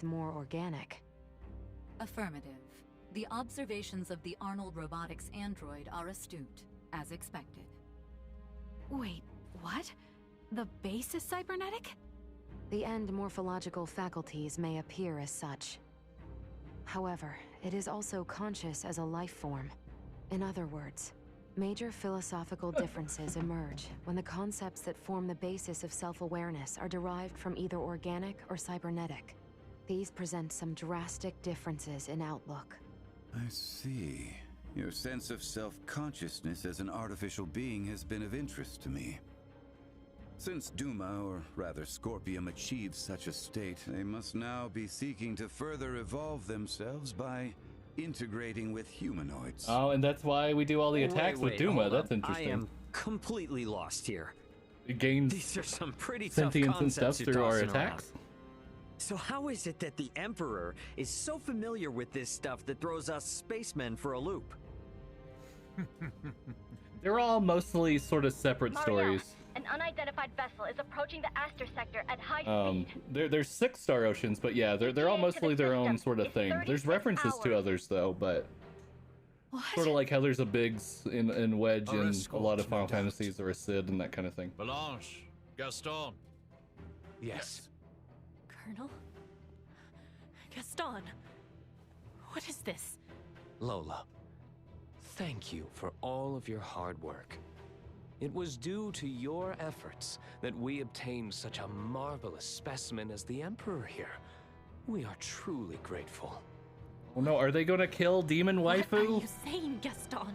more organic. Affirmative. The observations of the Arnold Robotics android are astute, as expected. Wait, what? The base is cybernetic? The end morphological faculties may appear as such. However, it is also conscious as a life form. In other words, major philosophical differences emerge when the concepts that form the basis of self-awareness are derived from either organic or cybernetic. These present some drastic differences in outlook. I see. Your sense of self-consciousness as an artificial being has been of interest to me. Since Duma, or rather Scorpium, achieves such a state, they must now be seeking to further evolve themselves by integrating with humanoids. Oh, and that's why we do all the attacks with Duma. Hold That's up. interesting. I am completely lost here. It gains These are some pretty tough sentience and concepts stuff you're through our tossing around. attacks. So how is it that the Emperor is so familiar with this stuff that throws us spacemen for a loop? They're all mostly sort of separate Mariel, stories. an unidentified vessel is approaching the Aster sector at high speed. There's 6 Star Oceans, but yeah, they're all mostly their own sort of thing. There's references to others though, but sort of like how there's a Biggs in Wedge and a lot of Final Fantasies, or a Sid and that kind of thing. Belange, Gaston. Yes. Colonel? Gaston? What is this? Lola, thank you for all of your hard work. It was due to your efforts that we obtained such a marvelous specimen as the Emperor here. We are truly grateful. Well, no, are they gonna kill Demon What are Waifu? you saying, Gaston?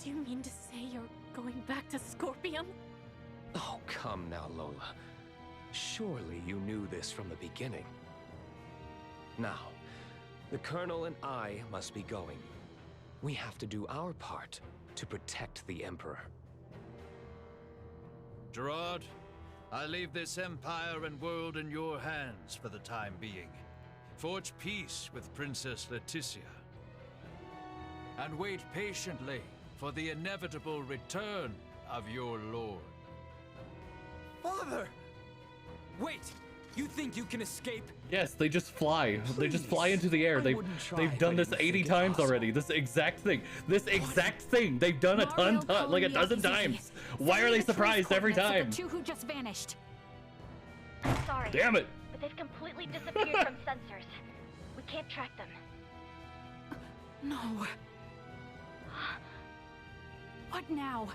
Do you mean to say you're going back to Scorpium? Oh, come now, Lola. Surely you knew this from the beginning. Now, the Colonel and I must be going. We have to do our part to protect the Emperor. Gerard, I leave this empire and world in your hands for the time being. Forge peace with Princess Leticia. And wait patiently for the inevitable return of your lord. Father! Wait! You think you can escape? Yes, they just fly. They just fly into the air. They've done this 80 times already. This exact thing. This exact thing. They've done like a dozen times. Why are they surprised every time? The 2 who just vanished. I'm sorry. Damn it! But they've completely disappeared from sensors. We can't track them. No. What now?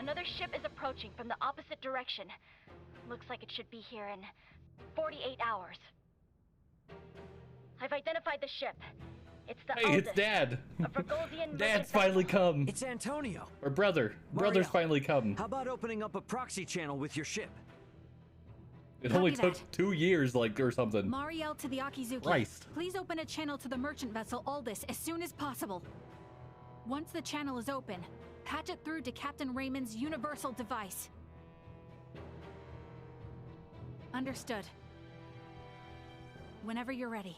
Another ship is approaching from the opposite direction. Looks like it should be here in 48 hours. I've identified the ship. It's the Hey, it's Aldous, Dad. a Vergoldian Dad's finally come. It's Antonio. Or brother. Brother's Mariel, finally come. How about opening up a proxy channel with your ship? It only Copy took 2 years, like, or something. Mariel to the Akizuki. Christ. Please open a channel to the merchant vessel Aldous as soon as possible. Once the channel is open, patch it through to Captain Raymond's universal device. Understood. Whenever you're ready.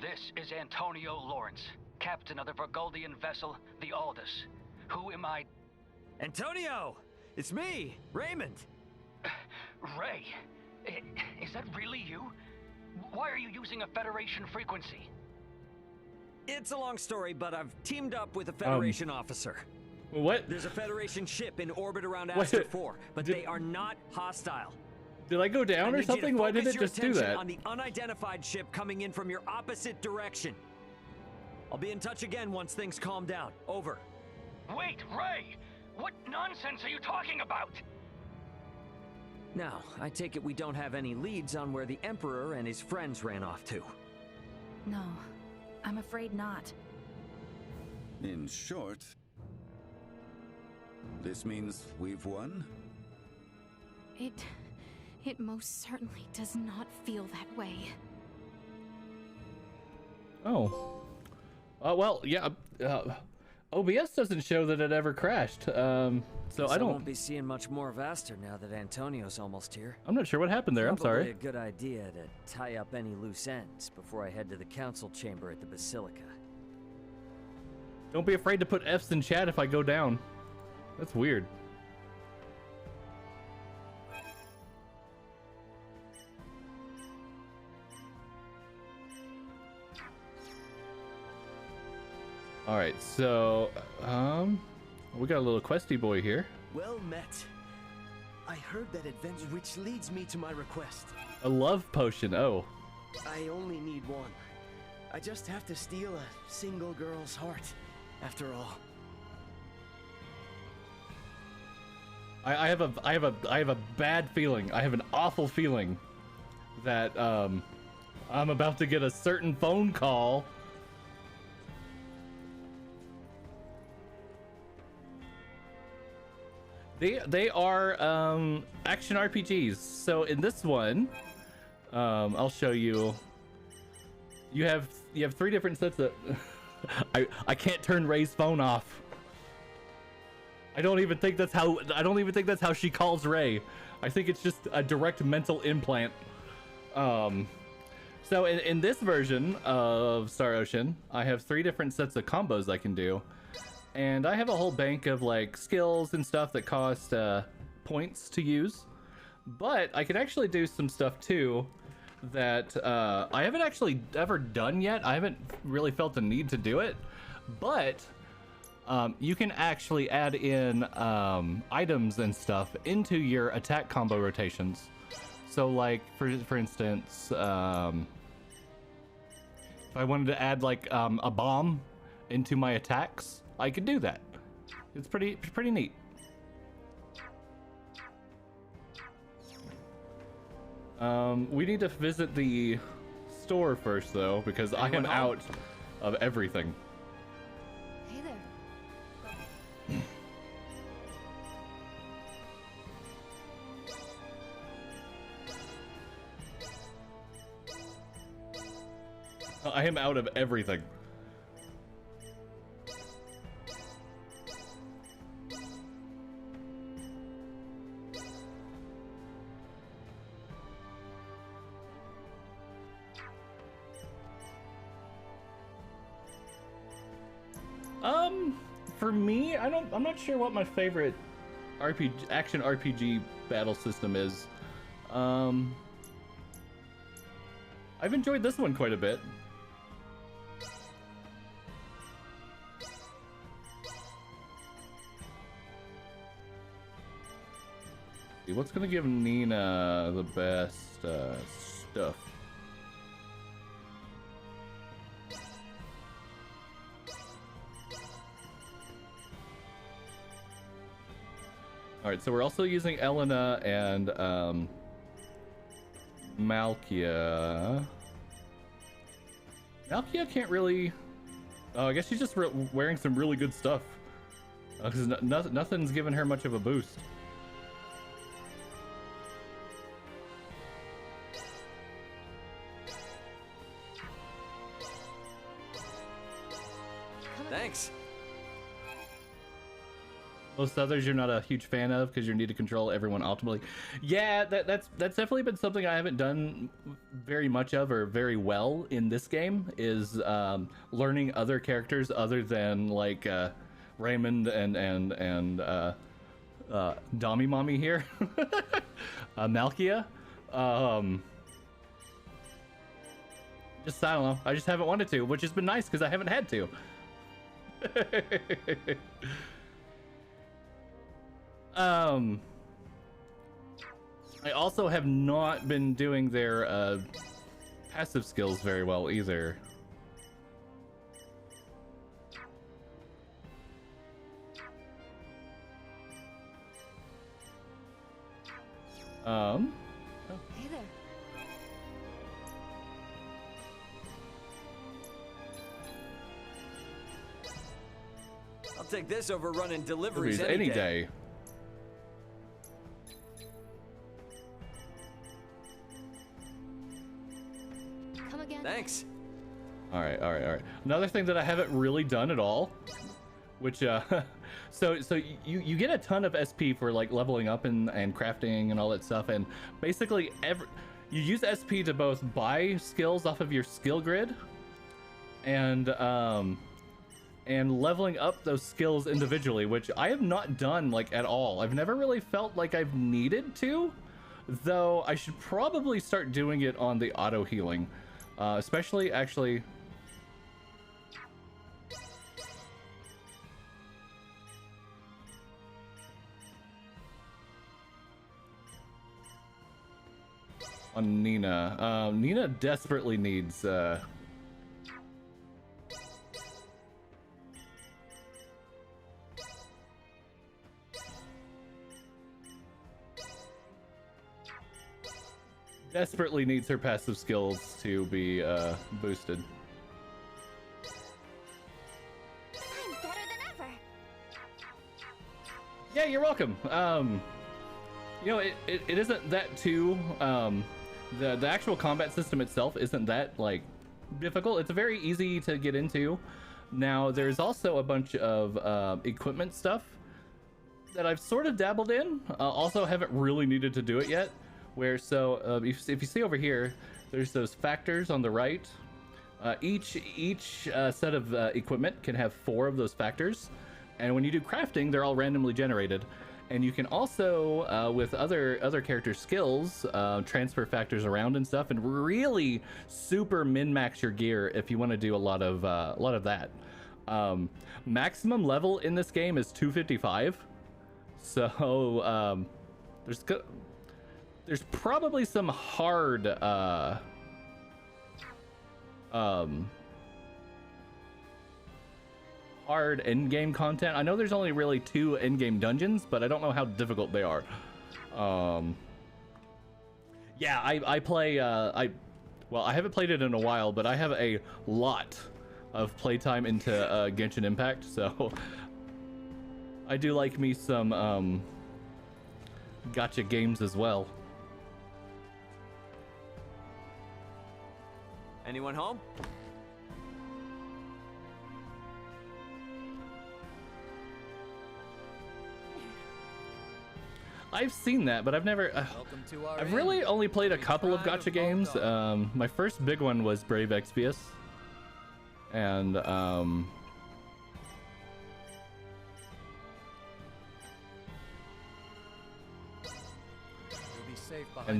This is Antonio Lawrence, captain of the Vergoldian vessel, the Aldous. Who am I? Antonio! It's me, Raymond! Ray, is that really you? Why are you using a Federation frequency? It's a long story, but I've teamed up with a Federation officer. What? There's a Federation ship in orbit around Aster 4, but they are not hostile. Did I go down or something? Why did it just do that? On the unidentified ship coming in from your opposite direction. I'll be in touch again once things calm down. Over. Wait, Ray! What nonsense are you talking about? Now, I take it we don't have any leads on where the Emperor and his friends ran off to. No, I'm afraid not. In short, this means we've won? It most certainly does not feel that way. Oh. Well, yeah. OBS doesn't show that it ever crashed. So I won't be seeing much more of Aster now that Antonio's almost here. I'm not sure what happened there. I'm Probably sorry. a good idea to tie up any loose ends before I head to the council chamber at the Basilica. Don't be afraid to put F's in chat if I go down. That's weird. All right, so we got a little questy boy here. Well met. I heard that adventure, which leads me to my request. A love potion. Oh. I only need one. I just have to steal a single girl's heart, after all. I have a bad feeling. I have an awful feeling that I'm about to get a certain phone call. They are action RPGs. So in this one, I'll show you. You have 3 different sets of. I can't turn Ray's phone off. I don't even think that's how she calls Ray. I think it's just a direct mental implant. So in this version of Star Ocean, I have 3 different sets of combos I can do. And I have a whole bank of like skills and stuff that cost points to use. But I can actually do some stuff too that I haven't actually ever done yet. I haven't really felt the need to do it. But you can actually add in items and stuff into your attack combo rotations. So like for instance, if I wanted to add like a bomb into my attacks, I could do that. It's pretty neat. We need to visit the store first though, because I am out of everything. Hey there. I am out of everything. For me, I'm not sure what my favorite action RPG battle system is. I've enjoyed this one quite a bit. What's gonna give Nina the best stuff? All right, so we're also using Elena and Malkia. Malkia can't really. Oh, I guess she's just wearing some really good stuff. Because nothing's given her much of a boost. Thanks. Most others you're not a huge fan of because you need to control everyone optimally. Yeah, that's definitely been something I haven't done very much of or very well in this game, is learning other characters other than like Raymond and Dommy Mommy here. Malkia. Just, I don't know, I just haven't wanted to, which has been nice because I haven't had to. I also have not been doing their passive skills very well either. Hey there. I'll take this over running deliveries any day. Come again. Thanks. All right. Another thing that I haven't really done at all, which so you get a ton of SP for like leveling up and crafting and all that stuff, and basically you use SP to both buy skills off of your skill grid and leveling up those skills individually, which I have not done like at all. I've never really felt like I've needed to, though I should probably start doing it on the auto healing, especially actually. On Nina. Nina desperately needs desperately needs her passive skills to be boosted. I'm better than ever. Yeah, you're welcome. You know, it isn't that too the actual combat system itself isn't that like difficult. It's very easy to get into. Now there's also a bunch of equipment stuff that I've sort of dabbled in. Also haven't really needed to do it yet. Where if you see over here, there's those factors on the right. Each set of equipment can have 4 of those factors, and when you do crafting, they're all randomly generated. And you can also, with other character skills, transfer factors around and stuff, and really super min-max your gear if you want to do a lot of that. Maximum level in this game is 255, so there's probably some hard hard end-game content. I know there's only really 2 end-game dungeons, but I don't know how difficult they are. Yeah, I play well, I haven't played it in a while, but I have a lot of playtime into Genshin Impact, so I do like me some gacha games as well. Anyone home? I've seen that, but I've never. I've really only played a couple of gacha games. My first big one was Brave Exvius, and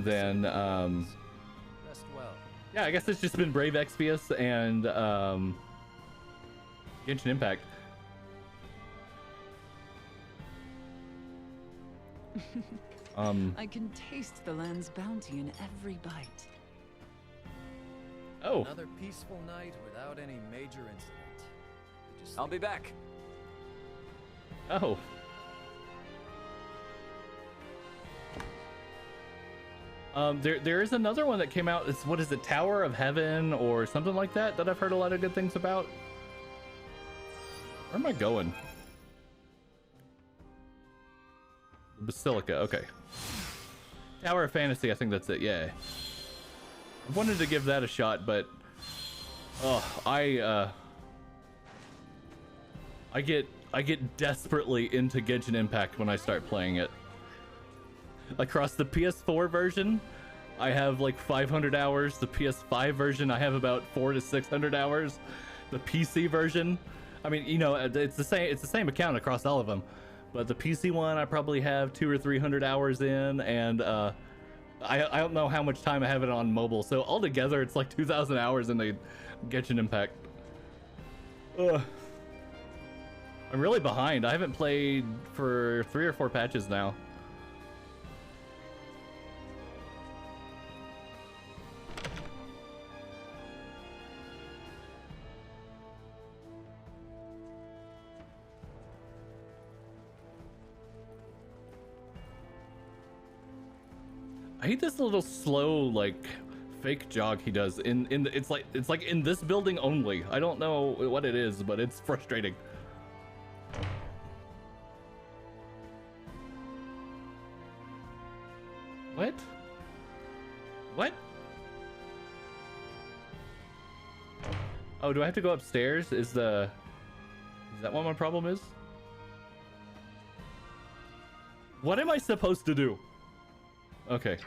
then yeah, I guess it's just been Brave Exvius and Genshin Impact. I can taste the land's bounty in every bite. Oh. Another peaceful night without any major incident. I'll be back. Oh. There is another one that came out. It's, what is it, Tower of Heaven or something like that I've heard a lot of good things about. Where am I going? Basilica, okay. Tower of Fantasy, I think that's it, yeah. I wanted to give that a shot, but I get desperately into Genshin Impact when I start playing it. Across the PS4 version, I have like 500 hours. The PS5 version, I have about 400 to 600 hours. The PC version, I mean, you know, it's the same account across all of them. But the PC one, I probably have 200 or 300 hours in, and I don't know how much time I have it on mobile. So altogether, it's like 2,000 hours in the Genshin Impact. Ugh. I'm really behind. I haven't played for 3 or 4 patches now. I hate this little slow, like, fake jog he does it's like in this building only. I don't know what it is, but it's frustrating. What? What? Oh, do I have to go upstairs? Is that what my problem is? What am I supposed to do? Okay.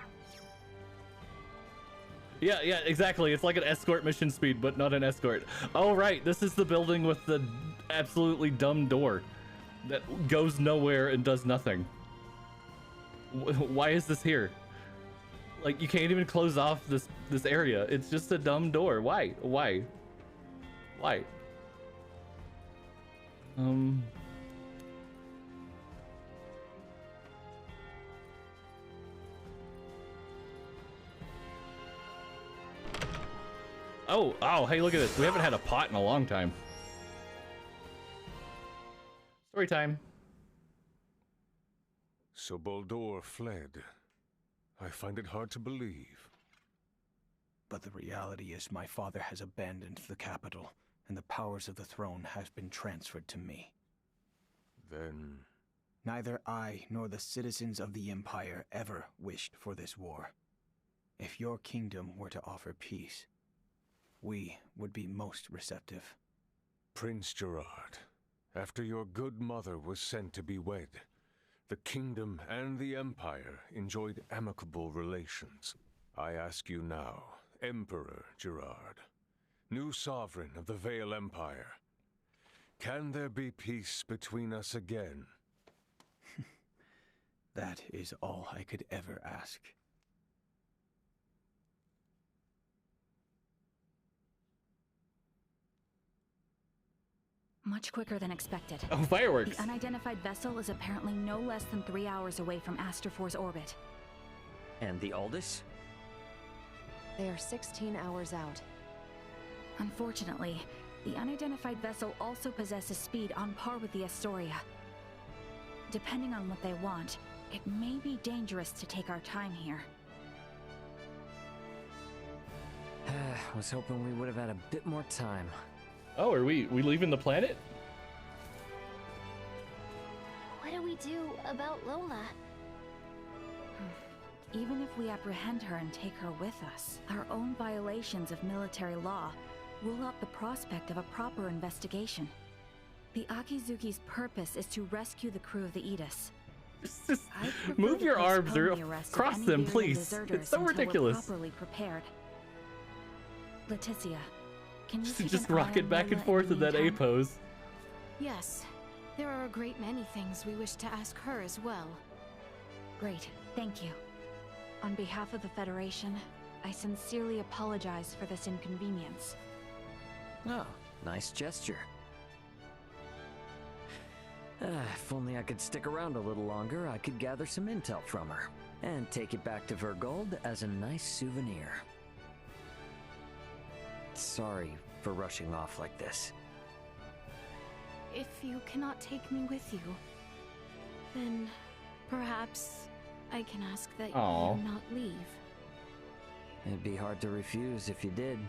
Yeah, exactly. It's like an escort mission speed, but not an escort. Oh, right. This is the building with the absolutely dumb door that goes nowhere and does nothing. Why is this here? Like, you can't even close off this area. It's just a dumb door. Why? Why? Oh, hey, look at this. We haven't had a pot in a long time. Story time. So Baldur fled. I find it hard to believe. But the reality is my father has abandoned the capital, and the powers of the throne have been transferred to me. Then... Neither I nor the citizens of the Empire ever wished for this war. If your kingdom were to offer peace, we would be most receptive. Prince Gerard, after your good mother was sent to be wed, the kingdom and the Empire enjoyed amicable relations. I ask you now, Emperor Gerard, new sovereign of the Vale Empire, can there be peace between us again? That is all I could ever ask. Much quicker than expected. Oh, fireworks. The unidentified vessel is apparently no less than 3 hours away from Aster-4's orbit. And the Aldous? They are 16 hours out. Unfortunately, the unidentified vessel also possesses speed on par with the Astoria. Depending on what they want, it may be dangerous to take our time here. Was hoping we would have had a bit more time. Oh, are we leaving the planet? What do we do about Lola? Even if we apprehend her and take her with us, our own violations of military law rule out the prospect of a proper investigation. The Akizuki's purpose is to rescue the crew of the Aegis. Just move your arms or cross them, please. It's so ridiculous. Properly prepared. Leticia, can you just rocket back and forth in that A pose. Yes, there are a great many things we wish to ask her as well. Great, thank you. On behalf of the Federation, I sincerely apologize for this inconvenience. Oh, nice gesture. If only I could stick around a little longer, I could gather some intel from her and take it back to Vergold as a nice souvenir. Sorry for rushing off like this. If you cannot take me with you, then perhaps I can ask that Aww. you not leave. It'd be hard to refuse if you did.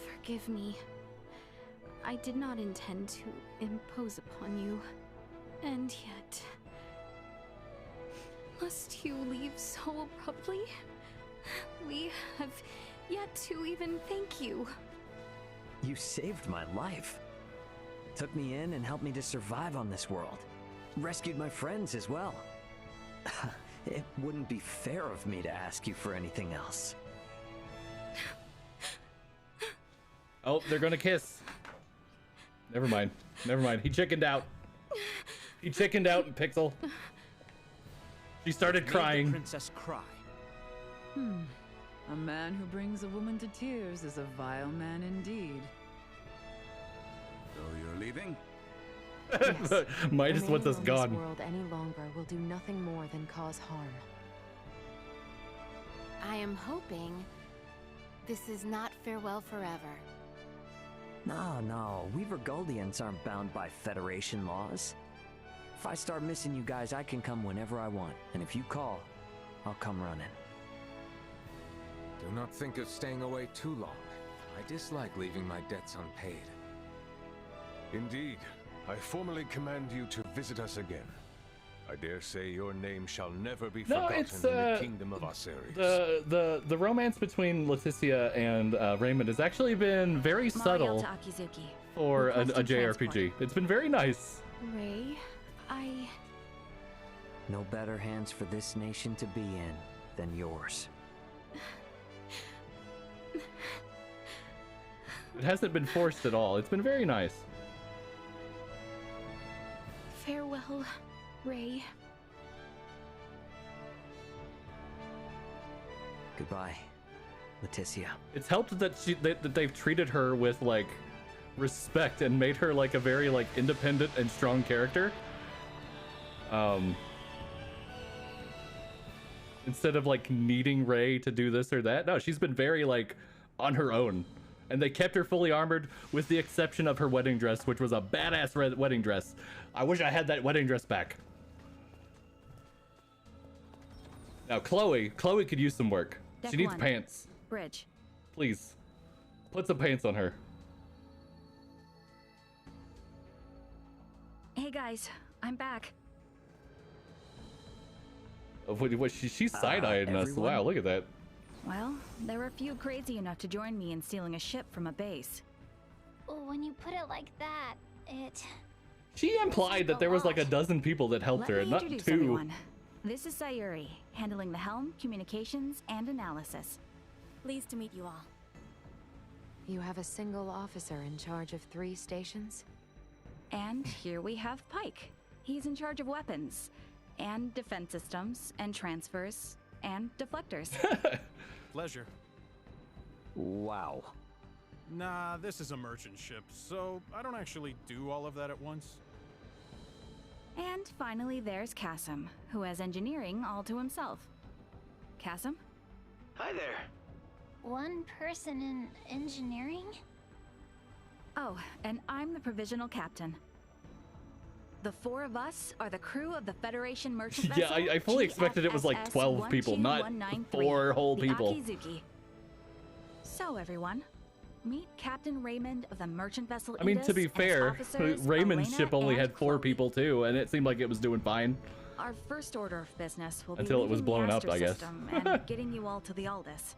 Forgive me. I did not intend to impose upon you, and yet... Must you leave so abruptly? We have yet to even thank you. You saved my life. Took me in and helped me to survive on this world. Rescued my friends as well. It wouldn't be fair of me to ask you for anything else. Oh, they're gonna kiss. Never mind. Never mind. He chickened out. He chickened out in Pixel. She started crying. The princess cry. A man who brings a woman to tears is a vile man indeed. So you're leaving? Yes. Midas wants us Remaining on gone. This world any longer will do nothing more than cause harm. I am hoping this is not farewell forever. No, we Vergoldians aren't bound by Federation laws. If I start missing you guys, I can come whenever I want. And if you call, I'll come running. Do not think of staying away too long. I dislike leaving my debts unpaid. Indeed, I formally command you to visit us again. I dare say your name shall never be forgotten it's, in the kingdom of Osiris. The romance between Leticia and Raymond has actually been very subtle to Akizuki. for a Requested JRPG. transport. It's been very nice. Ray, No better hands for this nation to be in than yours. It hasn't been forced at all. It's been very nice. Farewell, Ray. Goodbye, Leticia. It's helped that that they've treated her with like respect and made her like a very like independent and strong character. Instead of like needing Ray to do this or that. No, she's been very like on her own. And they kept her fully armored with the exception of her wedding dress, which was a badass wedding dress. I wish I had that wedding dress back. Now, Chloe could use some work. Deck She needs 1. pants. Bridge. Please, put some pants on her. Hey guys, I'm back. She's side-eyeing us. Wow, look at that. Well, there were a few crazy enough to join me in stealing a ship from a base. When you put it like that, it... She implied that there was like a dozen people that helped her, Let me not introduce 2. everyone. This is Sayuri, handling the helm, communications, and analysis. Pleased to meet you all. You have a single officer in charge of 3 stations? And here we have Pike. He's in charge of weapons, and defense systems, and transfers, and deflectors. Pleasure. Wow. Nah, this is a merchant ship, so I don't actually do all of that at once. And finally, there's Kasim, who has engineering all to himself. Kasim? Hi there. One person in engineering? Oh, and I'm the provisional captain. The 4 of us are the crew of the Federation merchant vessel. Yeah, I fully expected it was like 12 people, not 4 whole people. Akizuki. So everyone, meet Captain Raymond of the merchant vessel. I mean, to be fair, Raymond's Elena ship only and had 4 people too, and it seemed like it was doing fine. Our first order of business will Until be it was leaving the blown up, Aster I guess. system and getting you all to the Aldous.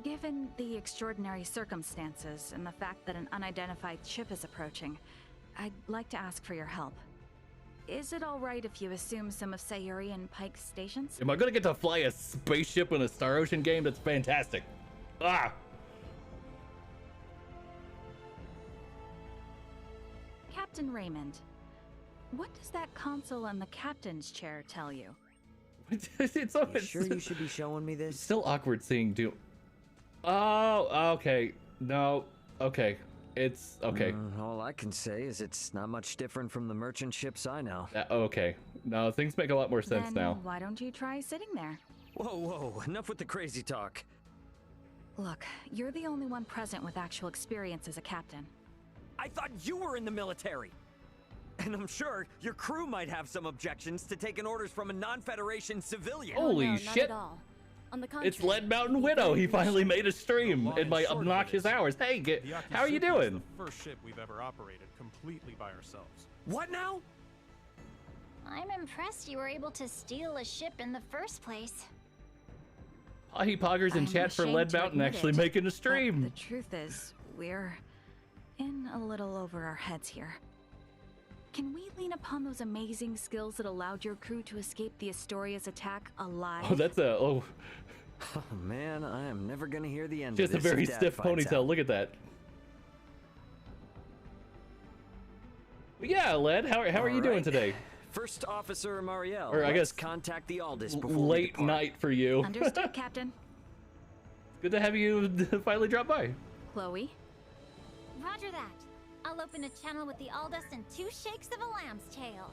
Given the extraordinary circumstances and the fact that an unidentified ship is approaching, I'd like to ask for your help. Is it all right if you assume some of Sayuri and Pike's stations? Am I gonna get to fly a spaceship in a Star Ocean game? That's fantastic. Ah! Captain Raymond, what does that console on the captain's chair tell you? It's You sure you should be showing me this? Still awkward seeing Doom. Oh, okay. No, okay. It's okay. All I can say is it's not much different from the merchant ships I know. Okay. No, things make a lot more sense Then now. why don't you try sitting there? Whoa, enough with the crazy talk. Look, you're the only one present with actual experience as a captain. I thought you were in the military. And I'm sure your crew might have some objections to taking orders from a non-Federation civilian. Holy no, shit! Not at all. On the It's contrary, Lead Mountain Widow. He finally made a stream in my obnoxious hours. Hey, how are you doing? The first ship we've ever operated completely by ourselves. What now? I'm impressed you were able to steal a ship in the first place. He poggers in I'm chat for ashamed Lead to Mountain admit actually it, making a but stream. The truth is, we're in a little over our heads here. Can we lean upon those amazing skills that allowed your crew to escape the Astoria's attack alive? Oh, that's a Oh man, I am never gonna hear the end She has of a this. very if Dad stiff finds ponytail. out. Look at that. But yeah, Led, how are you doing today? First Officer Marielle, Or I let's guess contact the Aldous before we late depart. night for you. Understood, Captain. Good to have you finally drop by. Chloe? Roger that. I'll open a channel with the Aldous and 2 shakes of a lamb's tail.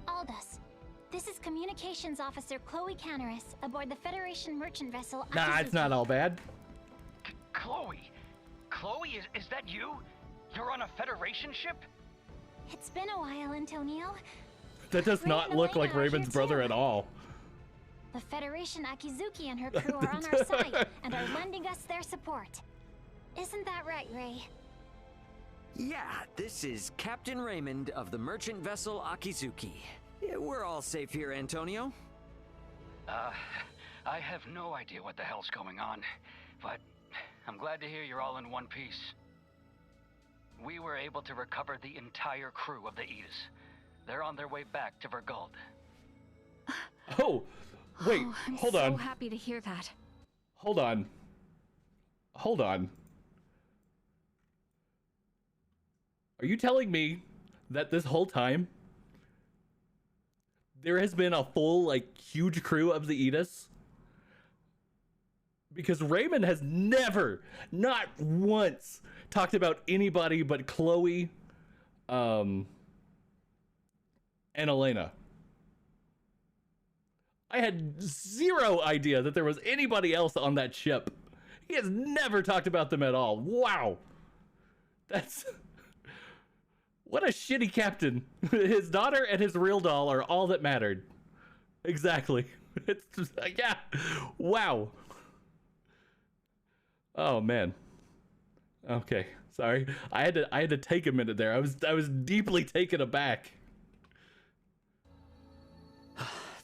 Aldous, this is Communications Officer Chloe Canaris aboard the Federation merchant vessel. Nah, it's not all bad. Chloe? Chloe, is that you? You're on a Federation ship? It's been a while, Antonio. That does Ray not and look like Elena are Raven's here brother too. at all. The Federation Akizuki and her crew are on our side and are lending us their support. Isn't that right, Ray? Yeah, this is Captain Raymond of the merchant vessel Akizuki. Yeah, we're all safe here, Antonio. I have no idea what the hell's going on, but I'm glad to hear you're all in one piece. We were able to recover the entire crew of the Aegis. They're on their way back to Vergald. Oh, wait, I'm hold so on. happy to hear that. Hold on. Hold on. Are you telling me that this whole time there has been a full, like, huge crew of the Aegis? Because Raymond has never, not once, talked about anybody but Chloe, and Elena. I had zero idea that there was anybody else on that ship. He has never talked about them at all. Wow. That's... What a shitty captain. His daughter and his real doll are all that mattered. Exactly. It's just, yeah. Wow. Oh, man. Okay. Sorry. I had to take a minute there. I was deeply taken aback.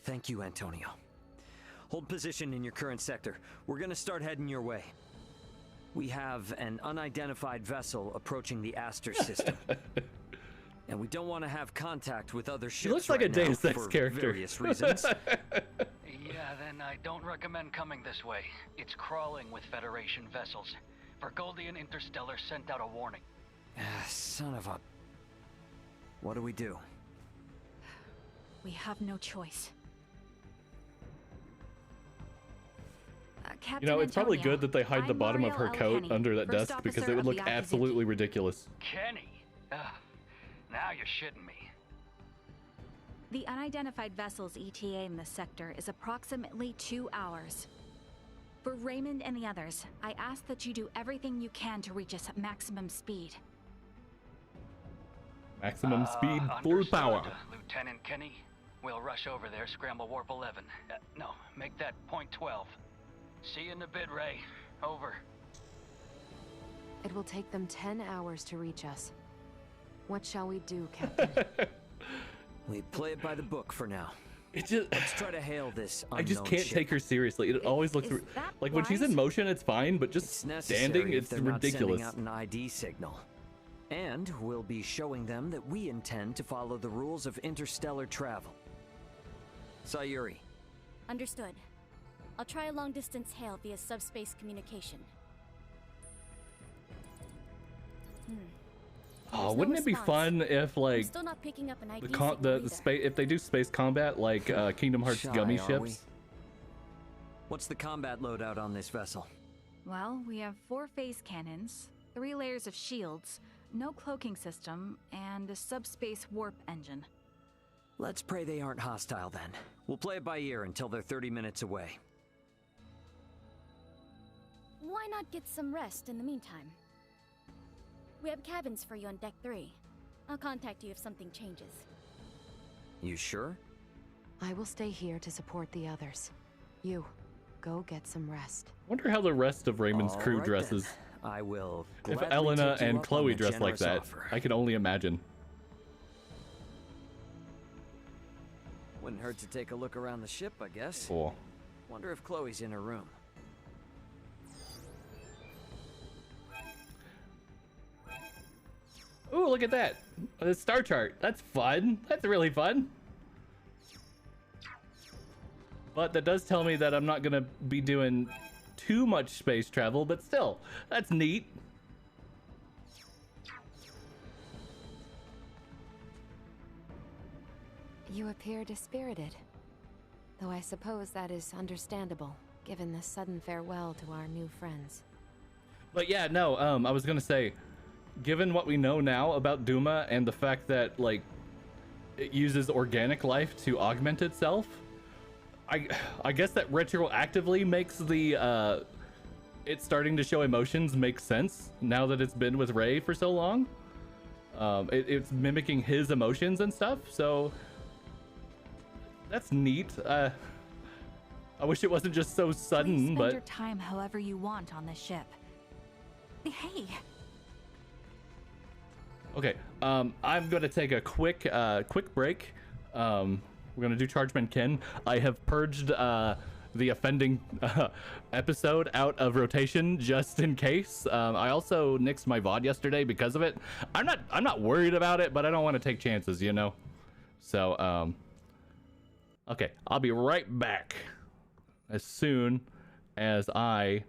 Thank you, Antonio. Hold position in your current sector. We're gonna start heading your way. We have an unidentified vessel approaching the Aster system. And we don't want to have contact with other ships. He looks like right a Deus now Ex for character. various reasons. Yeah, then I don't recommend coming this way. It's crawling with Federation vessels. Vergoldian Interstellar sent out a warning. Son of a... What do we do? We have no choice. You know, it's probably good that they hide the bottom of her coat under that desk because it would look absolutely ridiculous. Kenny? Now you're shitting me. The unidentified vessel's ETA in this sector is approximately 2 hours. For Raymond and the others, I ask that you do everything you can to reach us at maximum speed. Maximum speed, full power. Lieutenant Kenny, we'll rush over there, scramble warp 11. No, make that point 12. See you in a bit, Ray. Over. It will take them 10 hours to reach us. What shall we do, Captain? We play it by the book for now. It just... Let's try to hail this unknown I just can't ship. take her seriously. It always looks... Like, when she's in motion, it's fine, but just standing, it's ridiculous. Not sending out an ID signal. And we'll be showing them that we intend to follow the rules of interstellar travel. Sayuri. Understood. I'll try a long-distance hail via subspace communication. Oh, wouldn't it be fun if, like, still not picking up an ID the space, if they do space combat like Kingdom Hearts gummy Shy, ships? What's the combat loadout on this vessel? Well, we have 4 phase cannons, 3 layers of shields, no cloaking system, and a subspace warp engine. Let's pray they aren't hostile then. We'll play it by ear until they're 30 minutes away. Why not get some rest in the meantime? We have cabins for you on Deck 3. I'll contact you if something changes. You sure? I will stay here to support the others. You, go get some rest. Wonder how the rest of Raymond's crew All right, dresses. then. I will. If gladly Elena take you and up on Chloe the dress like generous that, offer. I can only imagine. Wouldn't hurt to take a look around the ship, I guess. Cool. Wonder if Chloe's in her room. Ooh, look at that. The star chart. That's fun. That's really fun. But that does tell me that I'm not going to be doing too much space travel, but still, that's neat. You appear dispirited. Though I suppose that is understandable, given the sudden farewell to our new friends. But yeah, no, I was going to say, given what we know now about Duma and the fact that, like, it uses organic life to augment itself, I guess that retroactively makes the, it starting to show emotions make sense now that it's been with Ray for so long. It's mimicking his emotions and stuff, so that's neat. I wish it wasn't just so sudden, Please spend but... your time however you want on this ship. Hey! Okay, I'm gonna take a quick break. We're gonna do Chargeman Ken. I have purged the offending episode out of rotation just in case. I also nixed my VOD yesterday because of it. I'm not worried about it, but I don't want to take chances, you know. So okay, I'll be right back as soon as I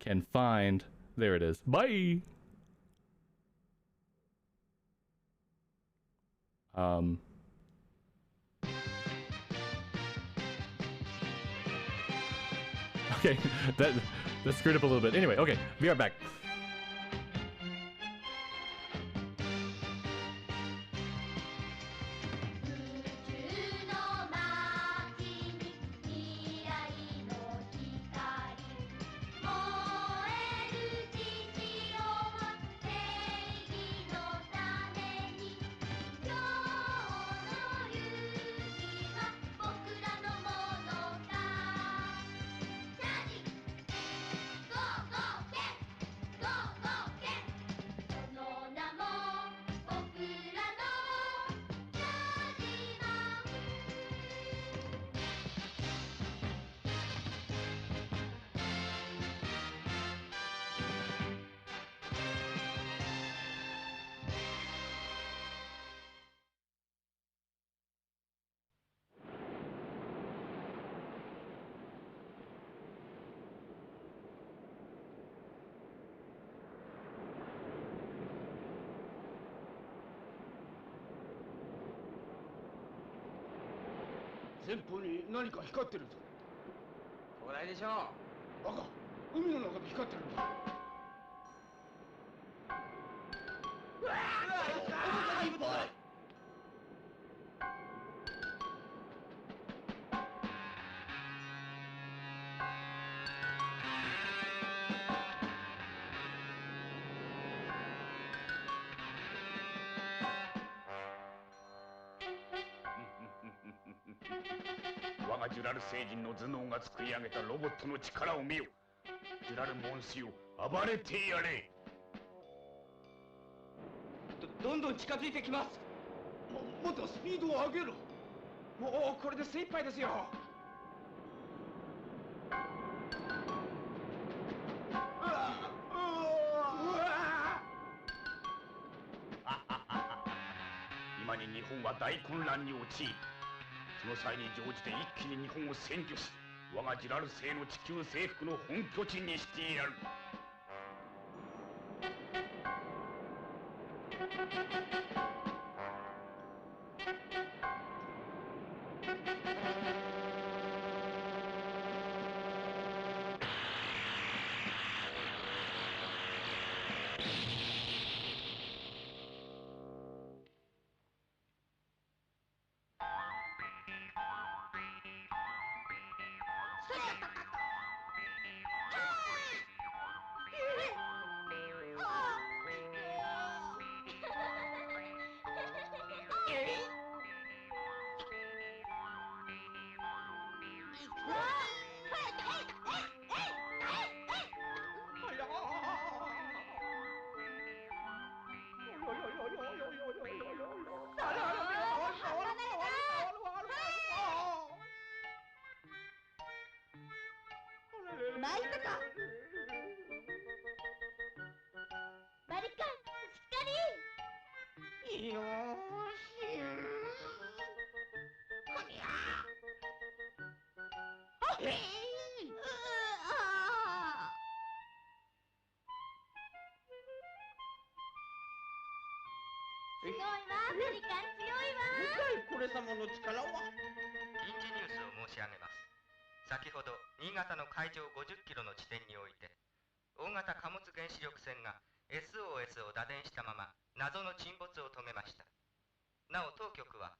can find. There it is. Bye. Okay, that screwed up a little bit. Anyway, okay, be right back. 前方に何か光ってるぞ。灯台でしょう。バカ、海の中で光ってるんだ。うわー、重たい。我がジュラル星人の頭脳が作り上げたロボットの力を見よ。ジュラルモンスよ、暴れてやれ。どんどん近づいてきます。もっとスピードを上げろ。もうこれで精一杯ですよ。今に日本は大混乱に陥る。その際に乗じて一気に日本を占拠し、我がジュラル星の地球征服の本拠地にしてやる。泣いたか。バリカン、しっかり。よーし。こりゃ。あへい。強いわ、バリカン強いわ。これ様の力は。臨時ニュースを申し上げます。先ほど新潟の海上50キロの地点において大型貨物原子力船が SOS を打電したまま謎の沈没を遂げました。なお当局は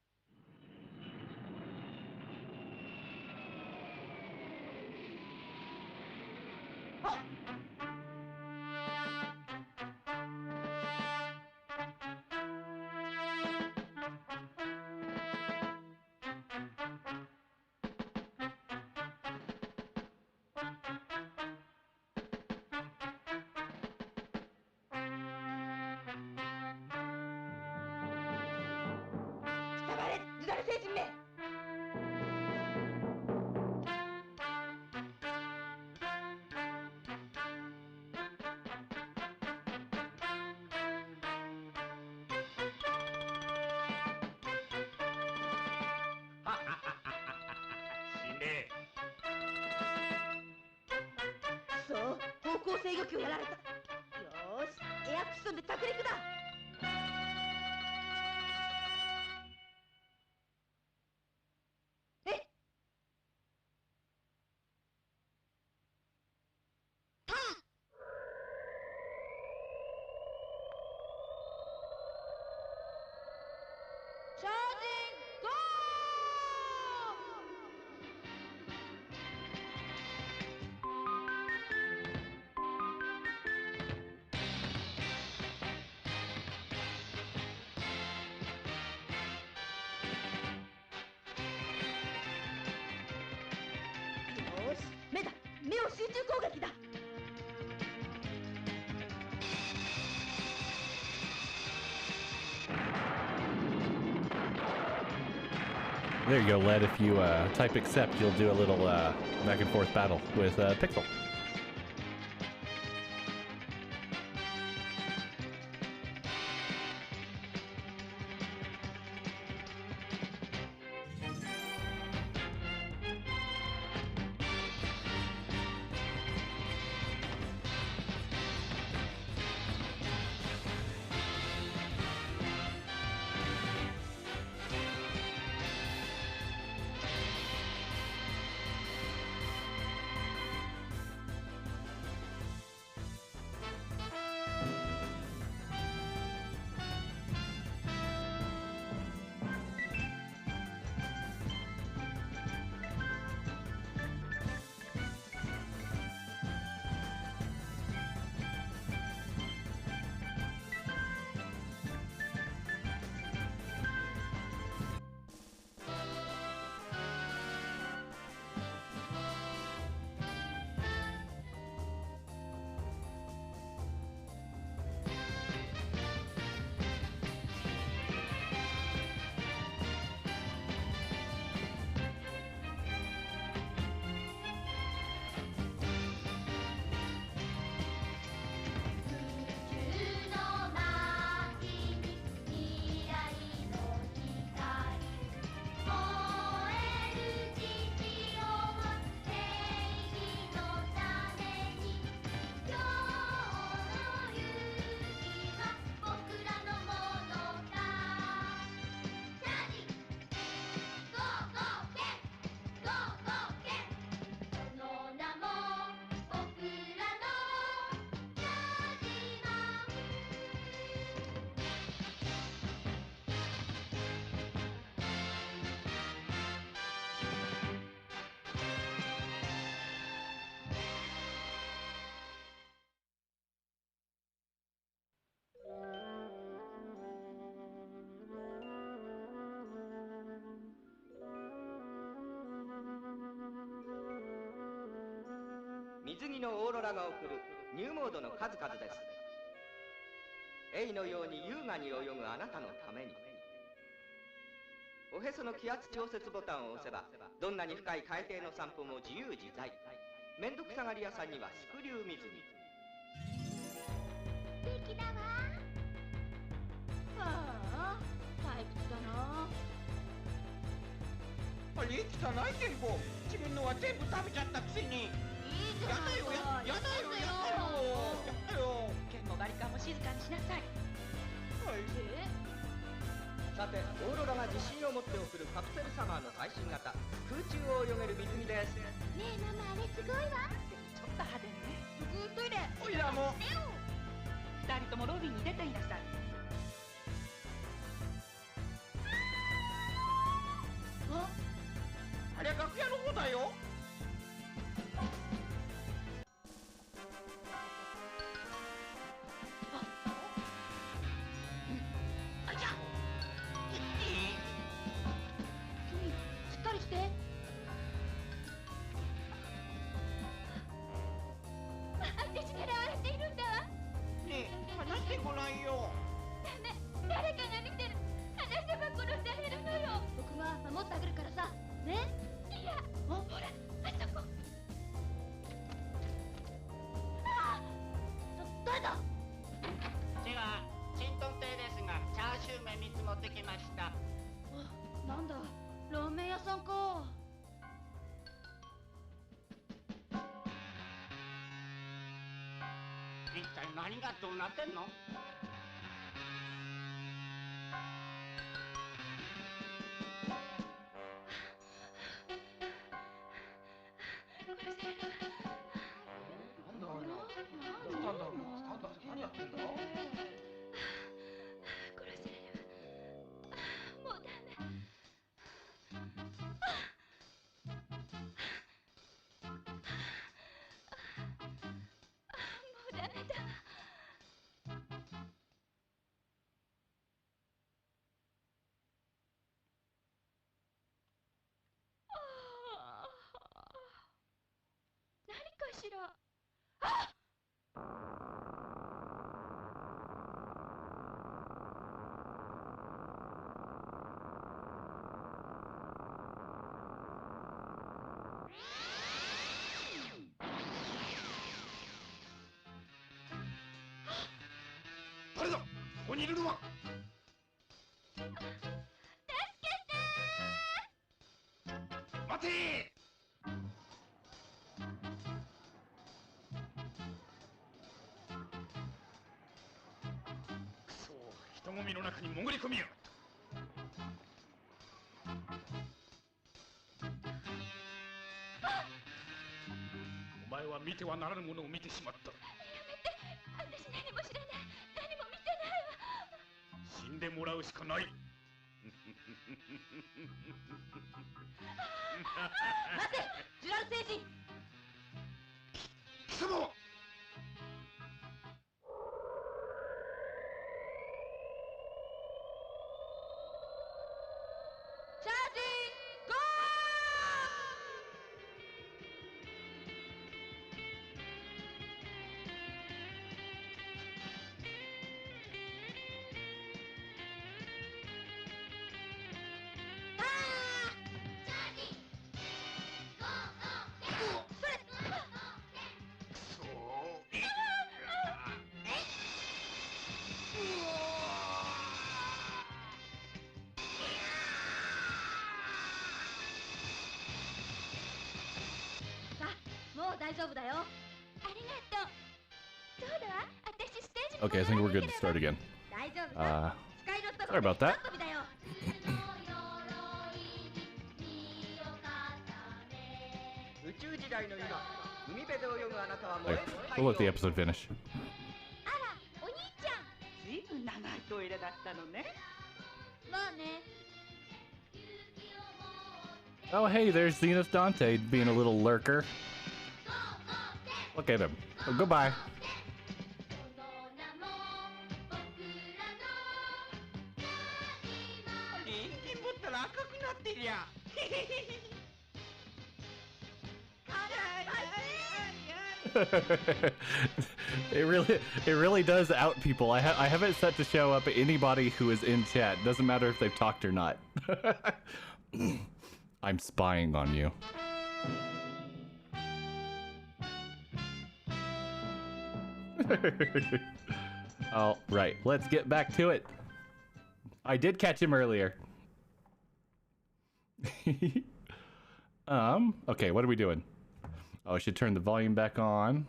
ジュラル星人め。死ね。そう、方向制御機をやられた。よーし、エアクションで着陸だ。目だ、目を集中攻撃だ。There you go, Led. If you type accept, you'll do a little back and forth battle with Pixel. 水着のオーロラが送るニューモードの数々です。エイのように優雅に泳ぐあなたのために。おへその気圧調節ボタンを押せば、どんなに深い海底の散歩も自由自在。めんどくさがり屋さんにはスクリュー水着。素敵だわ。ああ、退屈だな。あれ、汚いケンゴ。自分のは全部食べちゃったくせに。いいじゃないか。やだよ。やだよ。ケンもバリカンも静かにしなさい。さて、オーロラが自信を持って送るカプセルサマーの最新型、空中を泳げる水着です。ねえママ、あれすごいわ。ちょっと派手ね。トイレ。おいらも。二人ともロビーに出ていなさい。あれは楽屋の方だよ。しっかりして。私なら笑っているんだわ。ねえ、話してごらんよ。誰かが見てる。話せば殺されるのよ。僕が守ってあげるからさ。ね。いや、ほら、あそこ。誰だ。では、チントン亭ですが、チャーシュー麺3つ持ってきました。なんだ、ラーメン屋さんか。一体何がどうなってんの？何やってんだ？殺せる。もうダメ。もうダメだ。何かしら。誰だ？ここにいるのは。待て！くそ、人混みの中に潜り込みやがった。お前は見てはならぬものを見てしまった。やめて。私何も知らない。何も見てないわ。死んでもらうしかない。待て、ジュラル星人。貴様は。チャージゴもう大丈夫だよ。ありがとう。どうだ？私ステージ Okay, I think we're good to start again. 大丈夫さ。Sorry about that. 宇宙時代の今、海辺で泳ぐあなたは燃 There. える We'll let the episode finish. あら、お兄ちゃん。ずいぶん長いトイレだったのね。まあね。 Oh, hey, there's Zenith Dante being a little lurker. Look at him. Oh, goodbye. 銀ぶったら赤くなってりゃ。It really does out people. I have it set to show up anybody who is in chat. Doesn't matter if they've talked or not. I'm spying on you. All right, let's get back to it. I did catch him earlier. Okay, what are we doing? Oh, I should turn the volume back on.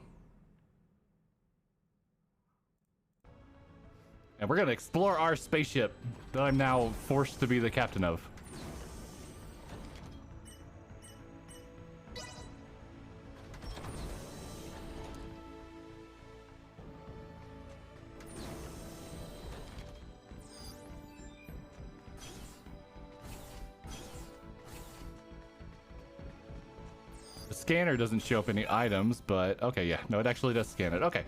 And we're gonna explore our spaceship that I'm now forced to be the captain of. Scanner doesn't show up any items, but okay, yeah, no, it actually does scan it. Okay,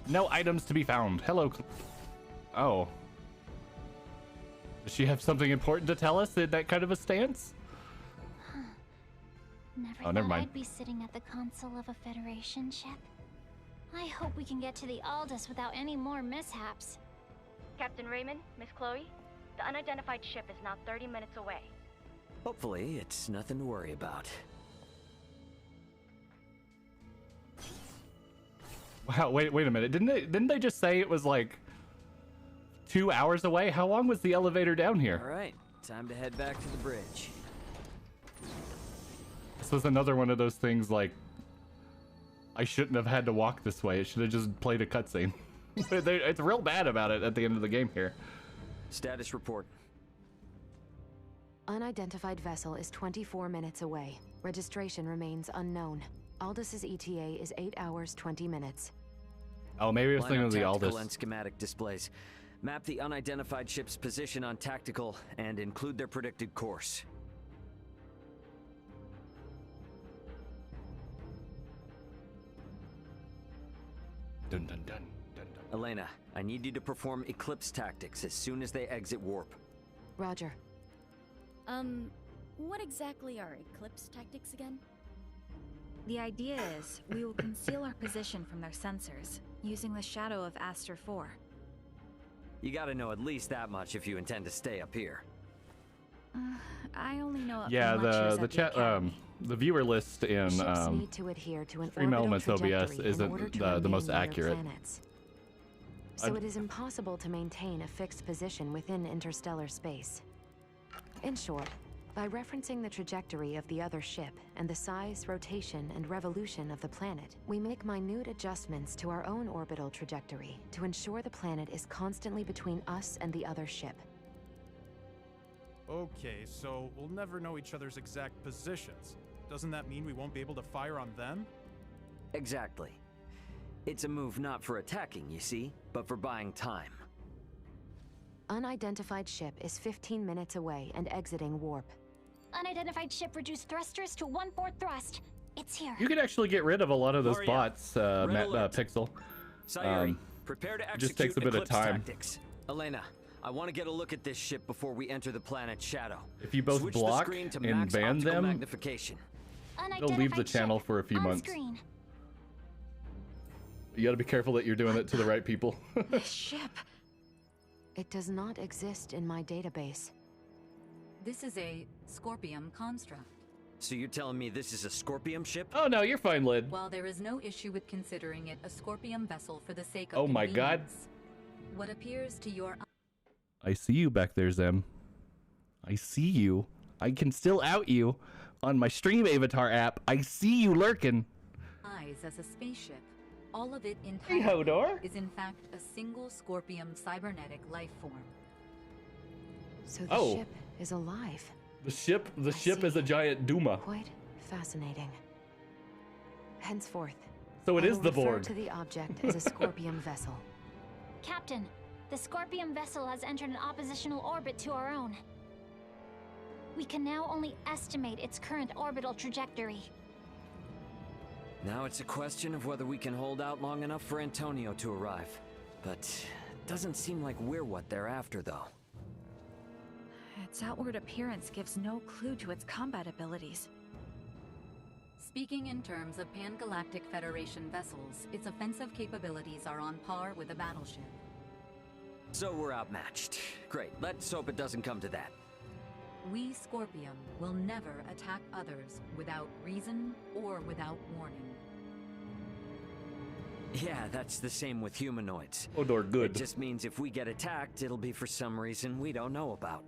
no items to be found. Hello. Oh, does she have something important to tell us in that kind of a stance? Never mind. I'd be sitting at the console of a Federation ship. I hope we can get to the Aldous without any more mishaps. Captain Raymond, Miss Chloe, the unidentified ship is now 30 minutes away. Hopefully, it's nothing to worry about. Wow, wait a minute. Didn't they just say it was like 2 hours away? How long was the elevator down here? All right, time to head back to the bridge. This was another one of those things like I shouldn't have had to walk this way. It should have just played a cutscene. It's real bad about it at the end of the game here. Status report. Unidentified vessel is 24 minutes away. Registration remains unknown. Aldous' ETA is 8 hours, 20 minutes. Oh, maybe I was thinking of the Aldous. And schematic displays. Map the unidentified ship's position on tactical and include their predicted course. Dun, dun, dun, dun, dun. Elena, I need you to perform Eclipse tactics as soon as they exit warp. Roger. What exactly are Eclipse tactics again? The idea is we will conceal our position from their sensors, using the shadow of Aster 4. You gotta know at least that much if you intend to stay up here. I only know what yeah, the chat, the viewer list in need to adhere to an Stream Elements OBS isn't the most accurate. So it is impossible to maintain a fixed position within interstellar space. In short, by referencing the trajectory of the other ship and the size, rotation, and revolution of the planet, we make minute adjustments to our own orbital trajectory to ensure the planet is constantly between us and the other ship. Okay, so we'll never know each other's exact positions. Doesn't that mean we won't be able to fire on them? Exactly. It's a move not for attacking, you see, but for buying time. Unidentified ship is 15 minutes away and exiting warp. Unidentified ship reduced thrusters to 1/4 thrust. It's here. You can actually get rid of a lot of those bots, Pixel. Sayuri, prepare to it execute just takes a bit of time. Tactics. Elena, I want to get a look at this ship before we enter the planet's shadow. If you both Switch block the screen to and max ban optical them, magnification. they'll leave the channel for a few months. Screen. You gotta be careful that you're doing it to the right people. This ship. It does not exist in my database. This is a Scorpium construct. So you're telling me this is a Scorpium ship? Oh no, you're fine, Lid. While there is no issue with considering it a Scorpium vessel for the sake of oh my god. What appears to your I see you back there, Zem. I see you. I can still out you on my stream avatar app. I see you lurking. eyes as a spaceship, all of it in Hey, Hodor. is in fact a single Scorpium cybernetic life form. So the ship is alive. The ship is a giant Duma. Quite fascinating. Henceforth, so it I is will the refer Borg. to the object as a Scorpium vessel. Captain, the Scorpium vessel has entered an oppositional orbit to our own. We can now only estimate its current orbital trajectory. Now it's a question of whether we can hold out long enough for Antonio to arrive. But it doesn't seem like we're what they're after, though. Its outward appearance gives no clue to its combat abilities. Speaking in terms of Pan-Galactic Federation vessels, its offensive capabilities are on par with a battleship. So we're outmatched. Great, let's hope it doesn't come to that. We, Scorpium, will never attack others without reason or without warning. Yeah, that's the same with humanoids. Odor good. It just means if we get attacked, it'll be for some reason we don't know about.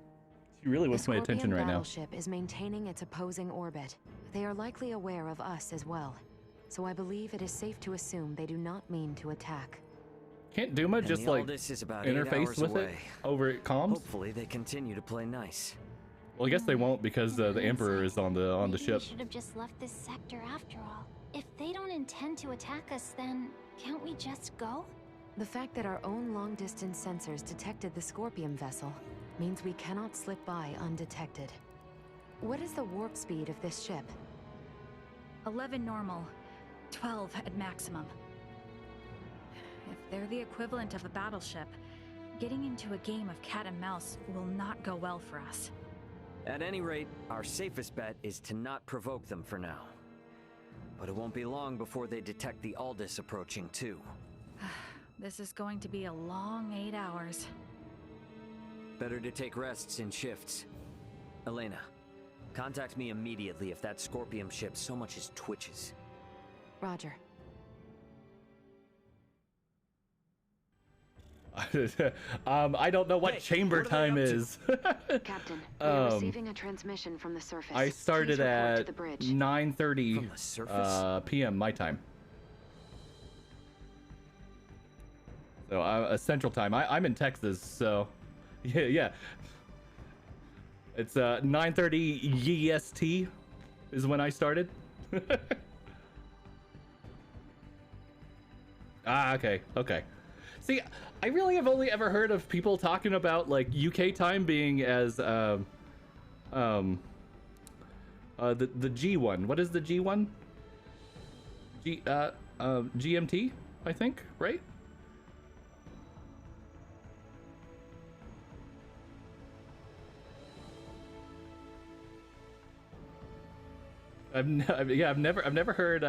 She really wants my attention right now. The Scorpion battleship is maintaining its opposing orbit. They are likely aware of us as well. So I believe it is safe to assume they do not mean to attack. Can't Duma just like interface with it over comms? Hopefully they continue to play nice. Well, I guess they won't because the Emperor is on the ship. We should have just left this sector after all. If they don't intend to attack us, then can't we just go? The fact that our own long-distance sensors detected the Scorpion vessel means we cannot slip by undetected. What is the warp speed of this ship? 11 normal, 12 at maximum. If they're the equivalent of a battleship, getting into a game of cat and mouse will not go well for us. At any rate, our safest bet is to not provoke them for now. But it won't be long before they detect the Aldous approaching too. This is going to be a long 8 hours. Better to take rests in shifts. Elena, contact me immediately if that Scorpion ship so much as twitches. Roger. I don't know what chamber time is. Captain, we are receiving a transmission from the surface. I started at 9:30 p.m. my time. So Central Time. I'm in Texas, so yeah. It's 9:30 EST is when I started. Okay. See, I really have only ever heard of people talking about like UK time being as the G1. What is the G1? GMT, I think, right? I've never heard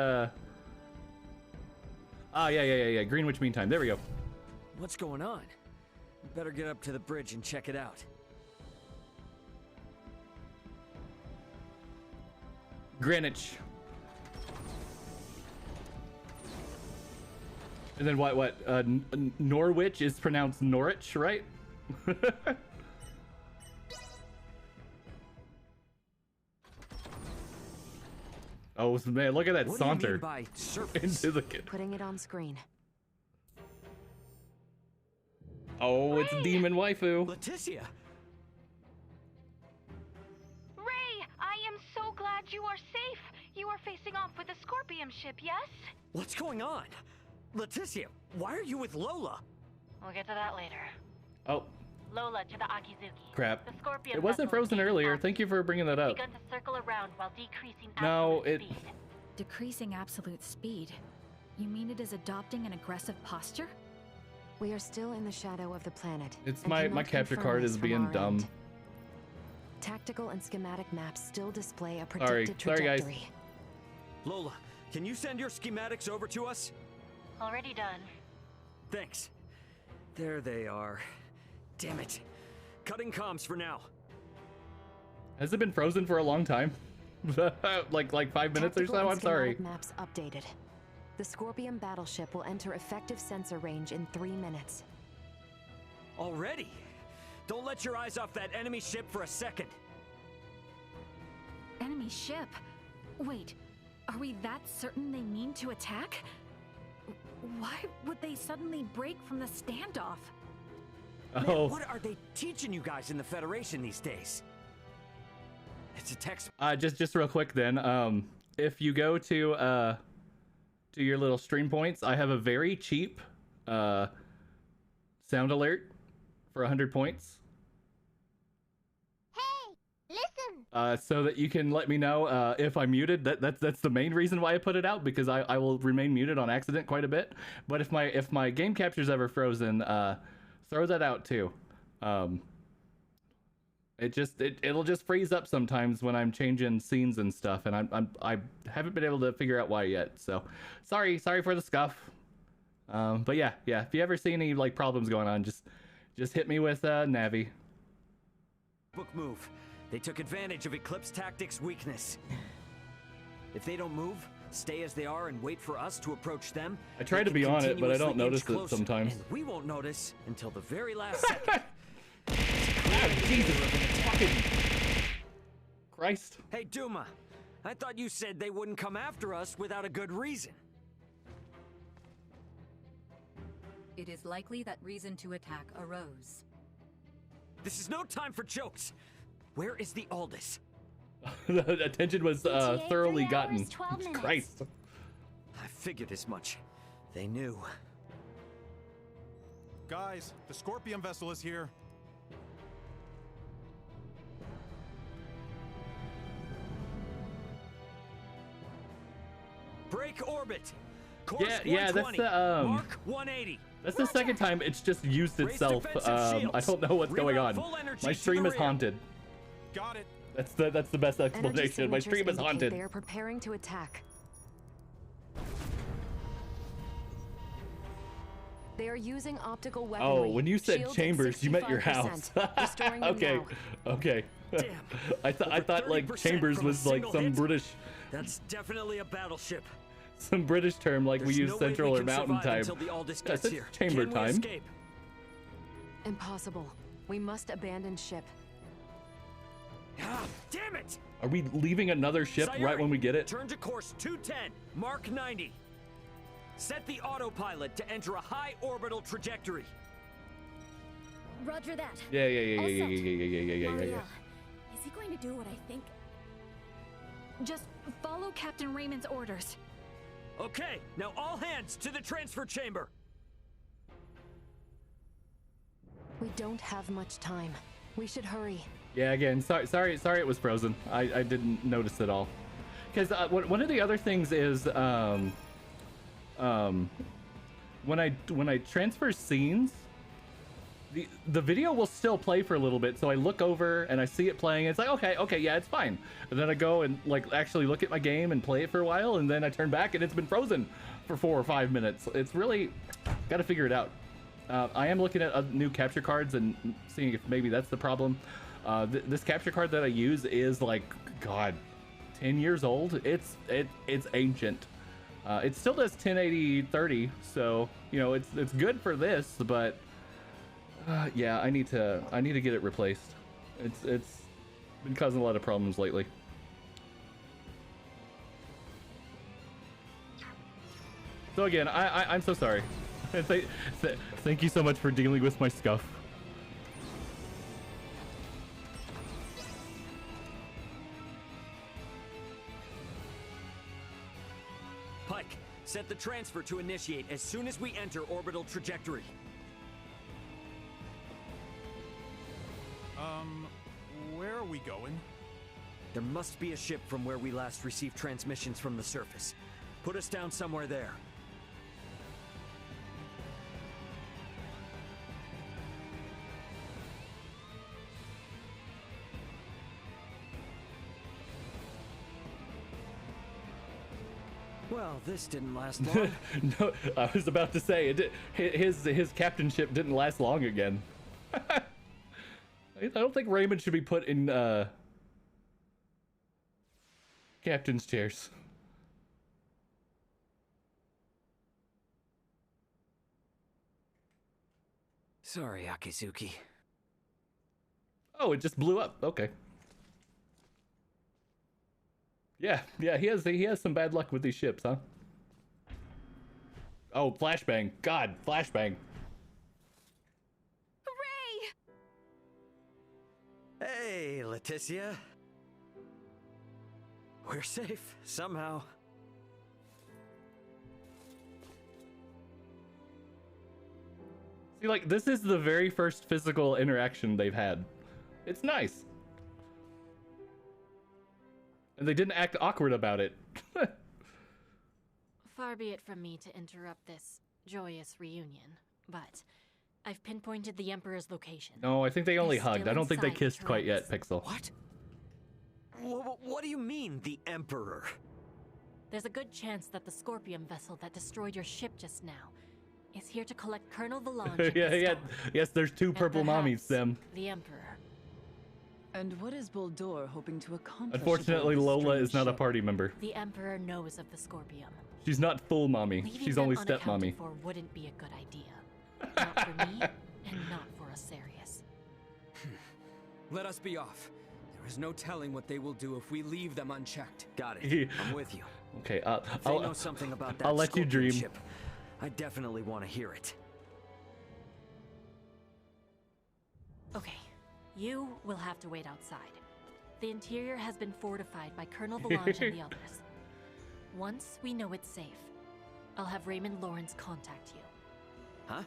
yeah, Greenwich Mean Time. There we go. What's going on? Better get up to the bridge and check it out. Greenwich. And then what? Norwich is pronounced Norwich, right? Oh man, look at that saunter into the kid. Putting it on screen. Oh, it's Demon Waifu. Leticia! Ray, I am so glad you are safe. You are facing off with a Scorpion ship, yes? What's going on? Leticia, why are you with Lola? We'll get to that later. Oh. Lola to the Akizuki. Crap. The Scorpion it wasn't frozen earlier. Thank you for bringing that up. Begun to circle around while decreasing speed. Decreasing absolute speed? You mean it is adopting an aggressive posture? We are still in the shadow of the planet. It's my capture card is being dumb. End. Tactical and schematic maps still display a predicted trajectory. Sorry, guys. Lola, can you send your schematics over to us? Already done. Thanks. There they are. Damn it. Cutting comms for now. Has it been frozen for a long time? like 5 minutes or so? I'm sorry. Maps updated. The Scorpion battleship will enter effective sensor range in 3 minutes. Already? Don't let your eyes off that enemy ship for a second. Enemy ship? Wait, are we that certain they mean to attack? Why would they suddenly break from the standoff? Man, what are they teaching you guys in the Federation these days? It's a text. Just real quick then. If you go to your little stream points, I have a very cheap sound alert for 100 points. Hey, listen. So that you can let me know if I'm muted. That's the main reason why I put it out, because I will remain muted on accident quite a bit. But if my game capture's ever frozen, throw that out too. It'll just freeze up sometimes when I'm changing scenes and stuff, and I haven't been able to figure out why yet. So sorry for the scuff. But yeah, if you ever see any like problems going on, just hit me with Navi. Book move. They took advantage of Eclipse Tactics' weakness. If they don't move, stay as they are and wait for us to approach them. I try to be on it, but I don't notice it sometimes. And we won't notice until the very last second. Jesus fucking Christ. Hey, Duma. I thought you said they wouldn't come after us without a good reason. It is likely that reason to attack arose. This is no time for jokes. Where is the Aldous? The attention was thoroughly gotten. Christ. I figured as much. They knew. Guys, the Scorpion vessel is here. Break orbit. Course Yeah, that's the Mark 180. That's the second time it's just used itself. I don't know what's going on. My stream is haunted. Got it. That's the best explanation. My stream is haunted. They are preparing to attack. They are using optical weaponry. Oh, when you said chambers, you meant your house. Okay. Damn. I thought like chambers was like some British. That's definitely a battleship. Some British term like we use central or mountain time. That's chamber time. Impossible. We must abandon ship. Ah, damn it! Are we leaving another ship Sayuri, right when we get it? Turn to course 210, Mark 90. Set the autopilot to enter a high orbital trajectory. Roger that. Yeah. Ariel, is he going to do what I think? Just follow Captain Raymond's orders. Okay, now all hands to the transfer chamber. We don't have much time. We should hurry. Yeah, again, sorry it was frozen. I didn't notice at all. Because one of the other things is when I transfer scenes, the video will still play for a little bit. So I look over and I see it playing. It's like okay, yeah, it's fine. And then I go and like actually look at my game and play it for a while, and then I turn back and it's been frozen for 4 or 5 minutes. It's really got to figure it out. I am looking at new capture cards and seeing if maybe that's the problem. This capture card that I use is like, God, 10 years old. It's ancient. It still does 1080-30, so you know it's good for this, but yeah, I need to get it replaced. It's been causing a lot of problems lately. So again, I'm so sorry. Thank you so much for dealing with my scuff. Pike, set the transfer to initiate as soon as we enter orbital trajectory. Where are we going? There must be a ship from where we last received transmissions from the surface. Put us down somewhere there. Well, this didn't last long. No, I was about to say his captainship didn't last long again. I don't think Raymond should be put in captain's chairs. Sorry, Akizuki. Oh, it just blew up. Okay. Yeah, he has some bad luck with these ships, huh? Oh, flashbang. God, flashbang. Hey, Leticia. We're safe, somehow. See, like, this is the very first physical interaction they've had. It's nice. And they didn't act awkward about it. Far be it from me to interrupt this joyous reunion, but I've pinpointed the Emperor's location. No, I think they only He's hugged. still I don't think they inside kissed quite yet, Tyrannus. Pixel. What? What do you mean, the Emperor? There's a good chance that the Scorpion vessel that destroyed your ship just now is here to collect Colonel Valange. Yeah. Yes, there's two purple mommies, them. The Emperor. And what is Buldur hoping to accomplish? Unfortunately, aboard this Lola strange is not a ship? party member. The Emperor knows of the Scorpion. She's not full mommy. Leaving She's them only step mommy. unaccounted for wouldn't be a good idea. Not for me, and not for Asarius. Let us be off. There is no telling what they will do if we leave them unchecked. Got it. I'm with you. Okay, If they know something about that I'll let you Scorpion dream. ship, I definitely want to hear it. Okay, you will have to wait outside. The interior has been fortified by Colonel Valange and the others. Once we know it's safe, I'll have Raymond Lawrence contact you. Huh?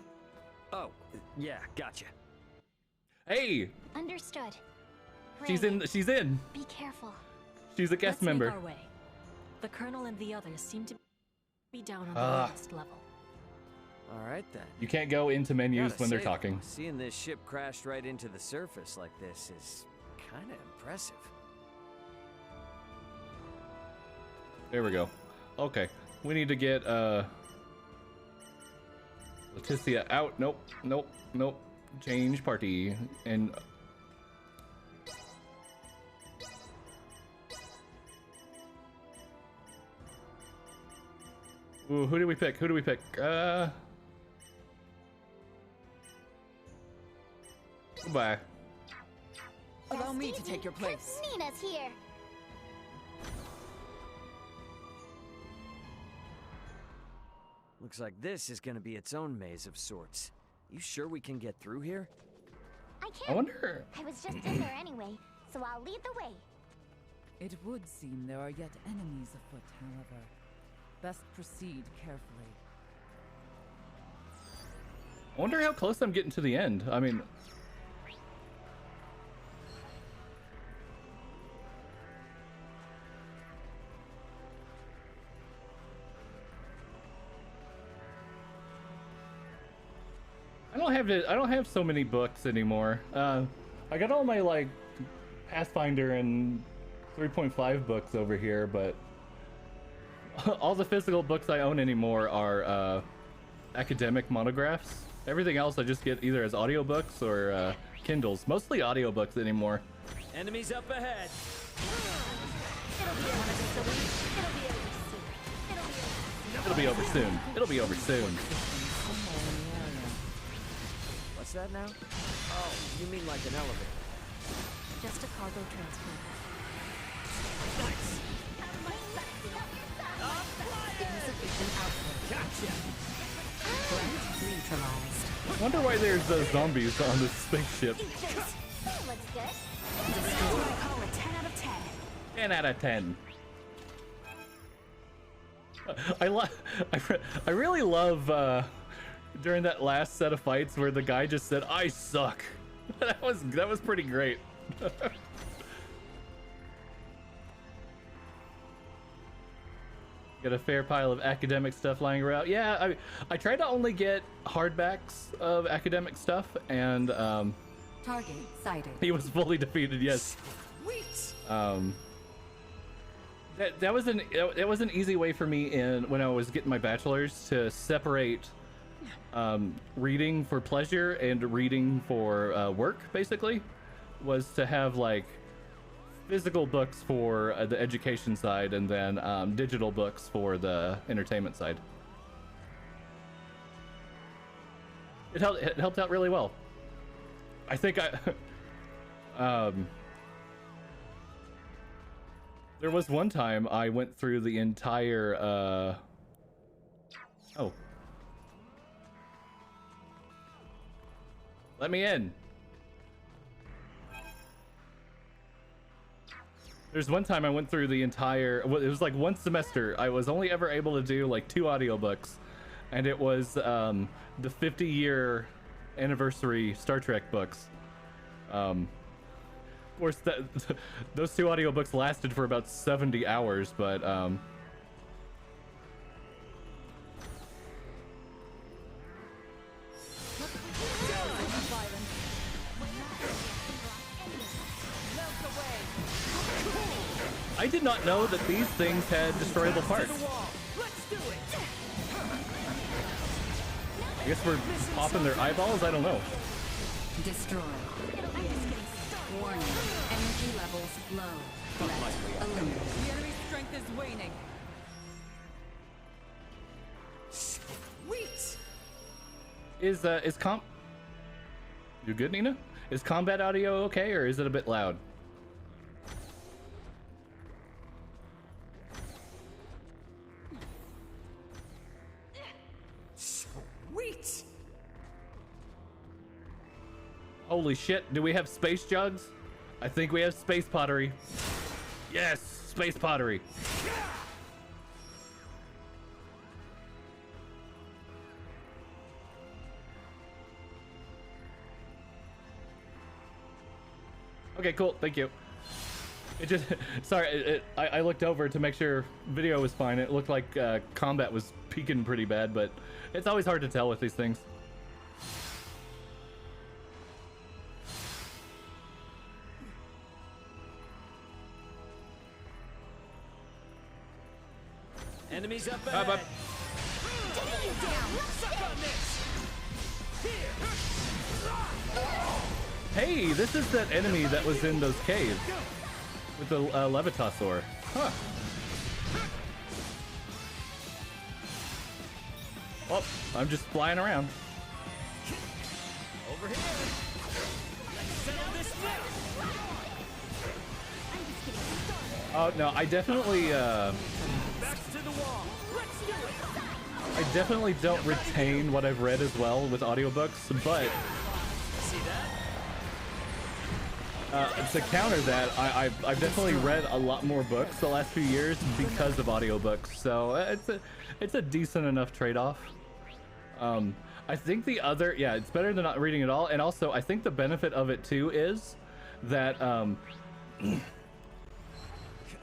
Oh, yeah, gotcha. Hey, Understood. she's in. She's in. Be careful. She's a guest Let's member. Make our way. The Colonel and the others seem to be down on the Ah. lowest level. All right then. You can't go into menus Gotta when they're say, talking. though, seeing this ship crash right into the surface like this is kind of impressive. There we go. Okay, we need to get Leticia out. Nope. Change party and. Ooh, who do we pick? Goodbye. Allow me to take your place. Nina's here. Looks like this is gonna be its own maze of sorts. You sure we can get through here? I I wonder. I was just in there anyway, so I'll lead the way. It would seem there are yet enemies afoot, however. Best proceed carefully. I wonder how close I'm getting to the end. I mean, I don't have so many books anymore. I got all my like Pathfinder and 3.5 books over here, but all the physical books I own anymore are academic monographs. Everything else I just get either as audiobooks or Kindles. Mostly audiobooks anymore. Enemies up ahead. It'll be over soon. What's that now? Oh, you mean like an elevator? Just a cargo transport. Insufficient output. Gotcha. Threat neutralized. I wonder why there's zombies on this spaceship. That looks good. I call it 10 out of 10. 10 out of 10. I really love during that last set of fights where the guy just said, "I suck." that was pretty great. Got a fair pile of academic stuff lying around. Yeah, I try to only get hardbacks of academic stuff, and Target sighted. he was fully defeated. Yes. Sweet. That was an easy way for me when I was getting my bachelor's to separate reading for pleasure and reading for work. Basically, was to have like physical books for the education side and then digital books for the entertainment side. It helped out really well. I think there was one time I went through the entire oh. Let me in. There's one time I went through the entire, well, it was like one semester. I was only ever able to do like 2 audiobooks, and it was the 50-year anniversary Star Trek books. Of course, those 2 audiobooks lasted for about 70 hours, but I did not know that these things had destroyable parts. I guess we're popping their eyeballs? I don't know. Destroy. Warning. Energy levels low. Threat eliminated. The enemy's strength is waning. Sweet. Is You good, Nina? Is combat audio okay, or is it a bit loud? Sweet. Holy shit, do we have space jugs? I think we have space pottery. Yes, space pottery. Okay, cool, thank you. It just, sorry, I looked over to make sure video was fine. It looked like combat was peaking pretty bad, but it's always hard to tell with these things. Enemies up ahead. Hey, this is that enemy that was in those caves with the Levitasaur. Huh. Oh, I'm just flying around. Over here. Let's settle this now. Oh no, I definitely Backs to the wall. Let's do it. I definitely don't retain what I've read as well with audiobooks, but See that? to counter that, I've definitely read a lot more books the last few years because of audiobooks, so it's a decent enough trade-off. I think the other, yeah, it's better than not reading at all, and also I think the benefit of it too is that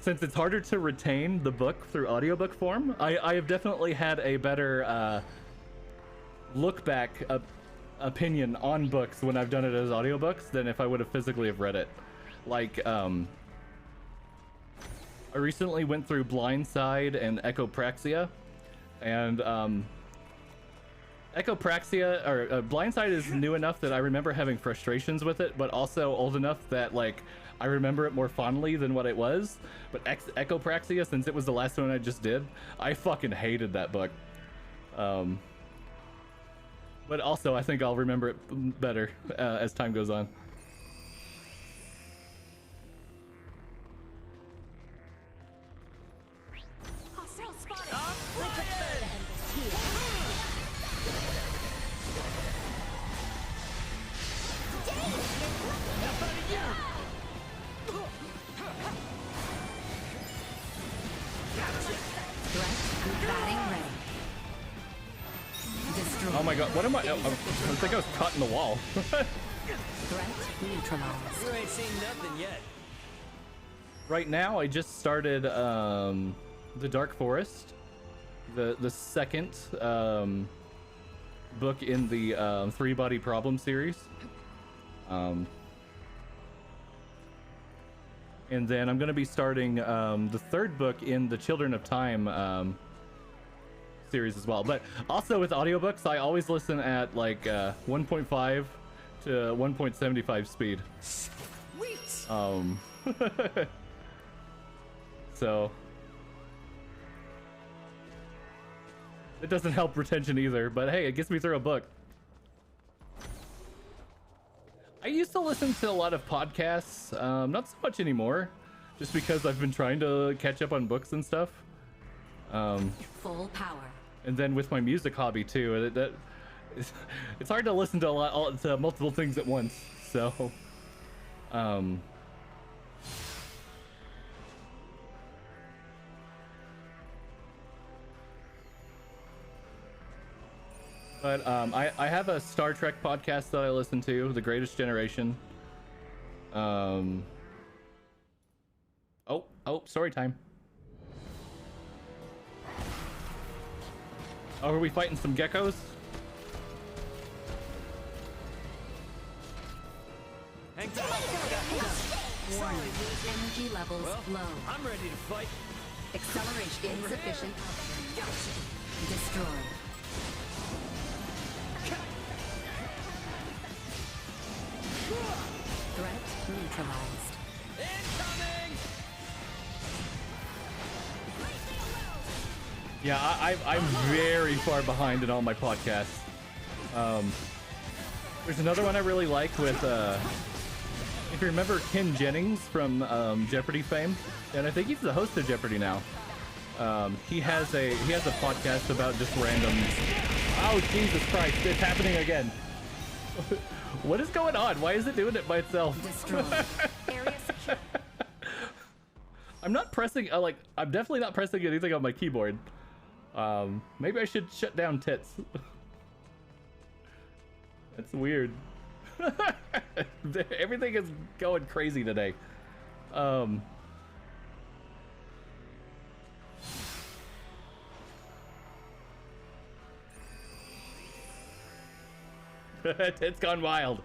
since it's harder to retain the book through audiobook form, I have definitely had a better look back opinion on books when I've done it as audiobooks than if I would have physically have read it. Like, I recently went through Blindside and Echopraxia, and Blindside is new enough that I remember having frustrations with it, but also old enough that, like, I remember it more fondly than what it was. But Echopraxia, since it was the last one I just did, I fucking hated that book. But also, I think I'll remember it better as time goes on. Oh my god, what am I? I think I was caught in the wall. Threat neutralized. You ain't seen nothing yet. Right now, I just started The Dark Forest, the second book in the Three Body Problem series. And then I'm going to be starting the third book in the Children of Time series as well. But also with audiobooks, I always listen at like 1.5 to 1.75 speed. Sweet. So it doesn't help retention either, but hey, it gets me through a book. I used to listen to a lot of podcasts, not so much anymore, just because I've been trying to catch up on books and stuff. Full power. And then with my music hobby too, it's hard to listen to to multiple things at once. So, but I have a Star Trek podcast that I listen to, The Greatest Generation. Oh, story time. Oh, are we fighting some geckos? Hang tight. Warning. Energy levels low. I'm ready to fight. Acceleration insufficient. Destroy. Threat neutralized. Incoming! Yeah, I'm very far behind in all my podcasts. There's another one I really like with, if you remember Ken Jennings from Jeopardy fame, and I think he's the host of Jeopardy now. He has a podcast about just random. Oh Jesus Christ! It's happening again. What is going on? Why is it doing it by itself? I'm not pressing. I'm definitely not pressing anything on my keyboard. Maybe I should shut down tits. That's weird. Everything is going crazy today. It's gone wild.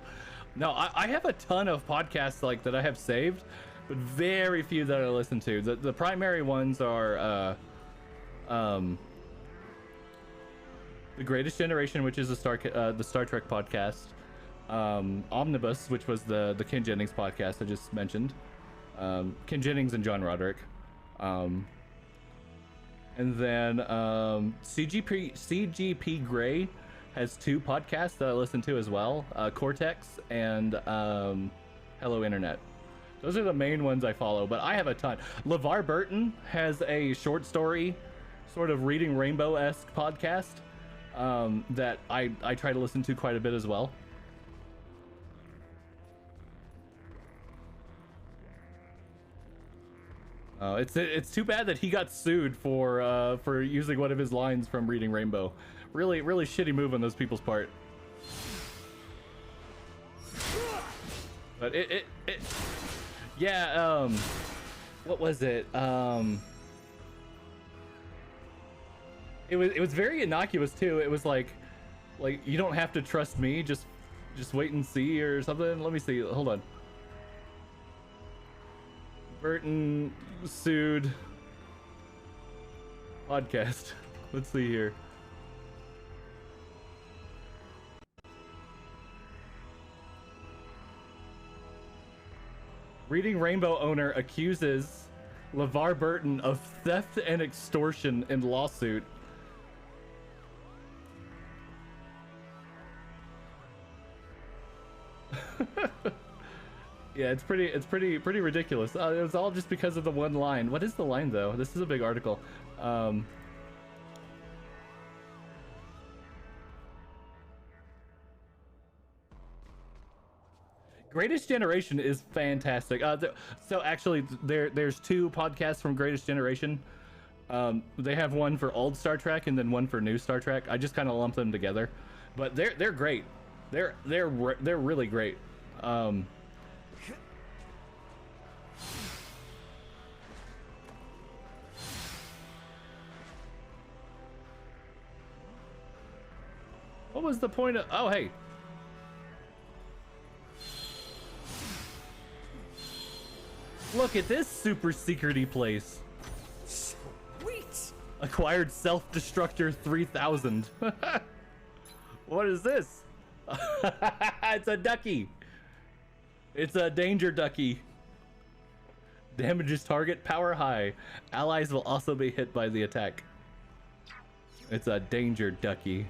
No, I have a ton of podcasts like that I have saved, but very few that I listen to. The primary ones are The Greatest Generation, which is the Star Trek podcast, Omnibus, which was the Ken Jennings podcast I just mentioned, Ken Jennings and John Roderick, and then CGP Grey has 2 podcasts that I listen to as well, Cortex and Hello Internet. Those are the main ones I follow, but I have a ton. LeVar Burton has a short story, sort of Reading Rainbow-esque podcast that I try to listen to quite a bit as well. It's too bad that he got sued for using one of his lines from Reading Rainbow. Really shitty move on those people's part. But yeah, what was it? It was very innocuous too. It was like you don't have to trust me, just wait and see or something. Let me see. Hold on. Burton sued podcast. Let's see here. Reading Rainbow owner accuses LeVar Burton of theft and extortion in lawsuit. Yeah, it's pretty ridiculous. It was all just because of the one line. What is the line though? This is a big article. Greatest Generation is fantastic. So actually, there's 2 podcasts from Greatest Generation. They have one for old Star Trek and then one for new Star Trek. I just kind of lump them together, but they're great. They're really great. What was the point of? Oh, hey. Look at this super secrety place. Sweet. Acquired Self-Destructor 3000. What is this? It's a ducky. It's a danger ducky. Damages target power high. Allies will also be hit by the attack. It's a danger ducky.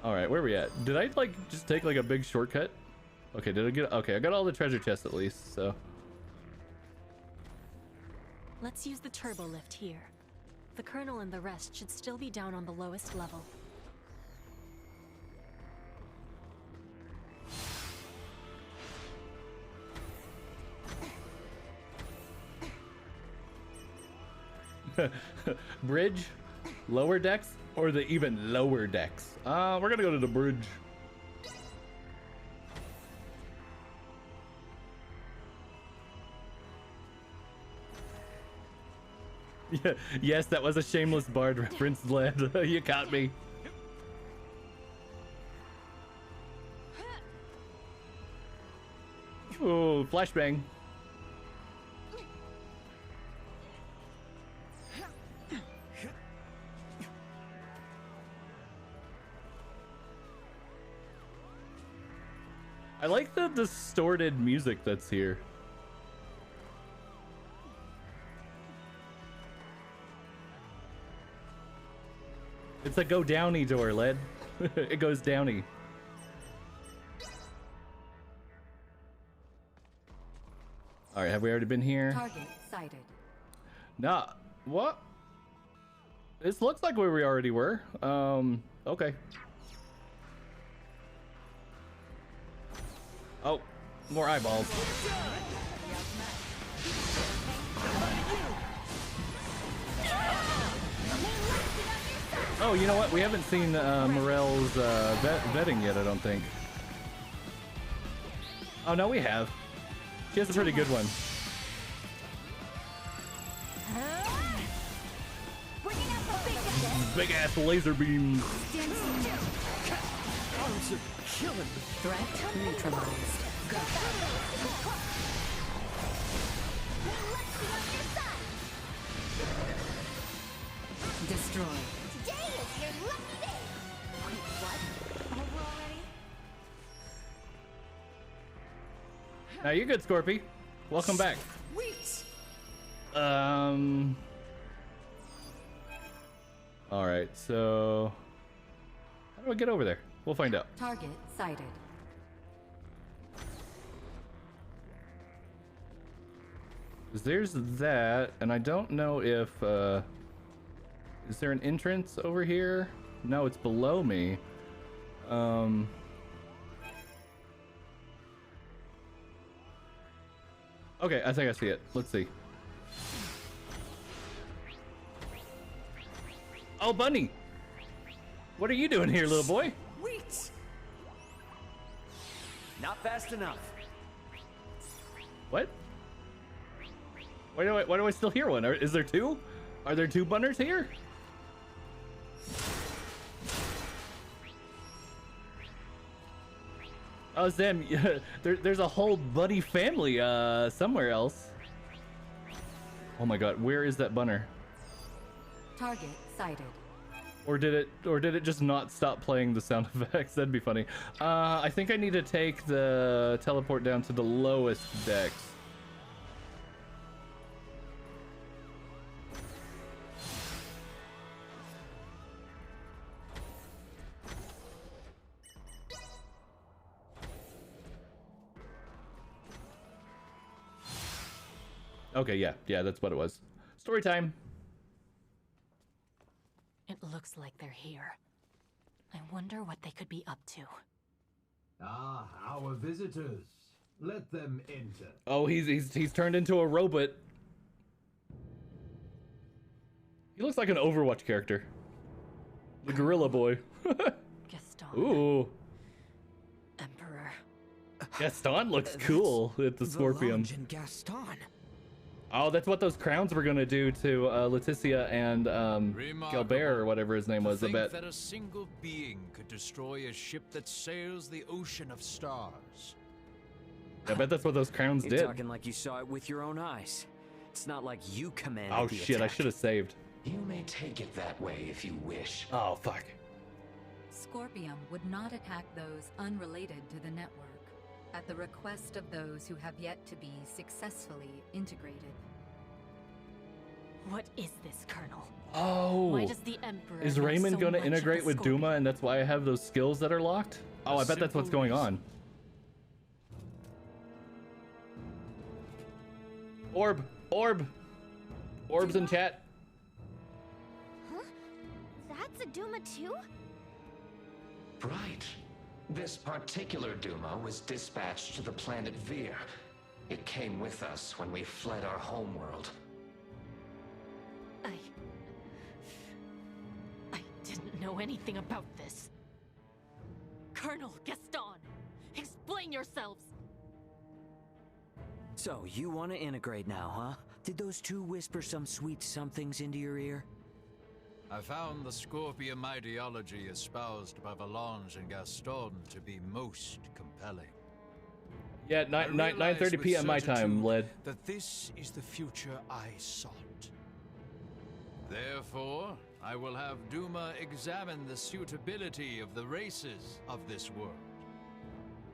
All right, where are we at? Did I just take a big shortcut? Okay, did I get? Okay, I got all the treasure chests at least. So let's use the turbo lift here. The Colonel and the rest should still be down on the lowest level. Bridge, lower decks, or the even lower decks? We're gonna go to the bridge. Yeah, yes, that was a Shameless Bard reference, Led. You caught me. Oh, flashbang. I like the distorted music that's here. It's a go downy door, Led. It goes downy. All right, have we already been here? Target sighted. Nah, what? This looks like where we already were. Okay. Oh, more eyeballs. Oh, you know what? We haven't seen Morel's vetting yet, I don't think. Oh, no, we have. She has a pretty good one. Big ass laser beam. Threat neutralized. Destroy. Today is your lucky day! Wait, what? Over already? Now you're good, Scorpy. Welcome back. Wait! All right, so how do I get over there? We'll find out. Target sighted. There's that, and I don't know if is there an entrance over here? No, it's below me. Okay, I think I see it. Let's see. Oh, Bunny! What are you doing here, little boy? Wait! Not fast enough. What? Why do I still hear one? Is there two? Are there two Bunners here? Oh, Zem, there's a whole Buddy family somewhere else. Oh my god, where is that Bunner? Target sighted. Or did it just not stop playing the sound effects? That'd be funny. I think I need to take the teleport down to the lowest decks. Okay, yeah, that's what it was. Story time. It looks like they're here. I wonder what they could be up to. Ah, our visitors. Let them enter. Oh, he's turned into a robot. He looks like an Overwatch character. The Gorilla Boy. Gaston. Ooh. Emperor. Gaston looks cool with the Scorpion. Gaston. Oh, that's what those crowns were gonna do to Leticia and Galbert or whatever his name was. I bet. That a single being could destroy a ship that sails the ocean of stars. I bet that's what those crowns You're did. talking like you saw it with your own eyes. It's not like you commanded Oh the shit! I attack. should have saved. You may take it that way if you wish. Oh fuck. Scorpium would not attack those unrelated to the network, at the request of those who have yet to be successfully integrated. What is this, Colonel? Oh. Why does the Emperor Is know Raymond so going to much integrate of the with Scorpion? Duma, and that's why I have those skills that are locked? Oh, I bet that's what's going on. Orb! Orbs in chat. Huh? That's a Duma too? Right. This particular Duma was dispatched to the planet Vir. It came with us when we fled our homeworld. I didn't know anything about this. Colonel Gaston, explain yourselves. So, you want to integrate now, huh? Did those two whisper some sweet somethings into your ear? I found the Scorpium ideology espoused by Valange and Gaston to be most compelling. Yeah, 9:30 p.m. my time, Led. That this is the future I sought. Therefore, I will have Duma examine the suitability of the races of this world.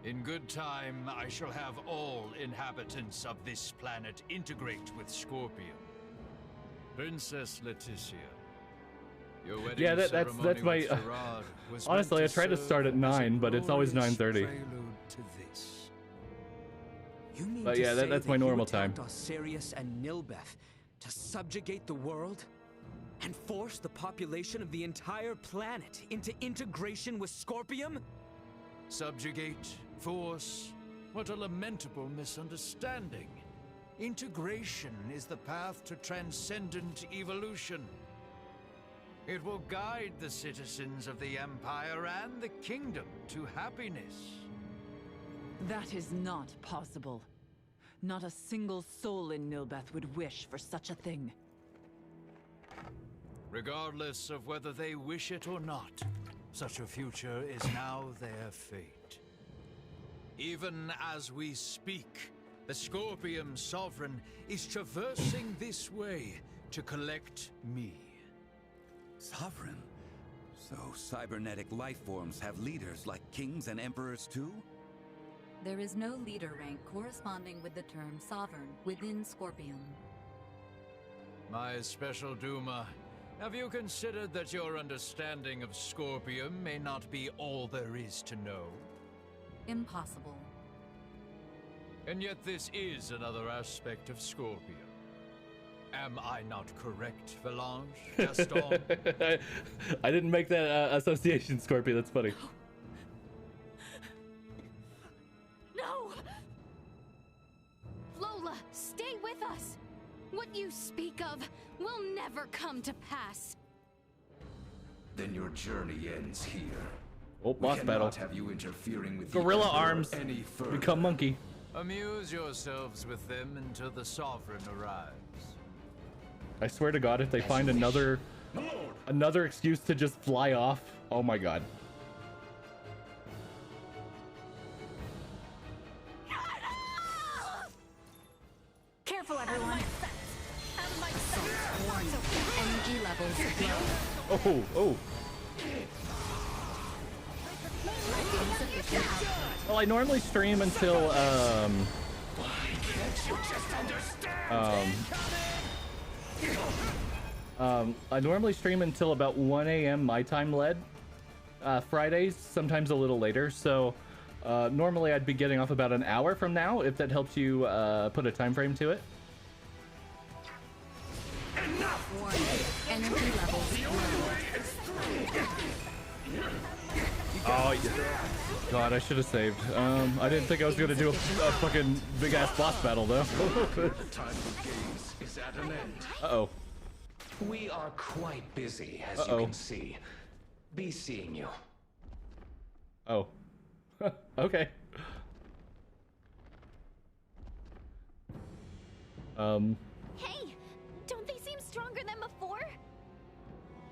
In good time, I shall have all inhabitants of this planet integrate with Scorpion. Princess Leticia, your wedding that's ceremony my. with Gerard was Honestly, I meant to try to serve start at as a 9, but it's always glorious 9:30. prelude to this. You mean But to yeah, say that's that my you normal time. attacked Osirius and Nilbeth to subjugate the world? And force the population of the entire planet into integration with Scorpium? Subjugate, force, what a lamentable misunderstanding. Integration is the path to transcendent evolution. It will guide the citizens of the Empire and the Kingdom to happiness. That is not possible. Not a single soul in Nilbeth would wish for such a thing. Regardless of whether they wish it or not, such a future is now their fate. Even as we speak, the Scorpium Sovereign is traversing this way to collect me. Sovereign? So cybernetic life forms have leaders like kings and emperors too? There is no leader rank corresponding with the term sovereign within Scorpium. My special Duma, have you considered that your understanding of Scorpium may not be all there is to know? Impossible. And yet this is another aspect of Scorpium. Am I not correct, Valange? Gaston? I didn't make that association, Scorpion. That's funny. No! Lola, stay with us! What you speak of will never come to pass. Then your journey ends here. Oh, boss we battle. cannot have you interfering with Gorilla the Emperor arms. any further. Become monkey. Amuse yourselves with them until the Sovereign arrives. I swear to God, if they find another excuse to just fly off, oh my God. Careful, everyone. Energy levels low. Oh. Well, I normally stream until I normally stream until about 1 a.m. my time, Led. Fridays, sometimes a little later. So normally I'd be getting off about an hour from now, if that helps you put a time frame to it. Warning. Energy levels low. Oh, yeah. God, I should have saved. I didn't think I was gonna do a fucking big ass boss battle though. The time for games is at an end. Uh-oh. We are quite busy, as you can see. Be seeing you. Oh. Okay. Hey, don't they seem stronger than before?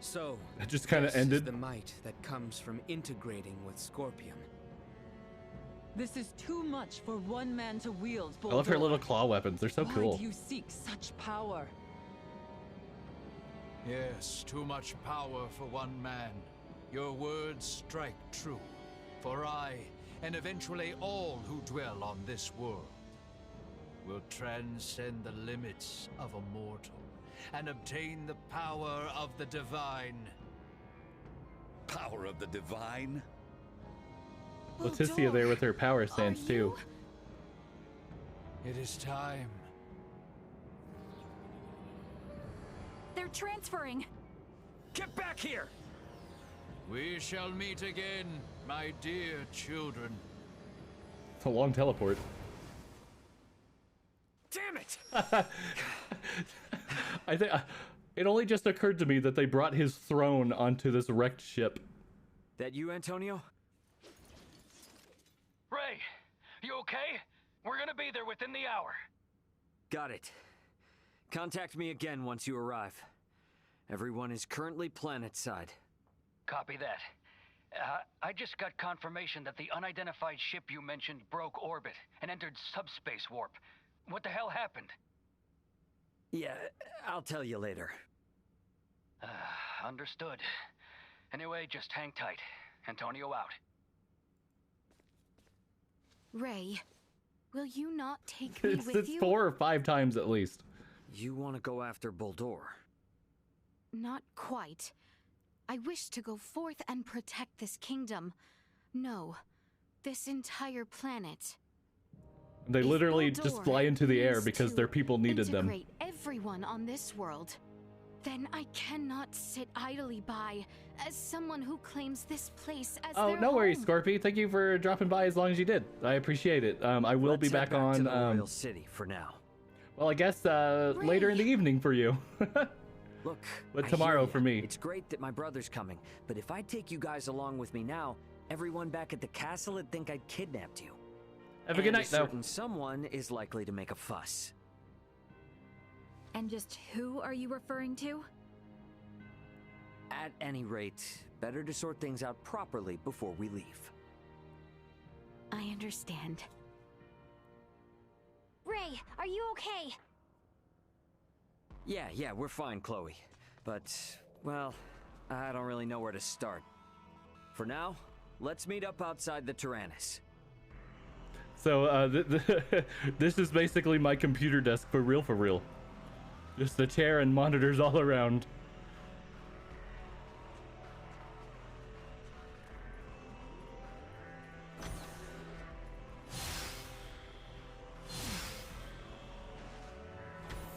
So, it just kind of this ended. Is the might that comes from integrating with Scorpium. This is too much for one man to wield, I love her Boldore. little claw weapons. They're so Why cool. do you seek such power? Yes, too much power for one man. Your words strike true. For I, and eventually all who dwell on this world, will transcend the limits of a mortal and obtain the power of the divine. Power of the divine? Leticia there with her power stance too. It is time. They're transferring. Get back here! We shall meet again, my dear children. It's a long teleport. Damn it! I think it only just occurred to me that they brought his throne onto this wrecked ship. That you, Antonio? Ray, you okay? We're gonna be there within the hour. Got it. Contact me again once you arrive. Everyone is currently planetside. Copy that. I just got confirmation that the unidentified ship you mentioned broke orbit and entered subspace warp. What the hell happened? Yeah, I'll tell you later. Understood. Anyway, just hang tight. Antonio out. Ray, will you not take me with It's you? 4 or 5 times at least. You want to go after Buldur? Not quite. I wish to go forth and protect this kingdom. No, this entire planet. They literally just fly into the air because their people needed them. Integrate everyone on this world. Then I cannot sit idly by as someone who claims this place as Oh, their no worries, home. Scorpy. Thank you for dropping by as long as you did. I appreciate it. I will be back on. To the Royal City for now. Well, I guess later in the evening for you. Look, but I tomorrow hear ya. for me. It's great that my brother's coming, but if I take you guys along with me now, everyone back at the castle would think I'd kidnapped you. Have a good night, a though. certain someone is likely to make a fuss. And just who are you referring to? At any rate, better to sort things out properly before we leave. I understand. Ray, are you okay? Yeah, we're fine, Chloe. But, well, I don't really know where to start. For now, let's meet up outside the Tyrannus. So this is basically my computer desk for real. Just a chair and monitors all around.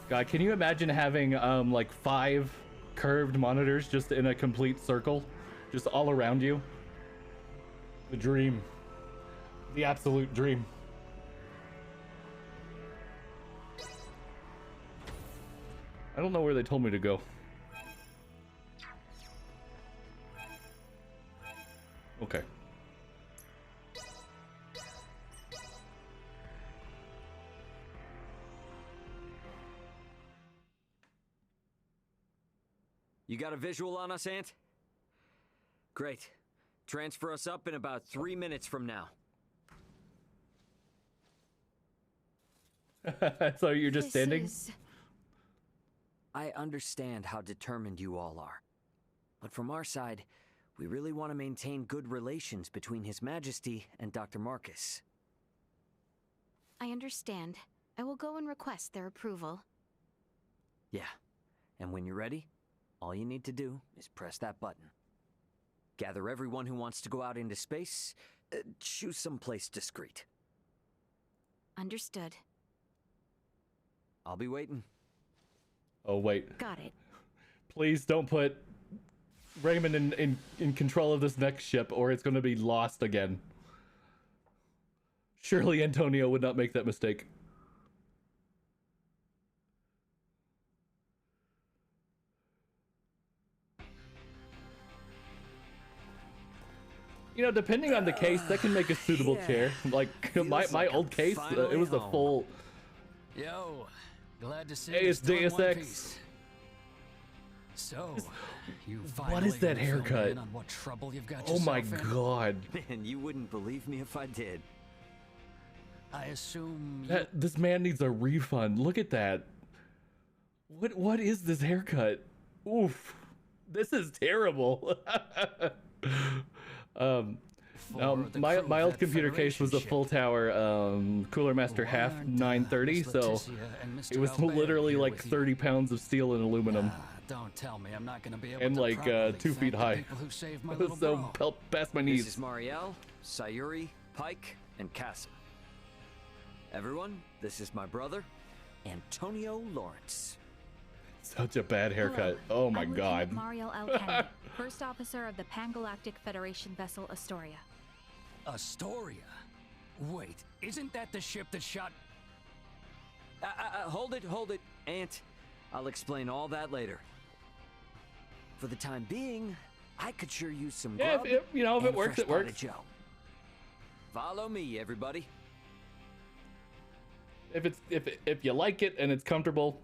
God, can you imagine having like 5 curved monitors just in a complete circle, just all around you? The dream. The absolute dream. I don't know where they told me to go. Okay. You got a visual on us, Ant? Great. Transfer us up in about 3 minutes from now. So you're just standing? I understand how determined you all are. But from our side, we really want to maintain good relations between His Majesty and Dr. Marcus. I understand. I will go and request their approval. Yeah. And when you're ready, all you need to do is press that button. Gather everyone who wants to go out into space. Choose some place discreet. Understood. I'll be waiting. Oh, wait. Got it. Please don't put Raymond in control of this next ship, or it's going to be lost again. Surely Antonio would not make that mistake. You know, depending on the case, that can make a suitable chair. Like my old case, it was a full. Yo, glad to see Hey, you it's still in Deus one Ex. piece. So, you What is that haircut? On what trouble you've got Oh my yourself in? god. Man, you wouldn't believe me if I did. I assume you... This man needs a refund. Look at that. What is this haircut? Oof. This is terrible. Now, my old computer case was a full tower Cooler Master half 930, so it was literally like 30 pounds of steel and aluminum. Don't tell me I'm not going to be able And to like properly 2 feet thank the high. people who saved my little So bro. past my This knees. is Marielle, Sayuri, Pike, and Casa. Everyone, this is my brother, Antonio Lawrence. Such a bad haircut. Oh my I'm god. Lieutenant Mariel L. Kennedy, First Officer of the Pangalactic Federation vessel Astoria. Astoria? Wait, isn't that the ship that shot... Hold it, Ant. I'll explain all that later. For the time being, I could sure use some Yeah, grub if it and works, fresh it works. potted Joe. Follow me, everybody. If you like it and it's comfortable,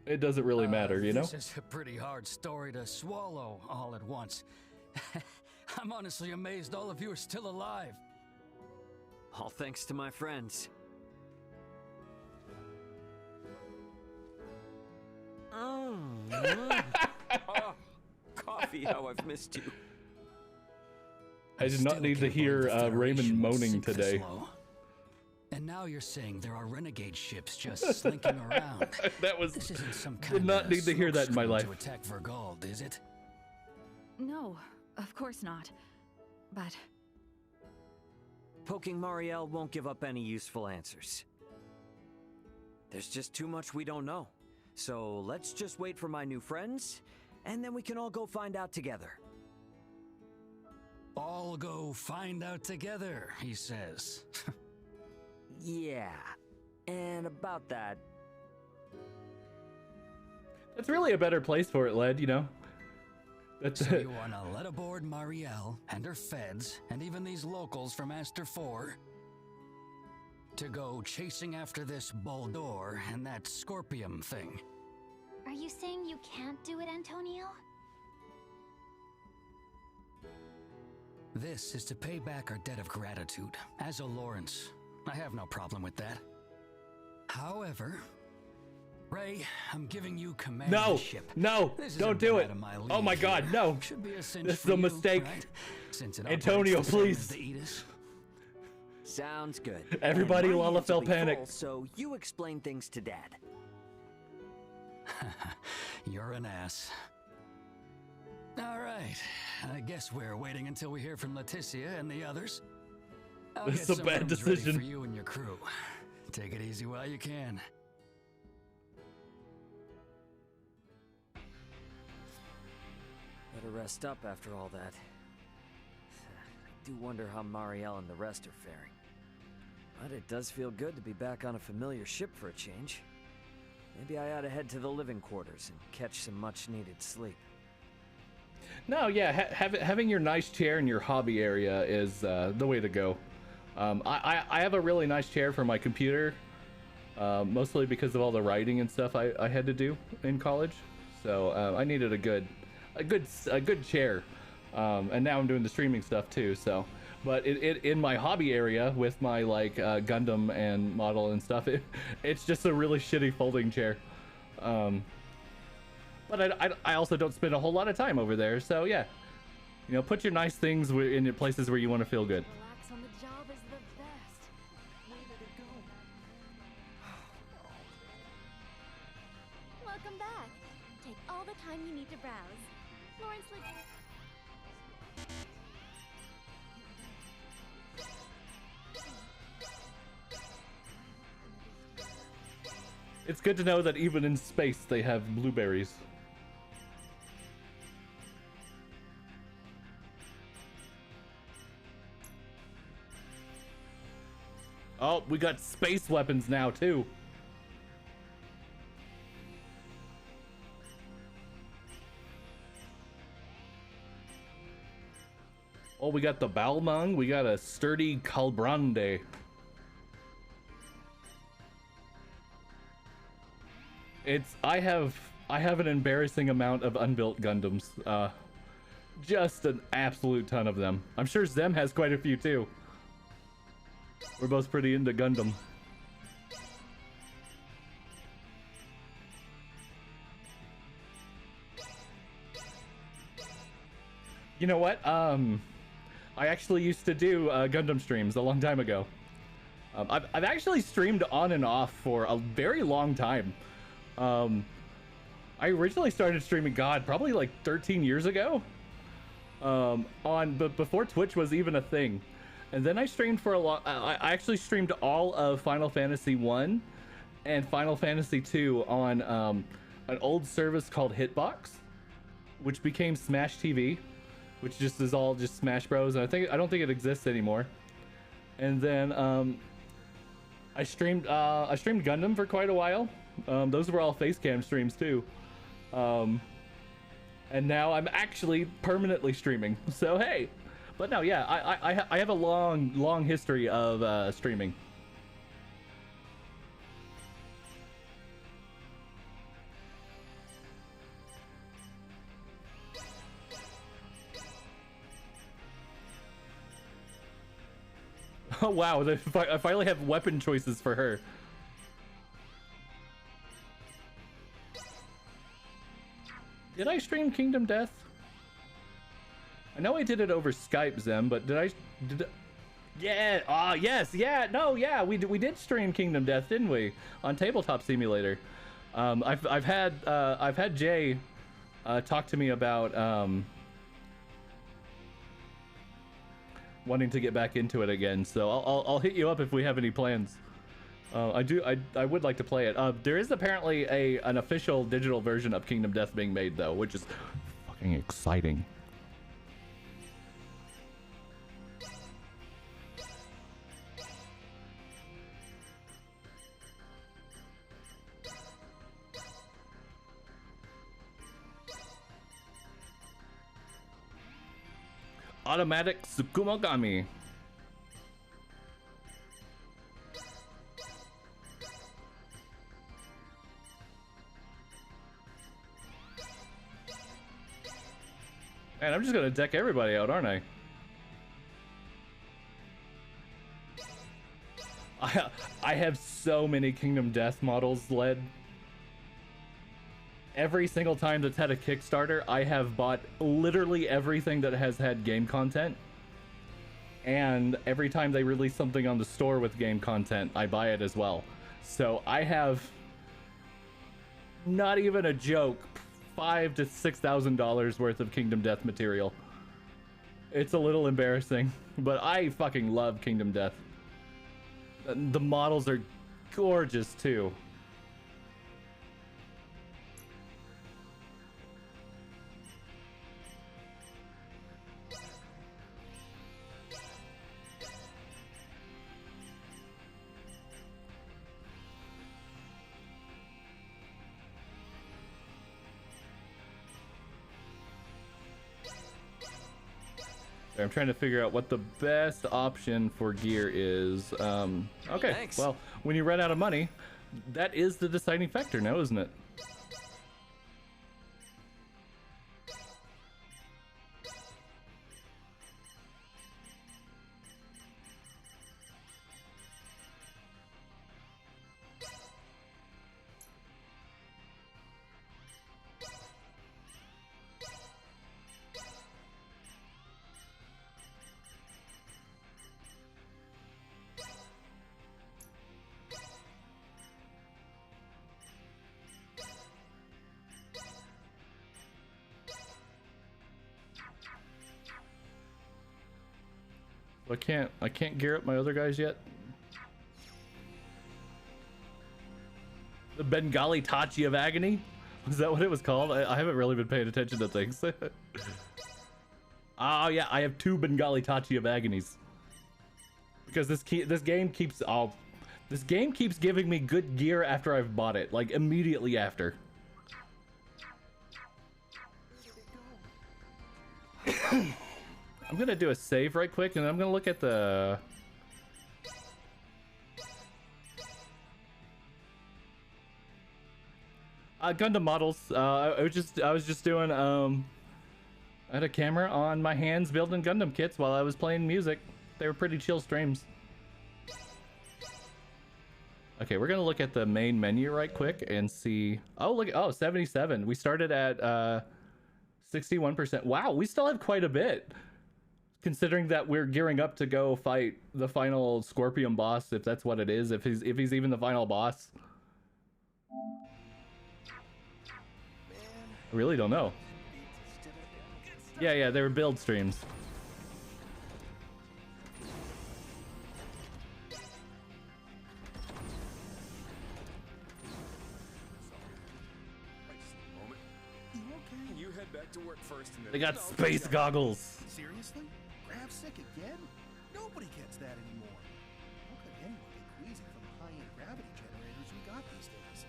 it doesn't really matter, you know? This is a pretty hard story to swallow all at once. I'm honestly amazed all of you are still alive. All thanks to my friends. Oh, coffee, how I've missed you. I did not need to hear Raymond moaning today. And now you're saying there are renegade ships just slinking around. That was. This isn't some kind Did not of need to hear that in my smokescreen life. to attack Vergald, is it? No, of course not. But Poking Marielle won't give up any useful answers. There's just too much we don't know. So let's just wait for my new friends, and then we can all go find out together. All go find out together, he says. Yeah, and about that... That's really a better place for it, Led, you know? That's So you wanna let aboard Marielle and her feds, and even these locals from Aster 4, to go chasing after this Boldor and that Scorpium thing? Are you saying you can't do it, Antonio? This is to pay back our debt of gratitude. As a Lawrence, I have no problem with that. However, Ray, I'm giving you command No, of the ship. no, This is don't a do bit it. out of my Oh my league. God, no. Should be a cinch This is for a you, mistake. right? Since it Antonio, operates the same as please. the Aegis. Sounds good. Everybody, And my Lala hands will fell be panic. full, so you explain things to Dad. You're an ass. All right. I guess we're waiting until we hear from Leticia and the others. I'll This get is a some bad rooms ready decision. for you and your crew. Take it easy while you can. Better rest up after all that. I do wonder how Marielle and the rest are faring. But it does feel good to be back on a familiar ship for a change. Maybe I ought to head to the living quarters and catch some much-needed sleep. No, yeah, having your nice chair in your hobby area is the way to go. I have a really nice chair for my computer, mostly because of all the writing and stuff I had to do in college. So I needed a good chair, and now I'm doing the streaming stuff too. So, but in my hobby area with my like Gundam and model and stuff, it's just a really shitty folding chair. But I also don't spend a whole lot of time over there, so yeah. You know, put your nice things in places where you want to feel good. Relax on the job is the best. Where did it go? Welcome back. Take all the time you need to browse. Lawrence, It's good to know that even in space they have blueberries. Oh, we got space weapons now too. Oh, we got the Balmung, we got a sturdy Kalbrande. I have an embarrassing amount of unbuilt Gundams. Just an absolute ton of them. I'm sure Zem has quite a few too. We're both pretty into Gundam. You know what? I actually used to do Gundam streams a long time ago. I've actually streamed on and off for a very long time. I originally started streaming, God, probably like 13 years ago. But before Twitch was even a thing. And then I streamed for a lot. I actually streamed all of Final Fantasy 1 and Final Fantasy 2 on an old service called Hitbox, which became Smash TV, which just is all just Smash Bros. And I don't think it exists anymore. And then I streamed Gundam for quite a while. Those were all Facecam streams too. And now I'm actually permanently streaming. So hey. But no, yeah, I have a long history of streaming. Oh wow, I finally have weapon choices for her. Did I stream Kingdom Death? I know I did it over Skype, Zem, but yeah, yes, yeah, no, yeah, we did stream Kingdom Death, didn't we? On Tabletop Simulator. I've had Jay talk to me about wanting to get back into it again, so I'll hit you up if we have any plans. I would like to play it. There is apparently an official digital version of Kingdom Death being made though, which is fucking exciting. Automatic Tsukumogami. Man, I'm just gonna deck everybody out, aren't I? I have so many Kingdom Death models led. Every single time that's had a Kickstarter, I have bought literally everything that has had game content. And every time they release something on the store with game content, I buy it as well. So I have, not even a joke, $5,000 to $6,000 worth of Kingdom Death material. It's a little embarrassing, but I fucking love Kingdom Death. The models are gorgeous too. I'm trying to figure out what the best option for gear is. Okay, thanks. Well, when you run out of money, that is the deciding factor now, isn't it? I can't gear up my other guys yet. The Bengali Tachi of Agony? Is that what it was called? I haven't really been paying attention to things. Oh yeah, I have 2 Bengali Tachi of Agonies. Because this game keeps giving me good gear after I've bought it, like immediately after. I'm gonna do a save right quick, and I'm gonna look at the Gundam models. I was just doing I had a camera on my hands building Gundam kits while I was playing music. They were pretty chill streams. Okay, we're gonna look at the main menu right quick and see. Oh look, oh 77. We started at 61%. Wow, we still have quite a bit. Considering that we're gearing up to go fight the final Scorpion boss, if that's what it is, if he's even the final boss. I really don't know. Yeah, they were build streams. You head back to work first and then They got space goggles. Seriously? Grav sick again? Nobody gets that anymore. How could anyone get queasy from the high-end gravity generators we got these days?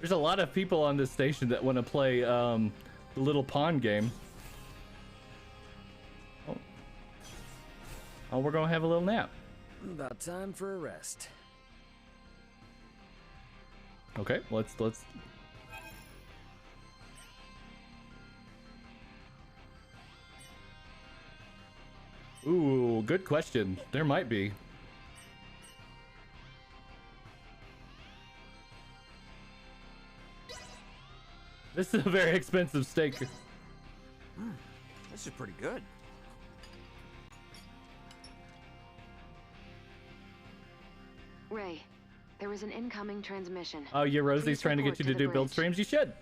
There's a lot of people on this station that want to play the little pawn game. Oh, we're gonna have a little nap. About time for a rest. Okay, let's. Ooh, good question. There might be. This is a very expensive steak. This is pretty good. Ray, there was an incoming transmission. Oh, yeah, Rosie's Please trying to report get you to the do build bridge. streams. You should.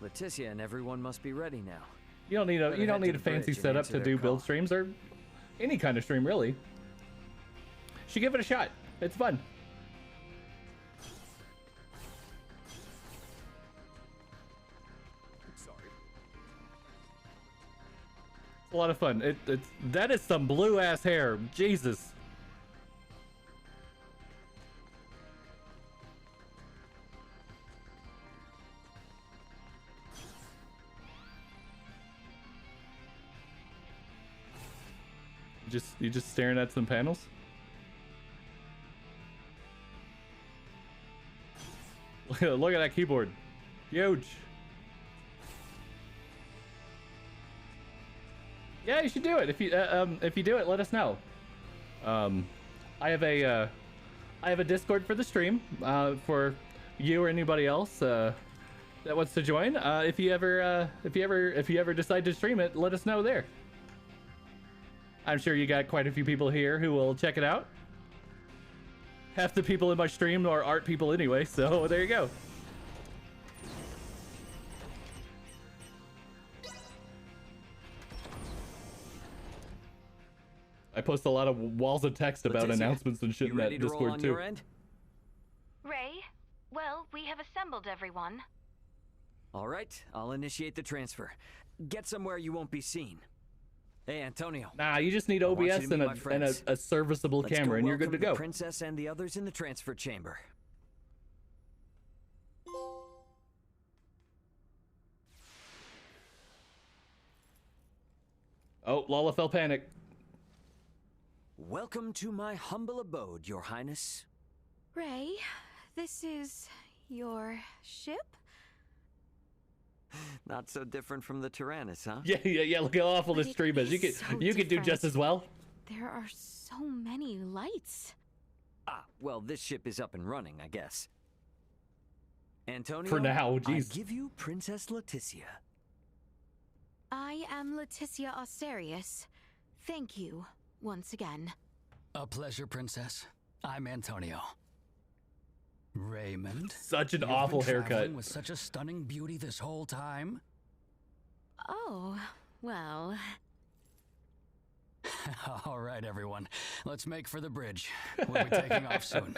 Leticia and everyone must be ready now. You don't need a Better head to the fancy bridge and setup answer to their do call. build streams or any kind of stream really. Should give it a shot. It's fun. Sorry. It's a lot of fun. That is some blue ass hair. Jesus. You just staring at some panels? Look at that keyboard. Huge. Yeah, you should do it. If you do it, let us know. I have a Discord for the stream for you or anybody else that wants to join. If you ever decide to stream it, let us know there. I'm sure you got quite a few people here who will check it out. Half the people in my stream are art people anyway, so there you go. I post a lot of walls of text about Leticia, announcements and shit you in that ready to roll Discord on too. your end? Ray, well, we have assembled everyone. All right, I'll initiate the transfer. Get somewhere you won't be seen. Hey, Antonio. Nah, you just need I want you OBS to meet and my friends. a serviceable Let's camera, and you're good to welcome go. The princess and the others in the transfer chamber. Oh, Lalafell panic. Welcome to my humble abode, Your Highness. Ray, this is your ship? Not so different from the Tyrannus, huh? Yeah. Look how awful But this it stream is. is You so could do different. just as well. There are so many lights. Ah, well, this ship is up and running, I guess. Antonio, For now, I jeez. give you Princess Leticia. I am Leticia Asterius. Thank you, once again. A pleasure, Princess. I'm Antonio. Raymond. Such an you've awful been haircut. traveling with such a stunning beauty this whole time. Oh, well. All right, everyone. Let's make for the bridge. We'll be taking off soon.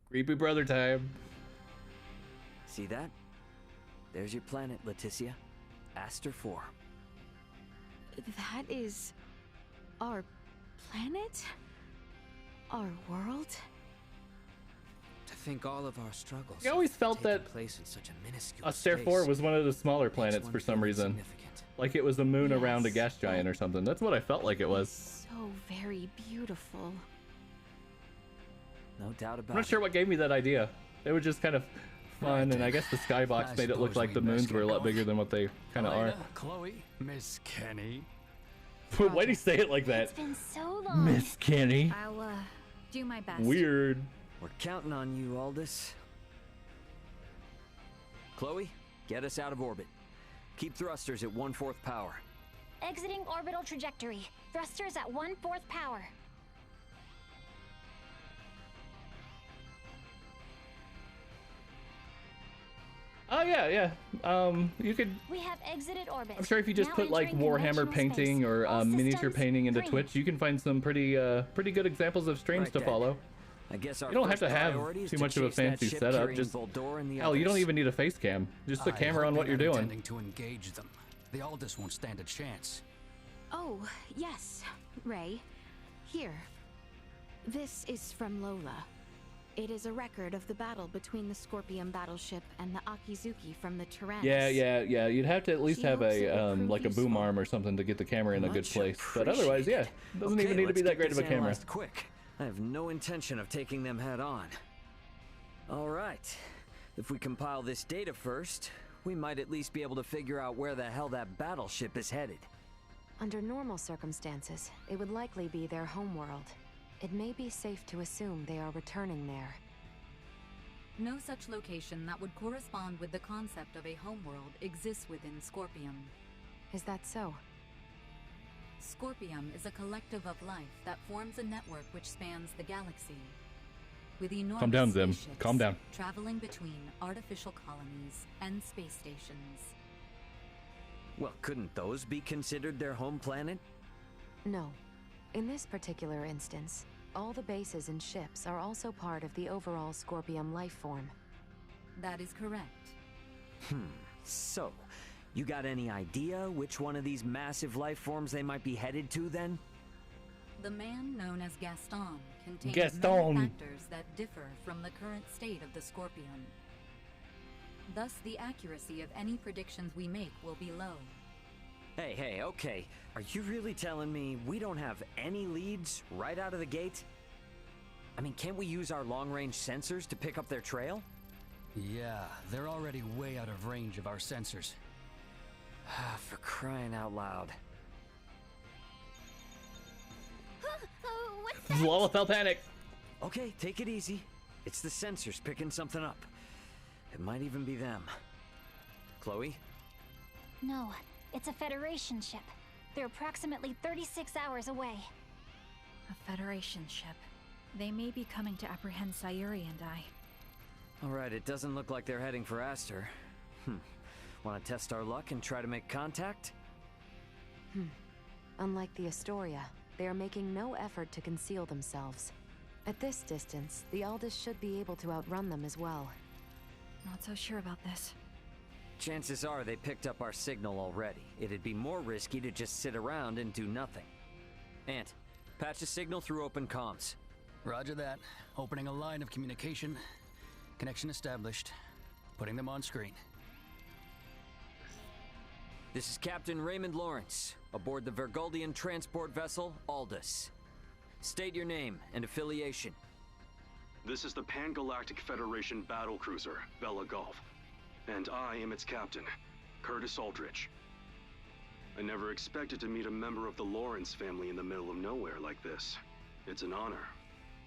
Creepy brother time. See that? There's your planet, Leticia. Aster 4. That is our planet? Our world? To think all of our struggles. I always felt have taken that place in such a minuscule Aster space. 4 was one of the smaller planets one for some feel reason. insignificant. Like it was a moon around a gas giant or something. That's what I felt like it was. So very beautiful. No doubt about I'm not sure what gave me that idea. It was just kind of fun, and I guess the skybox I made it look suppose like we the moons best were a get lot going. bigger than what they kind of are. Elena, Chloe, Miss Kenny. Why do you say it like that? It's been so long. Miss Kenny. I'll, do my best. Weird. We're counting on you, Aldous. Chloe, get us out of orbit. Keep thrusters at 1/4 power. Exiting orbital trajectory. Thrusters at 1/4 power. Oh yeah. You could. We have exited orbit. I'm sure if you just Now put like entering Warhammer conventional painting space. or All miniature systems painting into green. Twitch, you can find some pretty good examples of streams Right to then. follow. I guess our You don't have first to have priority is too to much of a chase that fancy ship setup. carrying Just Voldor and the hell, you don't others. even need a face cam. Just a I camera on hope what you're not doing. intending to engage them. The Aldous won't stand a chance. Oh, yes, Ray. Here. This is from Lola. It is a record of the battle between the Scorpium battleship and the Akizuki from the Tyrannus. Yeah. You'd have to at least have a like a boom arm or something to get the camera in a good place. But otherwise, yeah, doesn't even need to be that great of a camera. Quick. I have no intention of taking them head on. All right. If we compile this data first, we might at least be able to figure out where the hell that battleship is headed. Under normal circumstances, it would likely be their homeworld. It may be safe to assume they are returning there. No such location that would correspond with the concept of a homeworld exists within Scorpium. Is that so? Scorpium is a collective of life that forms a network which spans the galaxy. With enormous Calm down, Zim. spaceships Calm down. traveling between artificial colonies and space stations. Well, couldn't those be considered their home planet? No. In this particular instance, all the bases and ships are also part of the overall Scorpium life form. That is correct. So, you got any idea which one of these massive life forms they might be headed to then? The man known as Gaston contains Gaston. many factors that differ from the current state of the Scorpion. Thus, the accuracy of any predictions we make will be low. Hey, okay. Are you really telling me we don't have any leads right out of the gate? I mean, can't we use our long-range sensors to pick up their trail? Yeah, they're already way out of range of our sensors. For crying out loud. What's that? Lola fell panic. Okay, take it easy. It's the sensors picking something up. It might even be them. Chloe? No, it's a Federation ship. They're approximately 36 hours away. A Federation ship. They may be coming to apprehend Sayuri and I. Alright, it doesn't look like they're heading for Aster. Want to test our luck and try to make contact? Unlike the Astoria, they are making no effort to conceal themselves. At this distance, the Aldous should be able to outrun them as well. Not so sure about this. Chances are they picked up our signal already. It'd be more risky to just sit around and do nothing. Ant, patch a signal through open comms. Roger that. Opening a line of communication. Connection established. Putting them on screen. This is Captain Raymond Lawrence, aboard the Vergoldian transport vessel Aldous. State your name and affiliation. This is the Pan-Galactic Federation battlecruiser, Bella Gulf. And I am its captain, Curtis Aldrich. I never expected to meet a member of the Lawrence family in the middle of nowhere like this. It's an honor.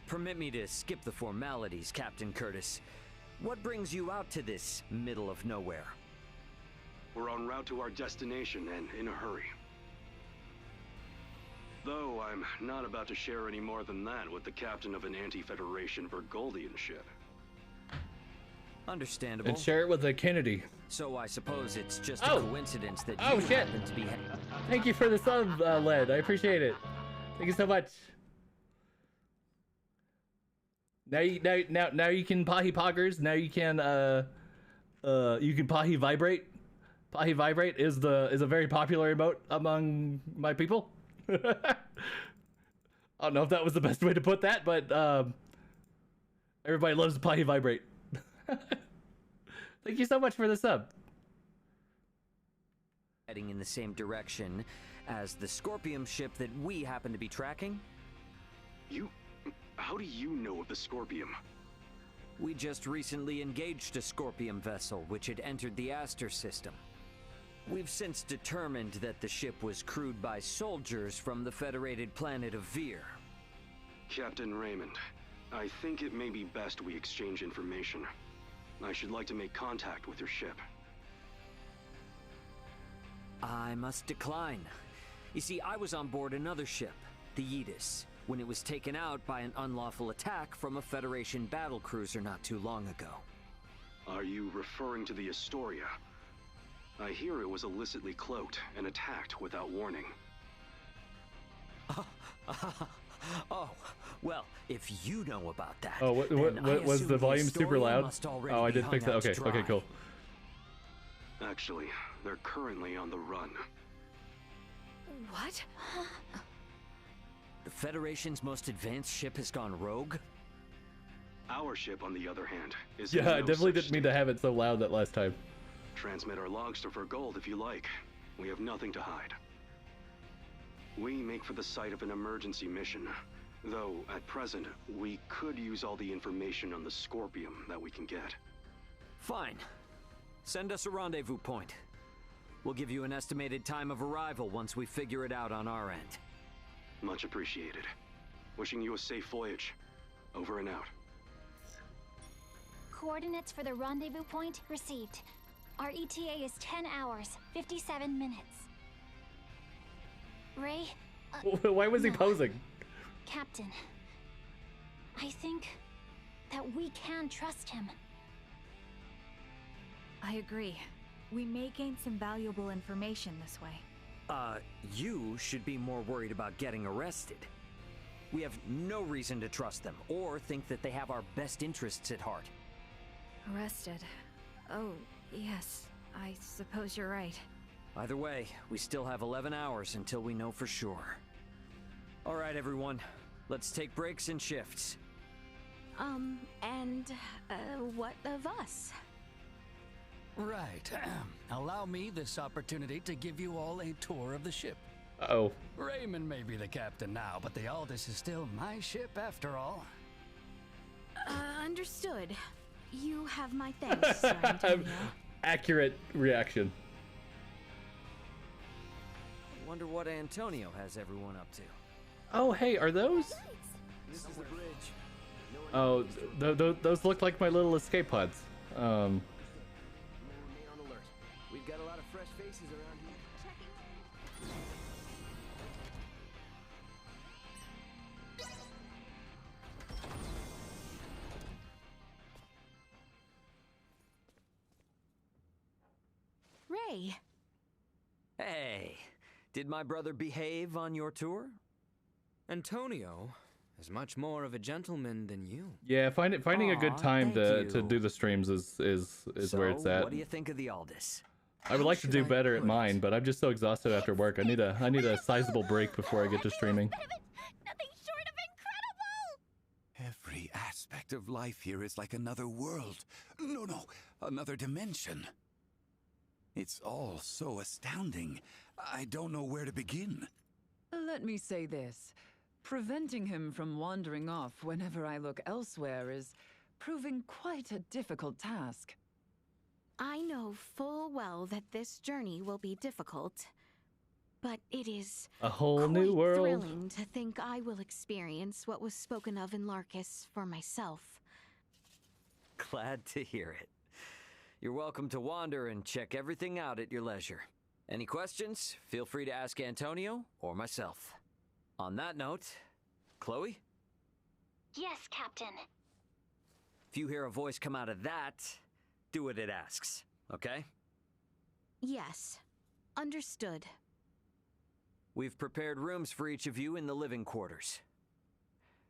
Permit me to skip the formalities, Captain Curtis. What brings you out to this middle of nowhere? We're en route to our destination and in a hurry. Though I'm not about to share any more than that with the captain of an anti-Federation Vergoldian ship. Understandable. And share it with the Kennedy. So I suppose it's just a coincidence that you shit. happen to be... Thank you for the sub, Led. I appreciate it. Thank you so much. Now you can Pahi Poggers. Now you can Pahi Vibrate. Pahi Vibrate is a very popular emote among my people. I don't know if that was the best way to put that, but everybody loves Pahi Vibrate. Thank you so much for the sub. Heading in the same direction as the Scorpium ship that we happen to be tracking? How do you know of the Scorpium? We just recently engaged a Scorpium vessel which had entered the Aster system. We've since determined that the ship was crewed by soldiers from the federated planet of Vir. Captain Raymond, I think it may be best we exchange information. I should like to make contact with your ship. I must decline. You see, I was on board another ship, the Aegis, when it was taken out by an unlawful attack from a Federation battlecruiser not too long ago. Are you referring to the Astoria? I hear it was illicitly cloaked and attacked without warning. Oh, well, if you know about that. Oh, what was the volume super loud? Oh, I did fix that. Okay, okay, cool. Actually, they're currently on the run. What? The Federation's most advanced ship has gone rogue? Our ship, on the other hand, is Yeah, I definitely didn't mean to have it so loud that last time. Transmit our logs to Vergold if you like. We have nothing to hide. We make for the site of an emergency mission. Though, at present, we could use all the information on the Scorpium that we can get. Fine. Send us a rendezvous point. We'll give you an estimated time of arrival once we figure it out on our end. Much appreciated. Wishing you a safe voyage. Over and out. Coordinates for the rendezvous point received. Our ETA is 10 hours, 57 minutes. Ray? Why was he posing? Captain, I think that we can trust him. I agree. We may gain some valuable information this way. You should be more worried about getting arrested. We have no reason to trust them, or think that they have our best interests at heart. Arrested? Oh, yes. I suppose you're right. Either way, we still have 11 hours until we know for sure. All right, everyone. Let's take breaks and shifts. What of us? Right. Allow me this opportunity to give you all a tour of the ship. Uh-oh. Raymond may be the captain now, but the Aldous is still my ship after all. Understood. You have my thanks, Sir Antonio. Accurate reaction. Wonder what Antonio has everyone up to. Oh, hey, are those? This is the bridge. Oh, those look like my little escape pods. Remain on alert. We've got a lot of fresh faces around here. Ray. Hey, did my brother behave on your tour? Antonio is much more of a gentleman than you. Yeah, finding a good time to do the streams is So, where it's at. what do you think of the Aldous? I would like to do better at mine, but I'm just so exhausted after work. I need a sizable break before I get to streaming. Every aspect of life here is like another world. No, another dimension. It's all so astounding. I don't know where to begin. Let me say this. Preventing him from wandering off whenever I look elsewhere is proving quite a difficult task. I know full well that this journey will be difficult, but it is a whole new world. Thrilling to think I will experience what was spoken of in Larkus for myself. Glad to hear it. You're welcome to wander and check everything out at your leisure. Any questions? Feel free to ask Antonio or myself. On that note, Chloe? Yes, Captain. If you hear a voice come out of that, do what it asks, okay? Yes. Understood. We've prepared rooms for each of you in the living quarters.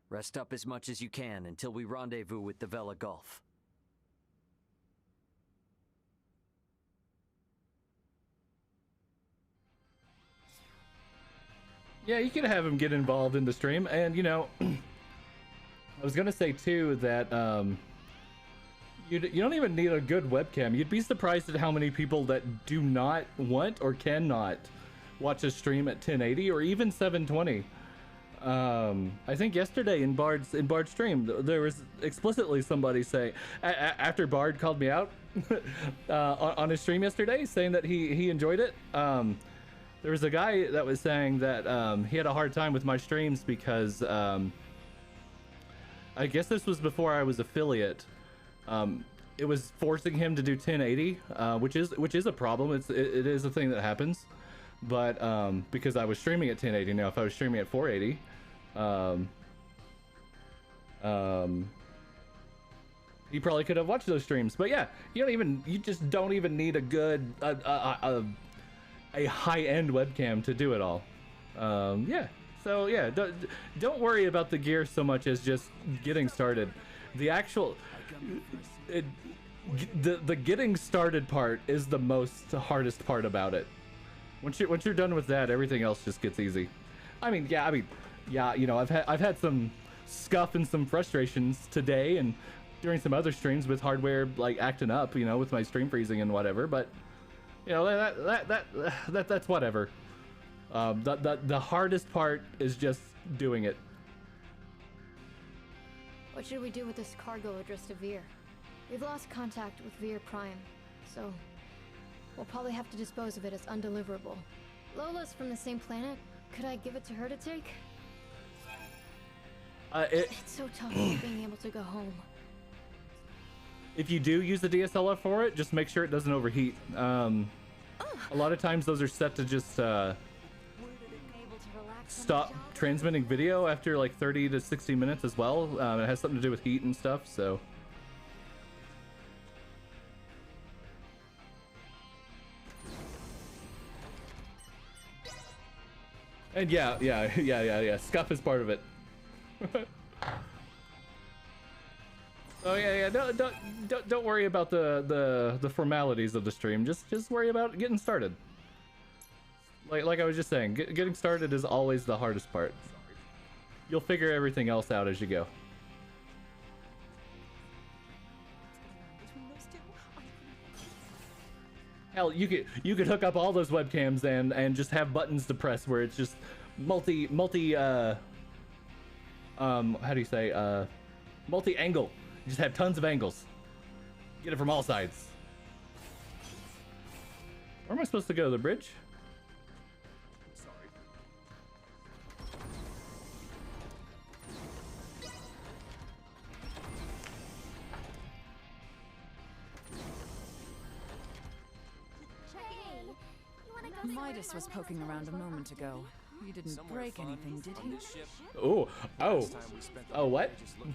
Rest up as much as you can until we rendezvous with the Vela Gulf. Yeah, you could have him get involved in the stream, and you know, I was gonna say too that you don't even need a good webcam. You'd be surprised at how many people that do not want or cannot watch a stream at 1080 or even 720. I think yesterday in Bard's stream there was explicitly somebody saying after Bard called me out on his stream yesterday, saying that he enjoyed it. There was a guy that was saying that he had a hard time with my streams because I guess this was before I was affiliate. It was forcing him to do 1080, which is a problem. It is a thing that happens. But because I was streaming at 1080, now if I was streaming at 480, you probably could have watched those streams. But yeah, you just don't even need a good a high-end webcam to do it all. Yeah, so yeah, don't worry about the gear so much as just getting started. The actual the getting started part is the hardest part about it. Once you're done with that, everything else just gets easy. I mean, yeah, you know, I've had some scuff and some frustrations today and during some other streams with hardware like acting up, you know, with my stream freezing and whatever. But you know, that's whatever. The hardest part is just doing it. What should we do with this cargo addressed to Veer? We've lost contact with Veer Prime, so we'll probably have to dispose of it as undeliverable. Lola's from the same planet. Could I give it to her to take? It's so tough not being able to go home. If you do use the DSLR for it, just make sure it doesn't overheat. A lot of times those are set to just stop transmitting video after like 30 to 60 minutes as well. It has something to do with heat and stuff, so. And yeah. Scuff is part of it. Oh yeah. Don't worry about the formalities of the stream. Just worry about getting started. Like I was just saying, getting started is always the hardest part. You'll figure everything else out as you go. Hell, you could hook up all those webcams and just have buttons to press where it's just multi how do you say multi-angle. You just have tons of angles. Get it from all sides. Where am I supposed to go? The bridge? Midas was poking around a moment ago. He didn't break anything, did he? Oh, what?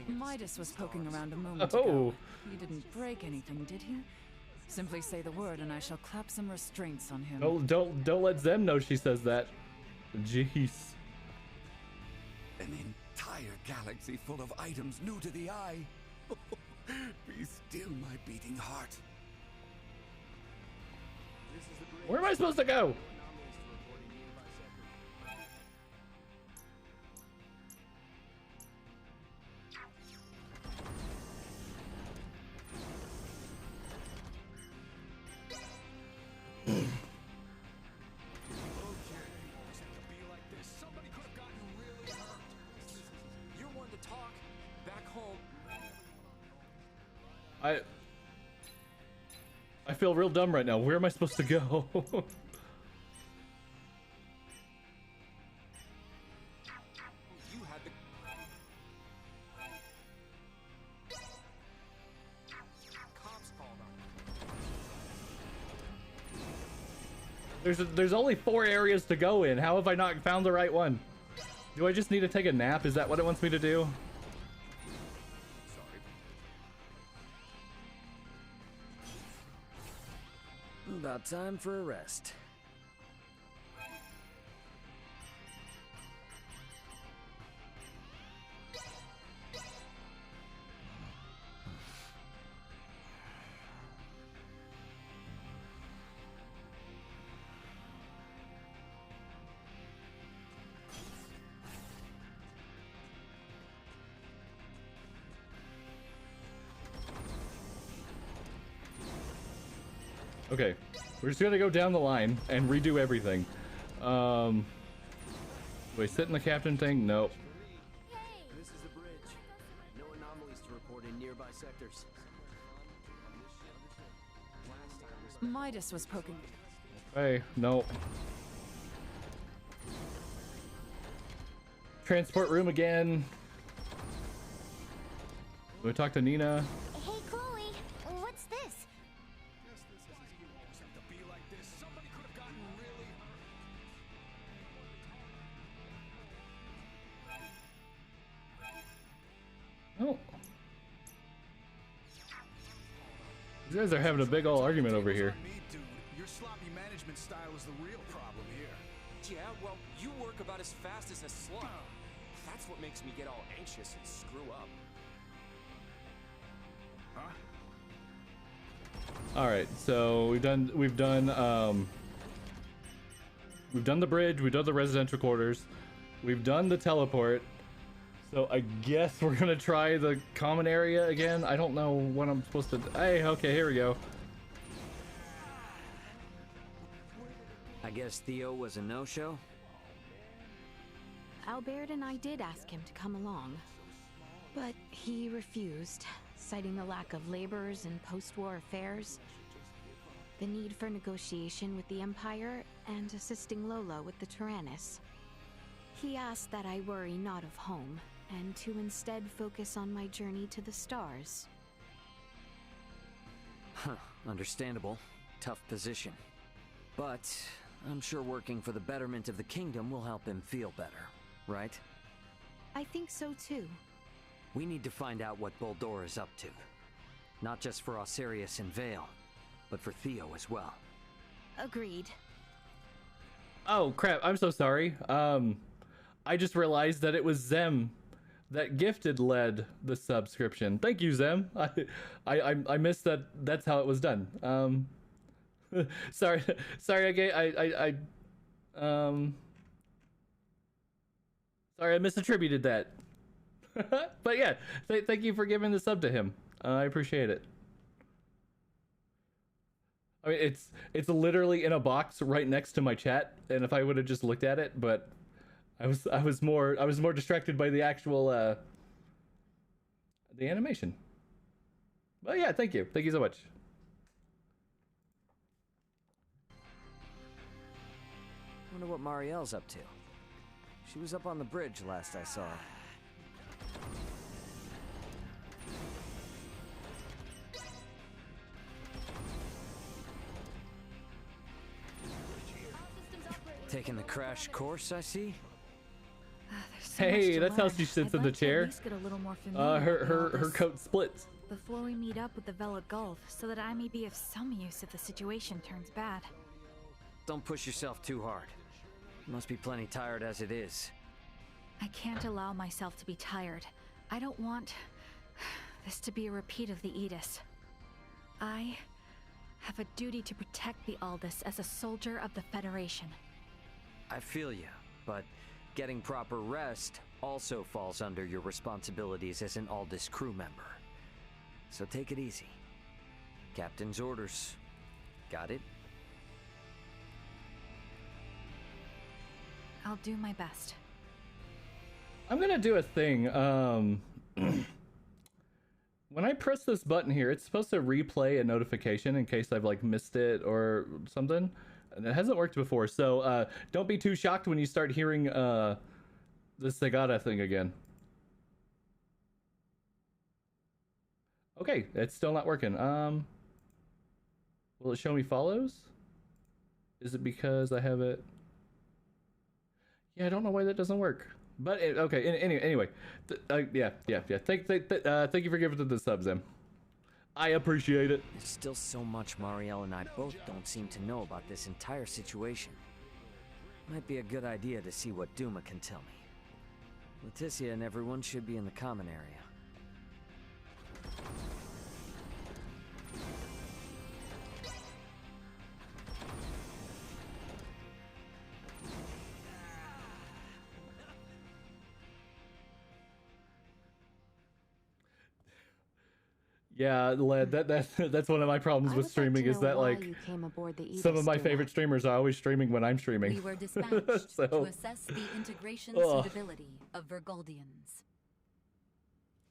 Midas was poking around a moment ago. He didn't break anything, did he? Simply say the word and I shall clap some restraints on him. Oh, don't let Zem know she says that. Jeez. An entire galaxy full of items new to the eye. Be still, my beating heart. Where am I supposed to go? I feel real dumb right now. Where am I supposed to go? There's only 4 areas to go in. How have I not found the right one? Do I just need to take a nap? Is that what it wants me to do? About time for a rest. Okay, we're just gonna go down the line and redo everything. Wait, sit in the captain thing? Nope. This is the bridge. No anomalies to report in nearby sectors. Midas was poking. Hey, nope. Transport room again. Do we talk to Nina? Hey, Chloe, what's this? Oh. You guys are having a big old argument over here. Your sloppy management style is the real problem here. Yeah, well, you work about as fast as a slug. That's what makes me get all anxious and screw up. All right, so we've done the bridge, we've done the residential quarters, we've done the teleport. So I guess we're gonna try the common area again. I don't know what I'm supposed to. Hey, okay, here we go. I guess Theo was a no-show? Albert and I did ask him to come along, but he refused, citing the lack of laborers in post-war affairs, the need for negotiation with the Empire, and assisting Lola with the Tyrannus. He asked that I worry not of home, and to instead focus on my journey to the stars. Huh, understandable. Tough position. But I'm sure working for the betterment of the kingdom will help him feel better, right? I think so too. We need to find out what Boldore is up to. Not just for Osirius and Vale, but for Theo as well. Agreed. Oh crap, I'm so sorry. I just realized that it was Zem that gifted led the subscription. Thank you, Zem. I missed that. That's how it was done. Sorry, I misattributed that. But yeah, thank you for giving the sub to him. I appreciate it. I mean, it's literally in a box right next to my chat, and if I would have just looked at it, but I was more distracted by the actual the animation. But yeah, thank you so much. Wonder what Marielle's up to. She was up on the bridge last I saw her. Taking the crash course, I see. Hey, that's how she sits in the chair. Her coat splits. Before we meet up with the Vela Gulf, so that I may be of some use if the situation turns bad. Don't push yourself too hard. You must be plenty tired as it is. I can't allow myself to be tired. I don't want this to be a repeat of the Aegis. I have a duty to protect the Aldous as a soldier of the Federation. I feel you, but getting proper rest also falls under your responsibilities as an Aldous crew member. So take it easy. Captain's orders. Got it? I'll do my best. I'm gonna do a thing. When I press this button here, it's supposed to replay a notification in case I've like missed it or something. And it hasn't worked before, so don't be too shocked when you start hearing the Segata thing again. Okay, it's still not working. Will it show me follows? Is it because I have it? Yeah, I don't know why that doesn't work. But okay, anyway, yeah. Thank you for giving it the subs, Em. I appreciate it. There's still so much Marielle and I both don't seem to know about this entire situation. Might be a good idea to see what Duma can tell me. Leticia and everyone should be in the common area. Yeah, Led, that's one of my problems with streaming is that like some of my favorite streamers are always streaming when I'm streaming. We were dispatched so, to assess the integration suitability of Vergoldians.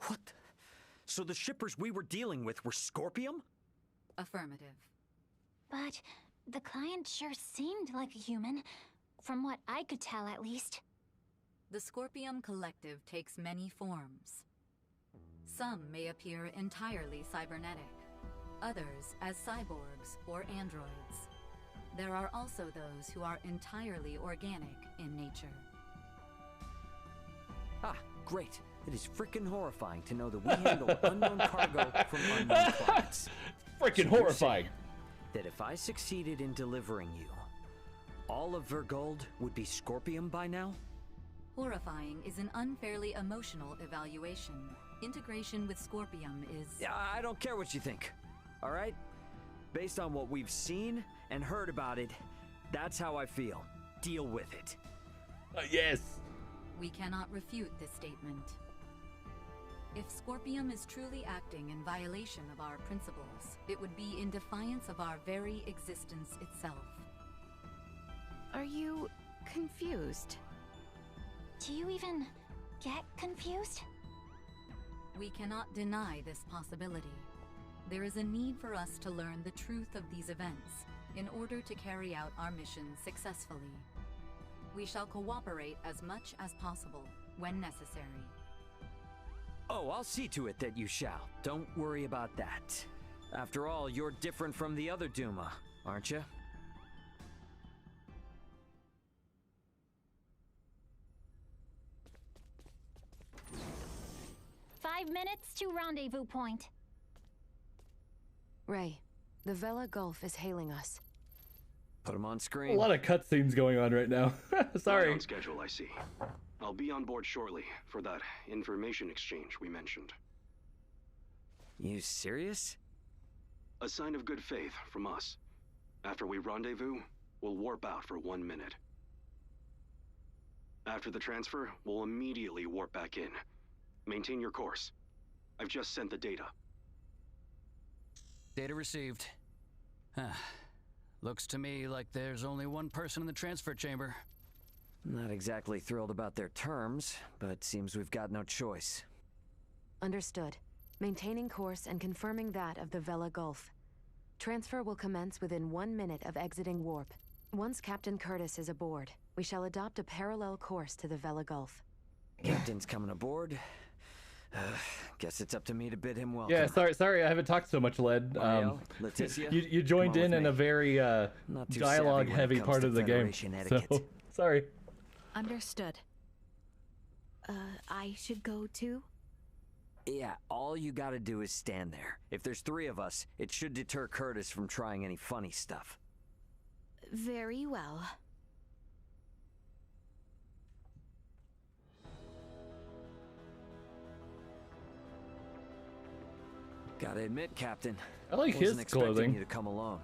What? So the shippers we were dealing with were Scorpium? Affirmative. But the client sure seemed like a human, from what I could tell at least. The Scorpium Collective takes many forms. Some may appear entirely cybernetic, others as cyborgs or androids. There are also those who are entirely organic in nature. Ah, great. It is frickin' horrifying to know that we handle unknown cargo from unknown clients. Frickin' horrifying. That if I succeeded in delivering you, all of Vergold would be Scorpium by now? Horrifying is an unfairly emotional evaluation. Integration with Scorpium is... Yeah, I don't care what you think, all right? Based on what we've seen and heard about it, that's how I feel. Deal with it. Yes. We cannot refute this statement. Scorpium is truly acting in violation of our principles, it would be in defiance of our very existence itself. Are you confused? Do you even get confused? We cannot deny this possibility. There is a need for us to learn the truth of these events in order to carry out our mission successfully. We shall cooperate as much as possible when necessary. Oh, I'll see to it that you shall. Don't worry about that. After all, you're different from the other Duma, aren't you? "5 minutes to rendezvous point." Ray, the Vela Gulf is hailing us. Put him on A screen. lot of cutscenes going on right now. Sorry. Right on schedule, I see. I'll be on board shortly for that information exchange we mentioned. You serious? A sign of good faith from us. After we rendezvous, we'll warp out for 1 minute. After the transfer, we'll immediately warp back in. Maintain your course. I've just sent the data. Data received. Looks to me like there's only one person in the transfer chamber. Not exactly thrilled about their terms, but seems we've got no choice. Understood. Maintaining course and confirming that of the Vela Gulf. Transfer will commence within 1 minute of exiting warp. Once Captain Curtis is aboard, we shall adopt a parallel course to the Vela Gulf. Captain's coming aboard. Guess it's up to me to bid him welcome. Yeah, sorry, I haven't talked so much, Led. Mariel, Leticia, you joined in me. a very dialogue-heavy part of the game. So, sorry. Understood. I should go too? Yeah, all you gotta do is stand there. If there's 3 of us, it should deter Curtis from trying any funny stuff. Very well. Gotta admit, Captain, I like his wasn't expecting clothing. you to come alone.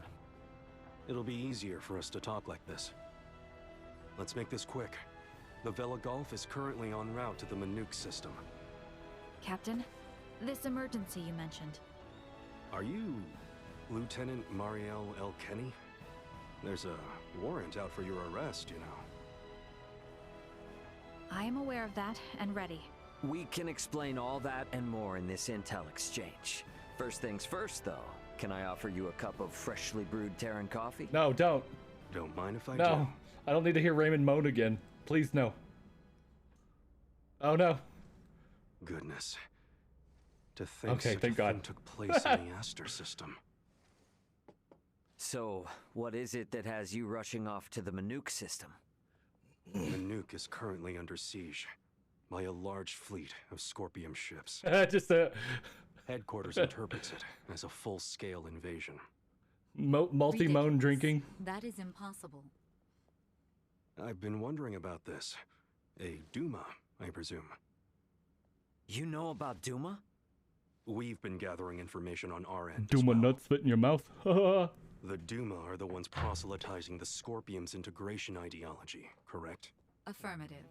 It'll be easier for us to talk like this. Let's make this quick. The Vela Gulf is currently en route to the Manuk system. Captain, this emergency you mentioned. Are you Lieutenant Mariel L. Kenny? There's a warrant out for your arrest, you know. I am aware of that and ready. We can explain all that and more in this intel exchange. First things first, though. Can I offer you a cup of freshly brewed Terran coffee? No, don't. Don't mind if I do. No, I don't need to hear Raymond moan again. Please, no. Oh, no. Goodness. To think Okay, such thank a thing God. took place in the Aster system. So, what is it that has you rushing off to the Manuk system? Manuk is currently under siege by a large fleet of Scorpium ships. Just a Headquarters interprets it as a full-scale invasion. multi-moan drinking. That is impossible. I've been wondering about this. A Duma, I presume. You know about Duma? We've been gathering information on our end. Duma nuts fit in your mouth. The Duma are the ones proselytizing the Scorpium's integration ideology, correct? Affirmative.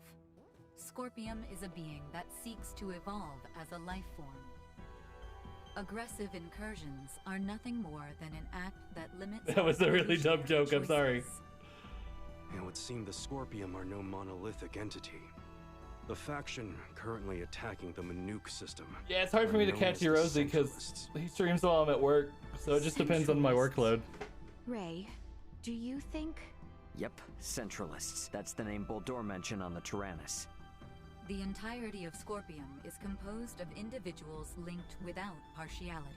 Scorpium is a being that seeks to evolve as a life form. Aggressive incursions are nothing more than an act that limits. That was a really dumb joke, I'm sorry. It would seem the Scorpium are no monolithic entity. The faction currently attacking the Manuk system. Yeah, it's hard for me to catch Hirozi because he streams while I'm at work, so it just depends on my workload. Ray, do you think... Yep, Centralists. That's the name Boldor mentioned on the Tyrannus. The entirety of Scorpium is composed of individuals linked without partiality.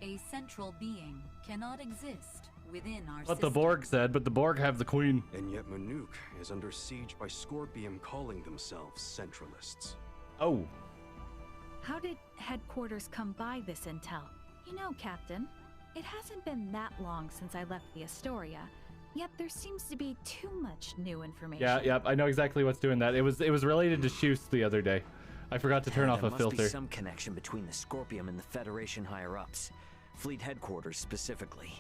A central being cannot exist within our What system. the Borg said, but the Borg have the queen. And yet Manuk is under siege by Scorpium calling themselves Centralists. Oh. How did headquarters come by this intel? You know, Captain, it hasn't been that long since I left the Astoria, yet there seems to be too much new information. Yeah, I know exactly what's doing that. It was related to Shoost the other day. I forgot to turn off a There filter. must be some connection between the Scorpium and the Federation higher-ups. Fleet headquarters specifically.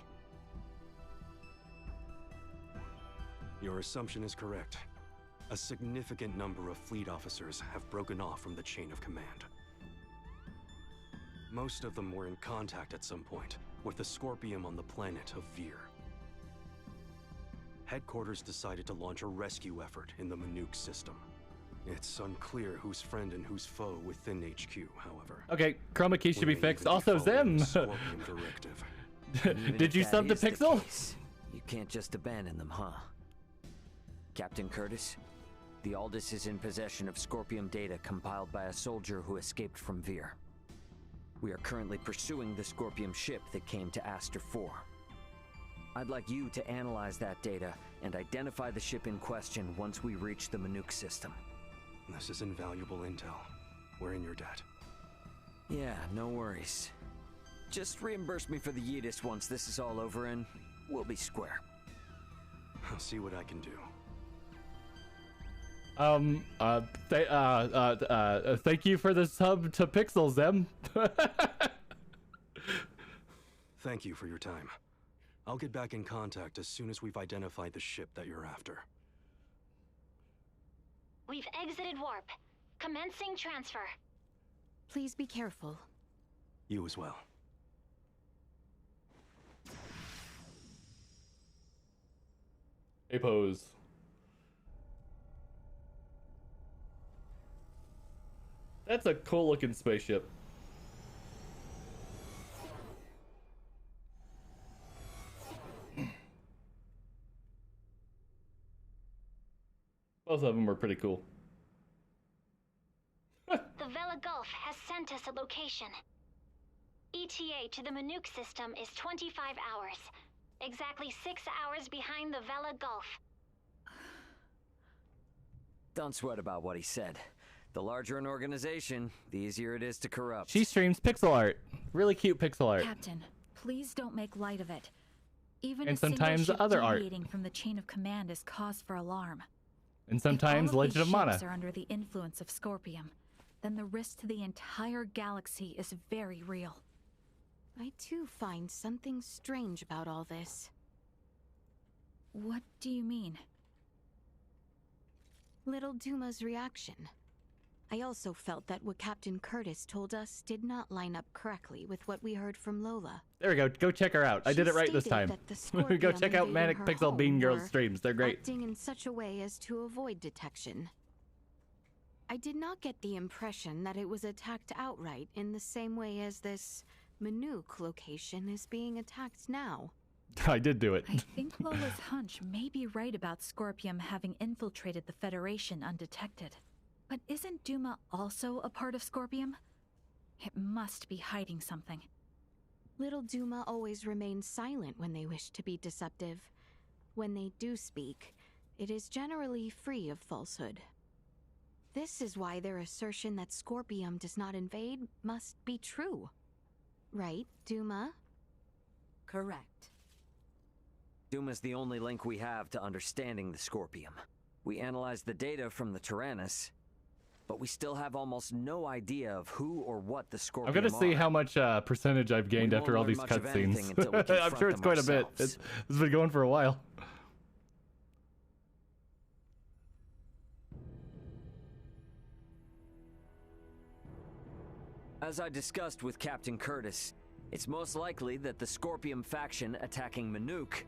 Your assumption is correct. A significant number of fleet officers have broken off from the chain of command. Most of them were in contact at some point with the Scorpium on the planet of Vir. Headquarters decided to launch a rescue effort in the Manuk system. It's unclear who's friend and who's foe within HQ, however. Okay, chroma key should be fixed. Also, Zem! Did you sub to Pixel? You can't just abandon them, huh? Captain Curtis, the Aldous is in possession of Scorpium data compiled by a soldier who escaped from Vir. We are currently pursuing the Scorpium ship that came to Aster 4. I'd like you to analyze that data and identify the ship in question once we reach the Manuk system. This is invaluable intel. We're in your debt. Yeah, no worries. Just reimburse me for the Yidis once this is all over and we'll be square. I'll see what I can do. Thank you for the sub to Pixel, Zem. Thank you for your time. I'll get back in contact as soon as we've identified the ship that you're after. We've exited warp. Commencing transfer. Please be careful. You as well. Hey, pose. That's a cool looking spaceship. Both of them were pretty cool. The Vela Gulf has sent us a location. ETA to the Manuk system is 25 hours. Exactly 6 hours behind the Vela Gulf. Don't sweat about what he said. The larger an organization, the easier it is to corrupt. She streams pixel art. Really cute pixel art. Captain, please don't make light of it. Even And a single sometimes ship other art. deviating from the chain of command is cause for alarm. And sometimes if all of Legend of these Mana. ships are under the influence of Scorpium, then the risk to the entire galaxy is very real. I too find something strange about all this. What do you mean? Little Duma's reaction. I also felt that what Captain Curtis told us did not line up correctly with what we heard from Lola. There we go. Go check her out. I did it right this time. That the Scorpium Go check out invading Manic her Pixel home Bean Girl were streams. They're great. Acting in such a way as to avoid detection. I did not get the impression that it was attacked outright in the same way as this Manuk location is being attacked now. I did do it. I think Lola's hunch may be right about Scorpium having infiltrated the Federation undetected. But isn't Duma also a part of Scorpium? It must be hiding something. Little Duma always remains silent when they wish to be deceptive. When they do speak, it is generally free of falsehood. This is why their assertion that Scorpium does not invade must be true. Right, Duma? Correct. Duma's the only link we have to understanding the Scorpium. We analyzed the data from the Tyrannus, but we still have almost no idea of who or what the Scorpium I'm gonna see how much percentage I've gained after all these cutscenes. I'm sure it's quite a bit. It's been going for a while. As I discussed with Captain Curtis, it's most likely that the Scorpium faction attacking Manuk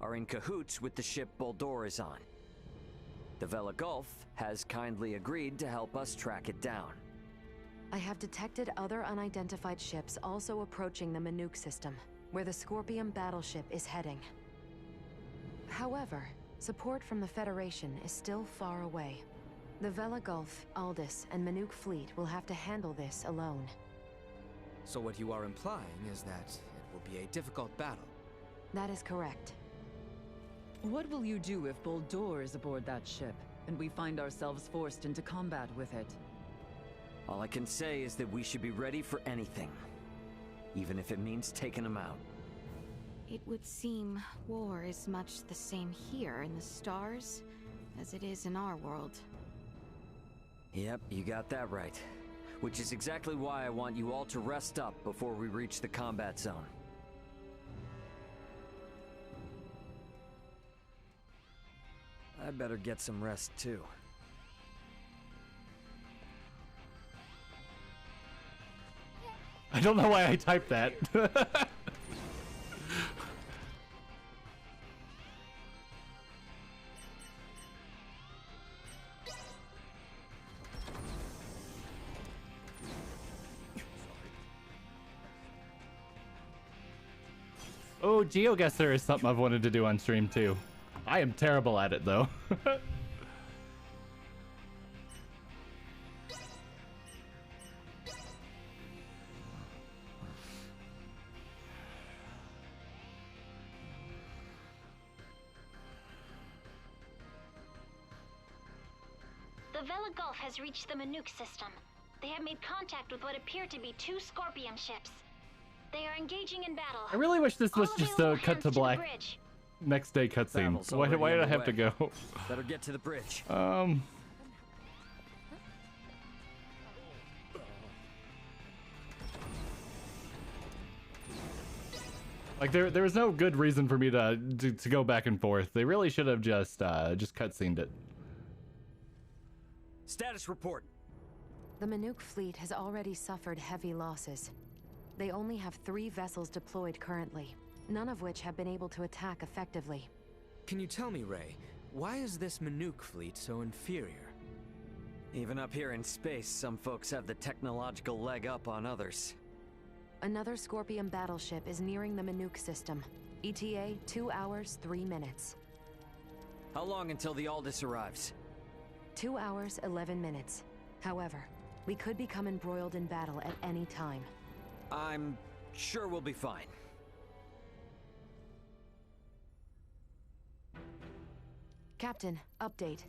are in cahoots with the ship Boldor is on. The Vela Gulf has kindly agreed to help us track it down. I have detected other unidentified ships also approaching the Manuk system, where the Scorpium battleship is heading. However, support from the Federation is still far away. The Vela Gulf, Aldous, and Manuk fleet will have to handle this alone. So what you are implying is that it will be a difficult battle. That is correct. What will you do if Boldor is aboard that ship, and we find ourselves forced into combat with it? All I can say is that we should be ready for anything, even if it means taking them out. It would seem war is much the same here in the stars as it is in our world. Yep, you got that right. Which is exactly why I want you all to rest up before we reach the combat zone. I better get some rest too. I don't know why I typed that. Oh, GeoGuessr is something I've wanted to do on stream too. I am terrible at it though. The Vela Gulf has reached the Manuk system. They have made contact with what appear to be 2 Scorpium ships. They are engaging in battle. I really wish this was just a cut to black. Next day cutscene. Battle's Why did I already have to go? Better get to the bridge. Like there was no good reason for me to go back and forth. They really should have just cutscened it. Status report. The Manuk fleet has already suffered heavy losses. They only have 3 vessels deployed currently, none of which have been able to attack effectively. Can you tell me, Ray, why is this Manuk fleet so inferior? Even up here in space, some folks have the technological leg up on others. Another Scorpion battleship is nearing the Manuk system. ETA 2 hours, 3 minutes. How long until the Aldous arrives? 2 hours, 11 minutes. However, we could become embroiled in battle at any time. I'm sure we'll be fine. Captain, update.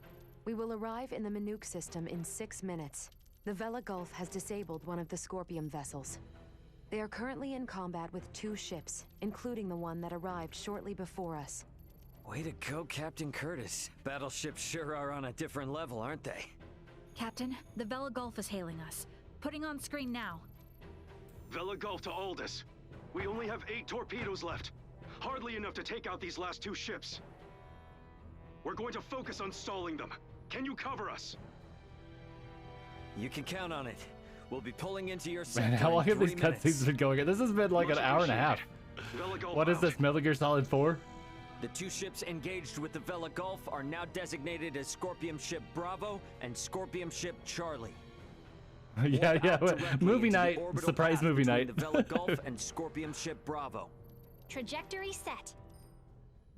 We will arrive in the Manuk system in 6 minutes. The Vela Gulf has disabled one of the Scorpion vessels. They are currently in combat with 2 ships, including the one that arrived shortly before us. Way to go, Captain Curtis. Battleships sure are on a different level, aren't they? Captain, the Vela Gulf is hailing us. Putting on screen now. Vela Gulf to Aldous. We only have 8 torpedoes left. Hardly enough to take out these last 2 ships. We're going to focus on stalling them. Can you cover us? You can count on it. We'll be pulling into your sector. Man, how long have these minutes. cutscenes been going? This has been like an hour and a half. What is this, Metal Gear Solid 4? The 2 ships engaged with the Vela Gulf are now designated as Scorpion Ship Bravo and Scorpion Ship Charlie. yeah. Movie night, surprise movie night. The Vela Gulf and Scorpion Ship Bravo. Trajectory set.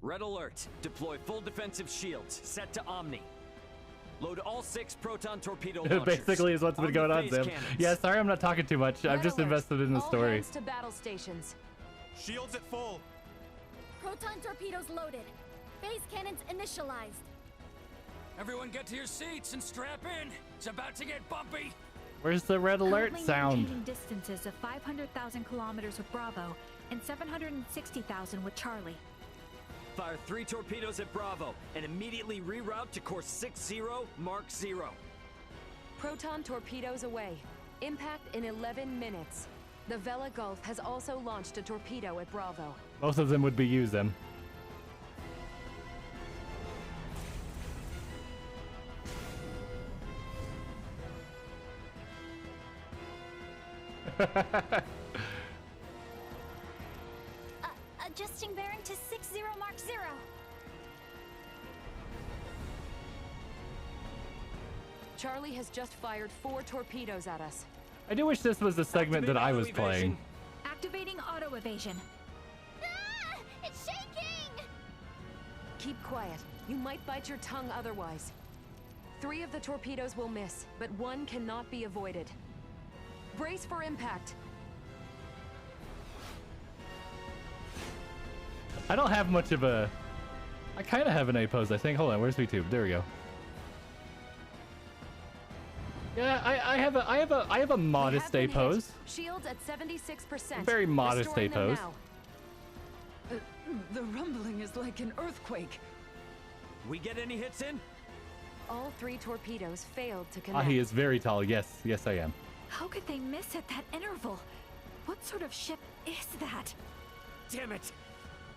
Red alert. Deploy full defensive shields. Set to Omni. Load all 6 proton torpedo launchers. Basically is what's been going on, Zim. Yeah, sorry I'm not talking too much. I'm just invested in the story. All hands to battle stations. Shields at full. Proton torpedoes loaded. Phase cannons initialized. Everyone get to your seats and strap in. It's about to get bumpy. Where's the red alert Currently sound? maintaining distances of 500,000 kilometers with Bravo and 760,000 with Charlie. Fire 3 torpedoes at Bravo and immediately reroute to course 60 Mark 0. Proton torpedoes away. Impact in 11 minutes. The Vela Gulf has also launched a torpedo at Bravo. Most of them would be used them. Adjusting bearing to 60 Mark 0. Charlie has just fired 4 torpedoes at us. I do wish this was the segment that I was playing. Activating auto evasion. Ah! It's shaking! Keep quiet. You might bite your tongue otherwise. 3 of the torpedoes will miss, but 1 cannot be avoided. Brace for impact. I don't have much of a... I kind of have an A pose, I think. Hold on, where's VTube? There we go. Yeah, I have a modest A pose. Shields at 76%. Very modest A Restoring them pose. now. The rumbling is like an earthquake. We get any hits in? All 3 torpedoes failed to Ah, connect. he is very tall. Yes, yes I am. How could they miss at that interval? What sort of ship is that? Damn it!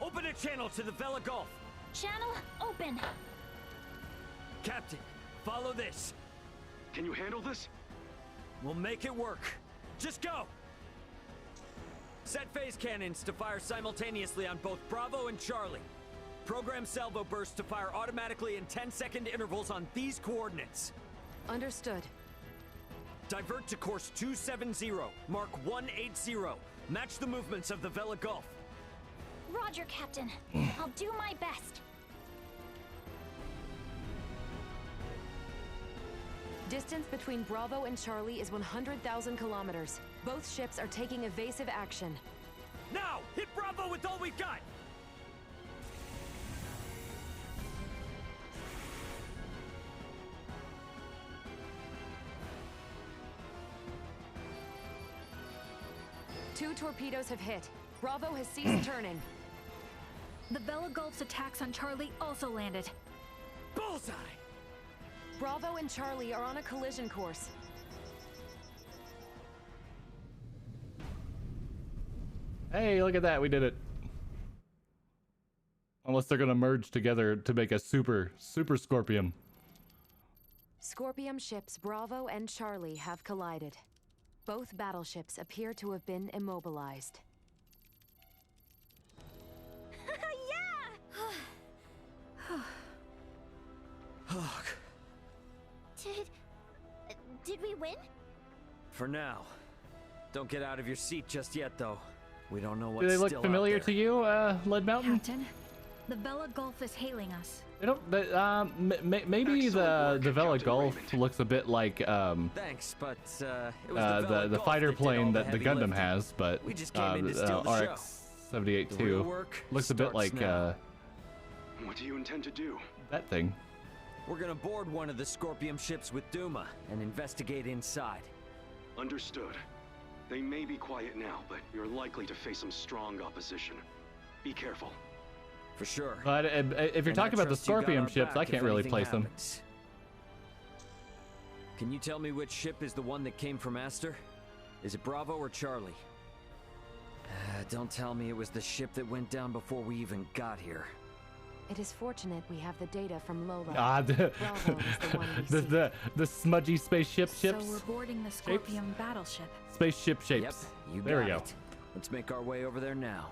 Open a channel to the Vela Gulf. Channel open. Captain, follow this. Can you handle this? We'll make it work. Just go. Set phase cannons to fire simultaneously on both Bravo and Charlie. Program salvo bursts to fire automatically in 10-second intervals on these coordinates. Understood. Divert to course 270, mark 180. Match the movements of the Vela Gulf. Roger, Captain. I'll do my best. Distance between Bravo and Charlie is 100,000 kilometers. Both ships are taking evasive action. Now, hit Bravo with all we've got! Two torpedoes have hit. Bravo has ceased turning. The Vela Gulf's attacks on Charlie also landed. Bullseye! Bravo and Charlie are on a collision course. Hey, look at that, we did it. Unless they're gonna merge together to make a super Scorpion. Scorpion ships Bravo and Charlie have collided. Both battleships appear to have been immobilized. Did we win? For now. Don't get out of your seat just yet, though. We don't know what's Do they look still familiar out there. to you, Lead Mountain? Captain, the Vela Gulf is hailing us. They don't. Maybe the Vela Gulf looks a bit like Thanks, but it was the fighter plane that the Gundam has, but We just came in to steal the show. RX-78 The real too work looks a bit starts like now. What do you intend to do? that thing. We're gonna board one of the Scorpion ships with Duma and investigate inside. Understood. They may be quiet now, but you're likely to face some strong opposition. Be careful. For sure. But if you're talking about the Scorpion ships, I can't really place them. Can you tell me which ship is the one that came from Aster? Is it Bravo or Charlie? Don't tell me it was the ship that went down before we even got here. It is fortunate we have the data from Lola. The, Bravo is the one we see. the smudgy spaceship ships. So we're boarding the Scorpion battleship. Spaceship shapes. Yep, you there we got go. it. Let's make our way over there now.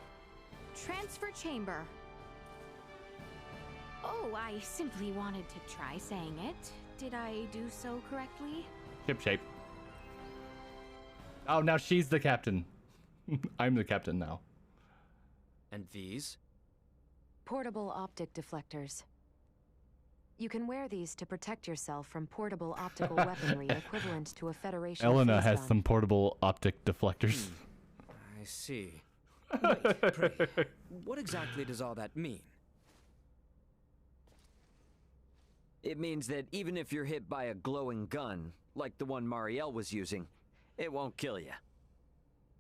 Transfer chamber. Oh, I simply wanted to try saying it. Did I do so correctly? Ship shape. Oh, now she's the captain. I'm the captain now. And these? Portable optic deflectors. You can wear these to protect yourself from portable optical weaponry equivalent to a Federation Elena phase has gun. some portable optic deflectors. I see. Wait, pray, what exactly does all that mean? It means that even if you're hit by a glowing gun, like the one Marielle was using, it won't kill you.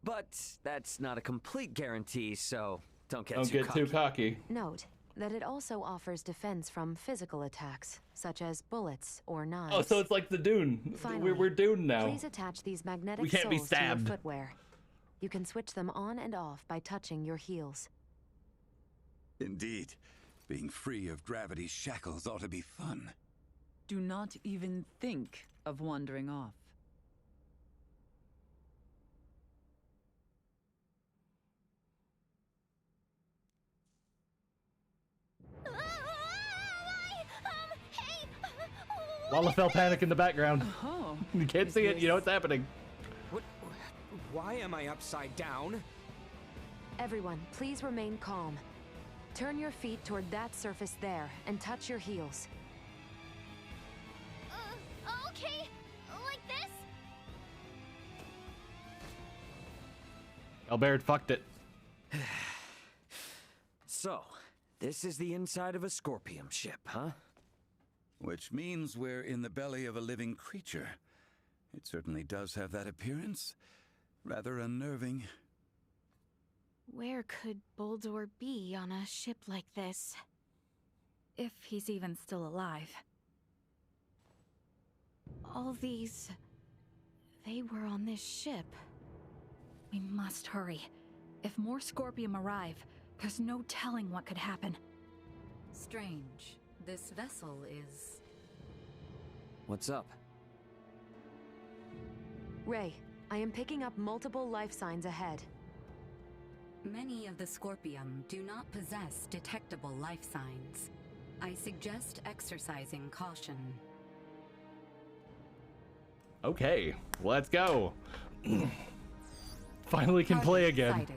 But that's not a complete guarantee, so don't get too cocky. Note that it also offers defense from physical attacks, such as bullets or knives. Oh, so it's like the Dune. Finally, We're Dune now. Please attach these magnetic We can't be soles to your stabbed. footwear. You can switch them on and off by touching your heels. Indeed. Being free of gravity's shackles ought to be fun. Do not even think of wandering off. Lala fell panic in the background. Oh, you can't see it. You know what's happening. Why am I upside down? Everyone, please remain calm. Turn your feet toward that surface there and touch your heels. Okay, like this? Albert fucked it. So, this is the inside of a Scorpion ship, huh? Which means we're in the belly of a living creature. It certainly does have that appearance. Rather unnerving. Where could Boldor be on a ship like this? If he's even still alive. All these... they were on this ship. We must hurry. If more Scorpion arrive, there's no telling what could happen. Strange. This vessel is... What's up? Ray, I am picking up multiple life signs ahead. Many of the Scorpium do not possess detectable life signs. I suggest exercising caution. Okay, let's go. Finally can play again.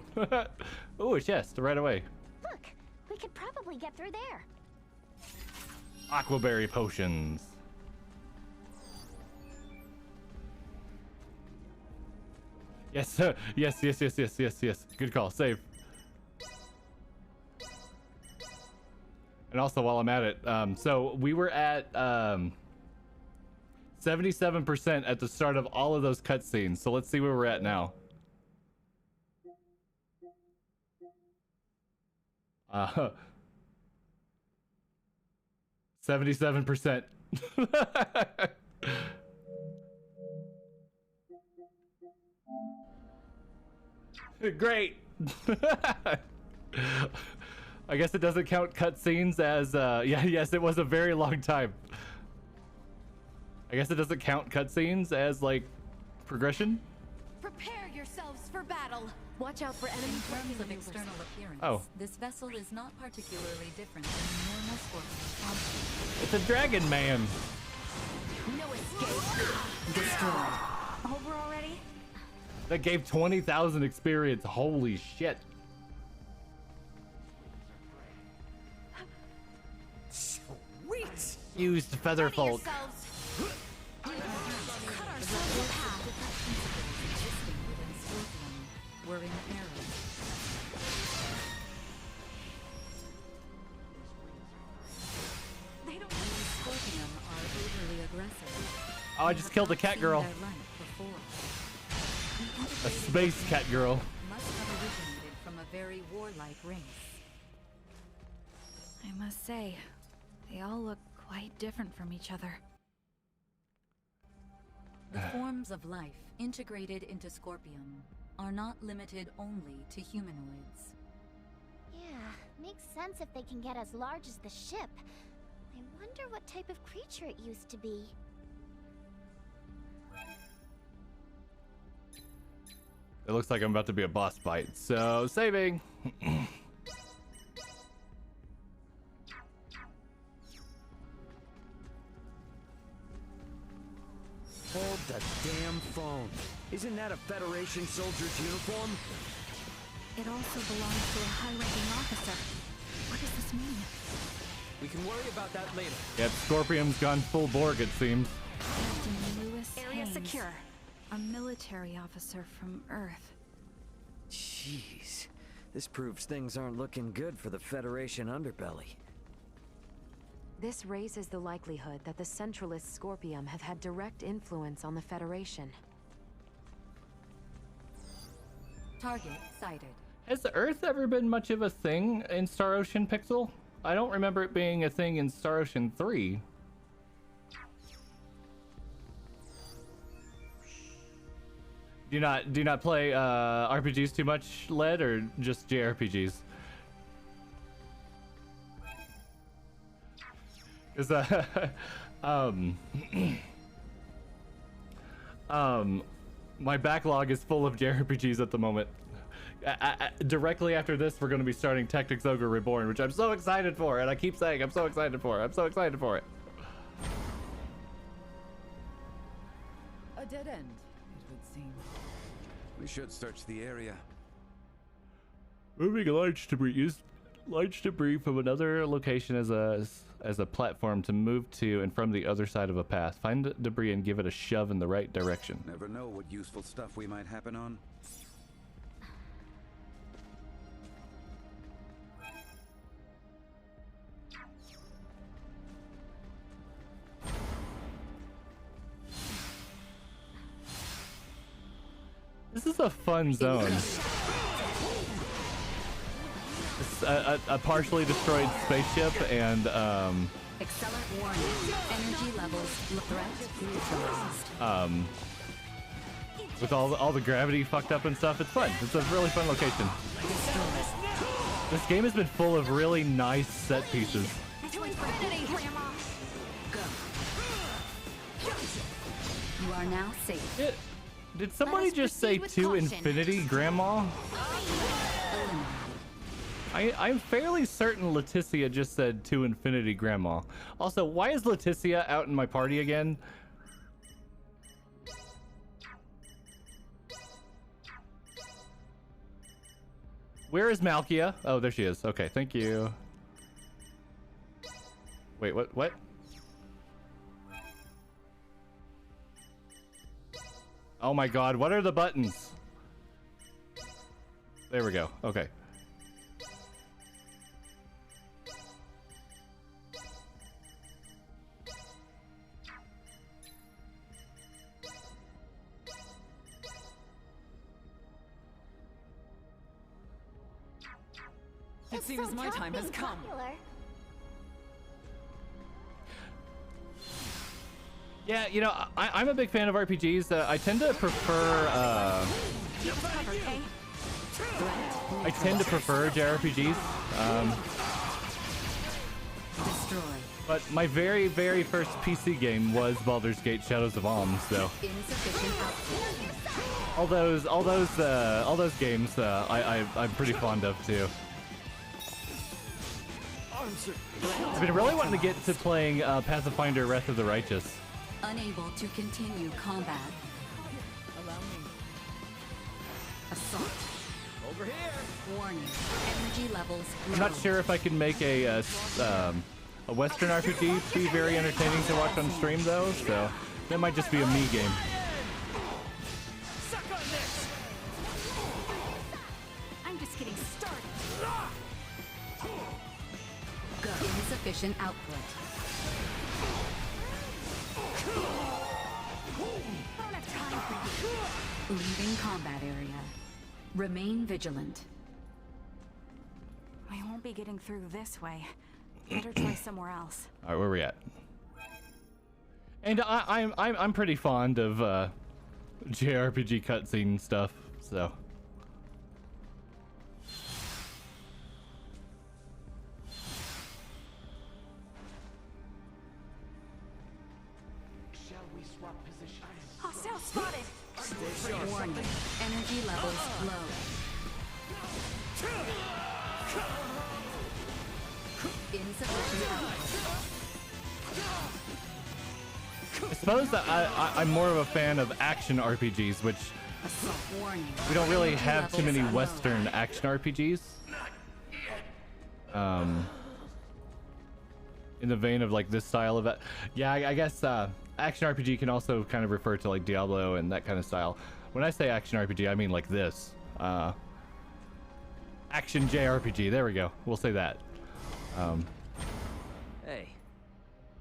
Oh, a chest right away. Look, we could probably get through there. Aquaberry potions. Yes, yes. Good call. Save. And also, while I'm at it, so we were at 77% at the start of all of those cutscenes. So let's see where we're at now. 77%. Great. I guess it doesn't count cutscenes as yes, it was a very long time. I guess it doesn't count cutscenes as like progression. Prepare yourselves for battle. Watch out for enemy in terms of external appearance. Oh. This vessel is not particularly different than normal Scorpion. It's a dragon man. No escape. Destroyed. Over already? That gave 20,000 experience. Holy shit. Sweet. Used Featherfolk. Were in error. They don't believe Scorpion are overly aggressive. Oh, I just killed the cat girl. A space cat girl. Must have originated from a very warlike race. I must say, they all look quite different from each other. The forms of life integrated into Scorpion are not limited only to humanoids. Yeah, makes sense if they can get as large as the ship. I wonder what type of creature it used to be. It looks like I'm about to be a boss fight, so saving. Hold the damn phone. Isn't that a Federation soldier's uniform? It also belongs to a high-ranking officer. What does this mean? We can worry about that later. Yep, Scorpion's gone full Borg, it seems. Captain Lewis Area Haynes, secure. a military officer from Earth. Jeez, this proves things aren't looking good for the Federation underbelly. This raises the likelihood that the Centralist Scorpium have had direct influence on the Federation. Target sighted. Has Earth ever been much of a thing in Star Ocean Pixel? I don't remember it being a thing in Star Ocean 3. Do you not play RPGs too much, Led, or just JRPGs? Is my backlog is full of JRPGs at the moment. Directly after this, we're going to be starting Tactics Ogre Reborn, which I'm so excited for, and I keep saying I'm so excited for it. I'm so excited for it. A dead end, it would seem. We should search the area. Moving large debris. Use large debris from another location as a platform to move to and from the other side of a path. Find debris and give it a shove in the right direction. Never know what useful stuff we might happen on. This is a fun zone. It's a partially destroyed spaceship and Accelerate warning. Energy levels threat neutralized. with all the gravity fucked up and stuff. It's fun. It's a really fun location. This game has been full of really nice set pieces. To infinity, Grandma. Go. You are now safe. Did somebody just say to infinity, Grandma? Eliminated. I'm fairly certain Leticia just said to infinity grandma. Also, why is Leticia out in my party again? Where is Malkia? Oh, there she is. Okay, thank you. Wait, what? Oh my god, what are the buttons? There we go. Okay. It seems my time has come. Yeah, you know, I'm a big fan of RPGs. I tend to prefer, I tend to prefer JRPGs. But my very, very first PC game was Baldur's Gate: Shadows of Alm. So all those games, I'm pretty fond of too. I've been really wanting to get to playing Pathfinder: Wrath of the Righteous. Unable to continue combat. Allow me. Assault. Over here. Warning. Energy levels low. I'm not sure if I can make a Western RPG be very entertaining to watch on stream though, so that might just be a me game. Suck on this. I'm just getting started. Go. Insufficient output. Leaving combat area. Remain vigilant. We won't be getting through this way. Better try somewhere else. All right, where are we at? And I'm pretty fond of JRPG cutscene stuff, so. Shall we swap positions? Hostile spotted. Warning. Energy levels low. Insufficient output. I suppose that I'm more of a fan of action RPGs, which we don't really have too many Western action RPGs. In the vein of like this style of it. Yeah, I guess action RPG can also kind of refer to like Diablo and that kind of style. When I say action RPG, I mean like this. Action JRPG, there we go. We'll say that. Hey,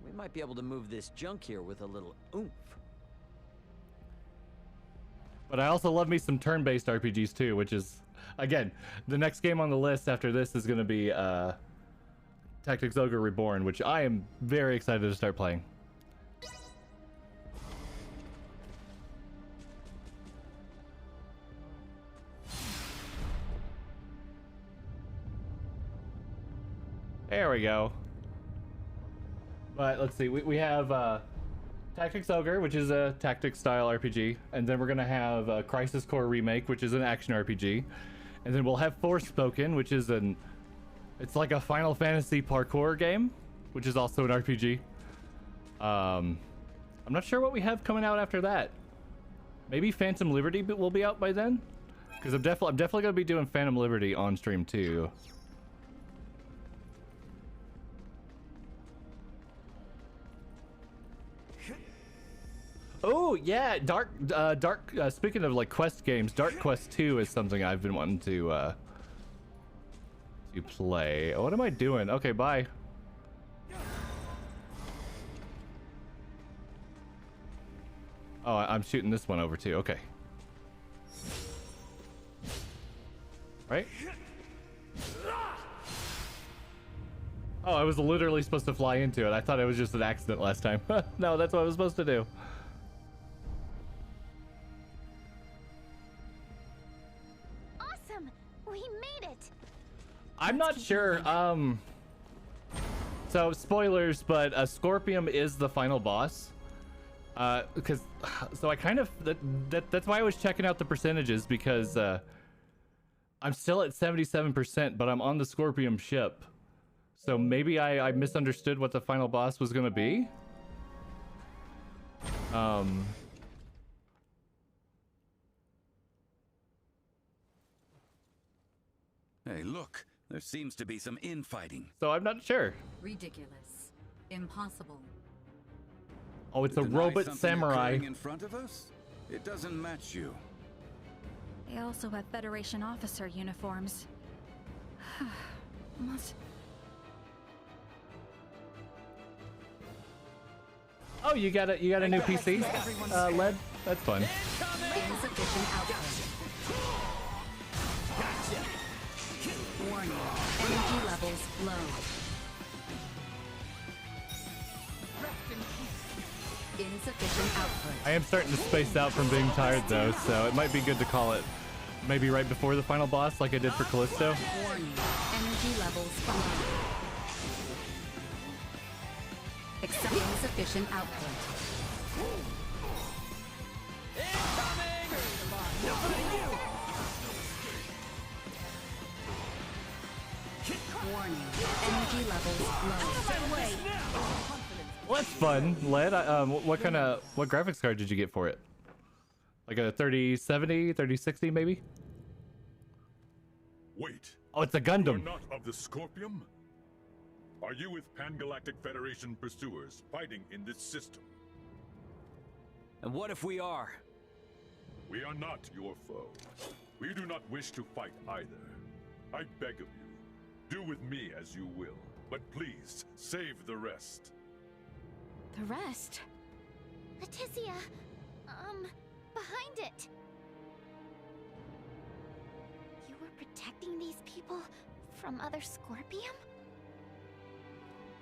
we might be able to move this junk here with a little oomph. But I also love me some turn-based RPGs too, which is, again, the next game on the list after this is going to be Tactics Ogre Reborn, which I am very excited to start playing. There we go. But let's see, we have Tactics Ogre, which is a tactics style RPG, and then we're gonna have Crisis Core Remake, which is an action RPG, and then we'll have Forspoken, which is it's like a Final Fantasy parkour game, which is also an RPG. I'm not sure what we have coming out after that. Maybe Phantom Liberty will be out by then, because I'm definitely gonna be doing Phantom Liberty on stream too. Oh yeah, speaking of like quest games, Dark Quest 2 is something I've been wanting to play. What am I doing? Okay, bye. Oh, I'm shooting this one over too. Okay. Right? Oh, I was literally supposed to fly into it. I thought it was just an accident last time. No, that's what I was supposed to do. Awesome! We made it! I'm not sure. So spoilers, but Scorpium is the final boss. So I kind of that's why I was checking out the percentages, because I'm still at 77%, but I'm on the Scorpium ship. So maybe I misunderstood what the final boss was gonna be. Hey, look. There seems to be some infighting. So I'm not sure. Ridiculous. Impossible. Oh, it's a Deny robot something samurai. occurring in front of us? It doesn't match you. They also have Federation officer uniforms. Must... Oh, you got a new PC, LED? That's fun. Insufficient output. Warning. Energy levels low. Insufficient output. I am starting to space out from being tired though, so it might be good to call it maybe right before the final boss like I did for Callisto. Warning. Energy levels low. Insufficient output. Warning. Energy levels low. Well, that's fun, LED. What graphics card did you get for it? Like a 3070, 3060 maybe? Wait. Oh, it's a Gundam. You're not of the Scorpium? Are you with Pan-Galactic Federation pursuers fighting in this system? And what if we are? We are not your foe. We do not wish to fight either. I beg of you, do with me as you will, but please save the rest. The rest? Leticia, behind it. You were protecting these people from other Scorpium?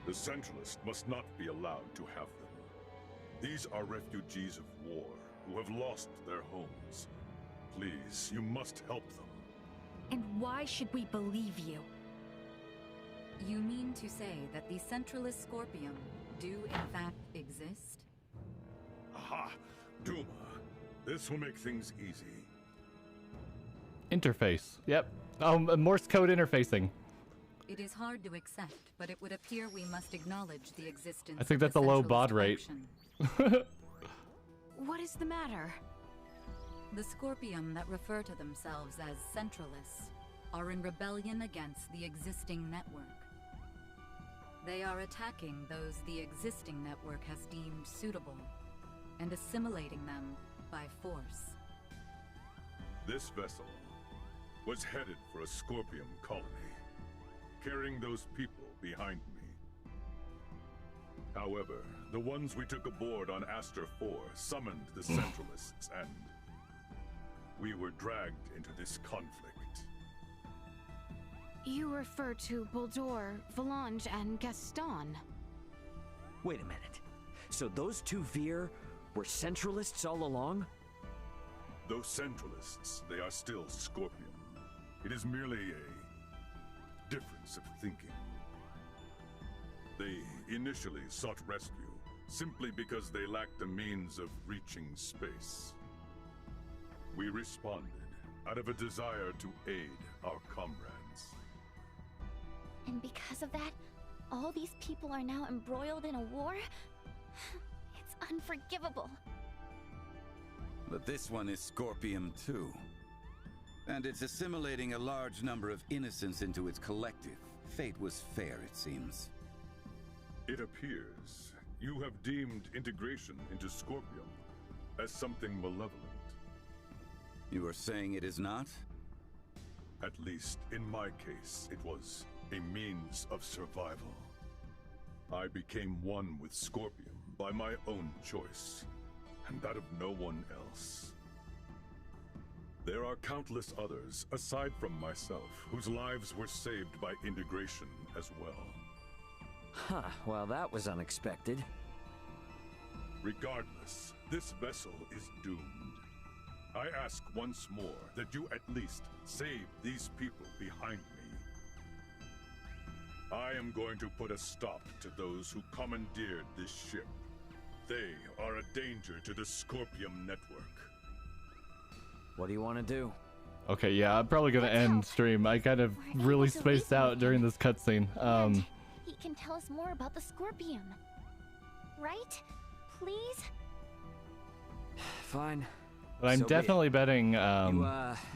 The Centralists must not be allowed to have them. These are refugees of war who have lost their homes. Please, you must help them. And why should we believe you? You mean to say that the Centralist Scorpium do in fact exist? Aha! Duma. This will make things easy. Interface. Yep. Morse code interfacing. It is hard to accept, but it would appear we must acknowledge the existence I think of that's a the low Centralist baud rate. faction. What is the matter? The Scorpium that refer to themselves as Centralists are in rebellion against the existing network. They are attacking those the existing network has deemed suitable and assimilating them by force. This vessel was headed for a Scorpium colony, carrying those people behind me. However, the ones we took aboard on Aster 4 summoned the Centralists, and we were dragged into this conflict. You refer to Buldur, Valange, and Gaston. Wait a minute. So those two Vir were Centralists all along? Those Centralists, they are still Scorpion. It is merely a difference of thinking. They initially sought rescue simply because they lacked the means of reaching space. We responded out of a desire to aid our comrades. And because of that, all these people are now embroiled in a war? It's unforgivable. But this one is Scorpium too. And it's assimilating a large number of innocents into its collective. Fate was fair, it seems. It appears you have deemed integration into Scorpium as something malevolent. You are saying it is not? At least in my case, it was a means of survival. I became one with Scorpium by my own choice, and that of no one else. There are countless others, aside from myself, whose lives were saved by integration as well. Huh, well that was unexpected. Regardless, this vessel is doomed. I ask once more that you at least save these people behind me. I am going to put a stop to those who commandeered this ship. They are a danger to the Scorpium network. What do you want to do? Okay, yeah, I'm probably gonna end stream. I kind of really spaced out during this cutscene. He can tell us more about the Scorpium. Right? Please? Fine. But I'm So be definitely it. betting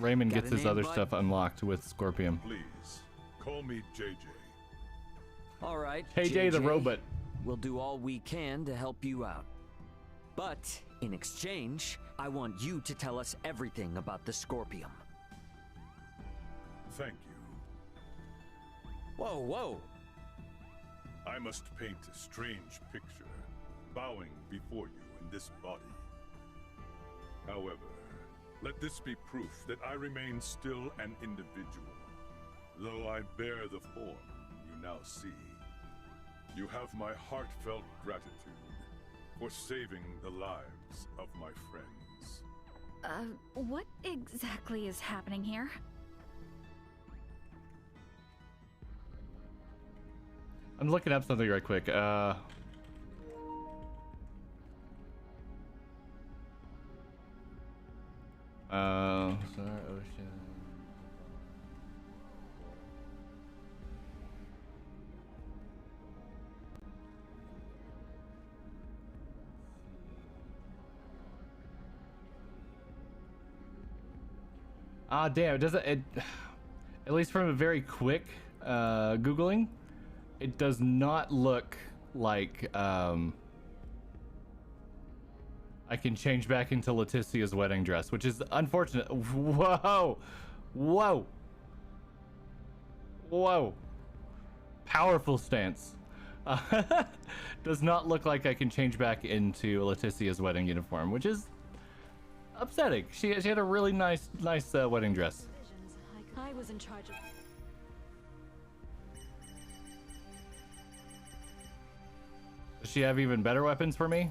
Raymond got gets a his name, other bud? stuff unlocked with Scorpium. Please, call me JJ. All right. KJ the robot. We'll do all we can to help you out. But in exchange, I want you to tell us everything about the Scorpium. Thank you. Whoa, whoa. I must paint a strange picture, bowing before you in this body. However, let this be proof that I remain still an individual, though I bear the form you now see. You have my heartfelt gratitude for saving the lives of my friends. What exactly is happening here? I'm looking up something right quick. Star Ocean. Ah, damn! It doesn't. At least from a very quick googling, it does not look like I can change back into Leticia's wedding dress, which is unfortunate. Whoa, whoa, whoa! Powerful stance. Does not look like I can change back into Leticia's wedding uniform, which is upsetting. She had a really nice wedding dress. I was in charge of. Does she have even better weapons for me?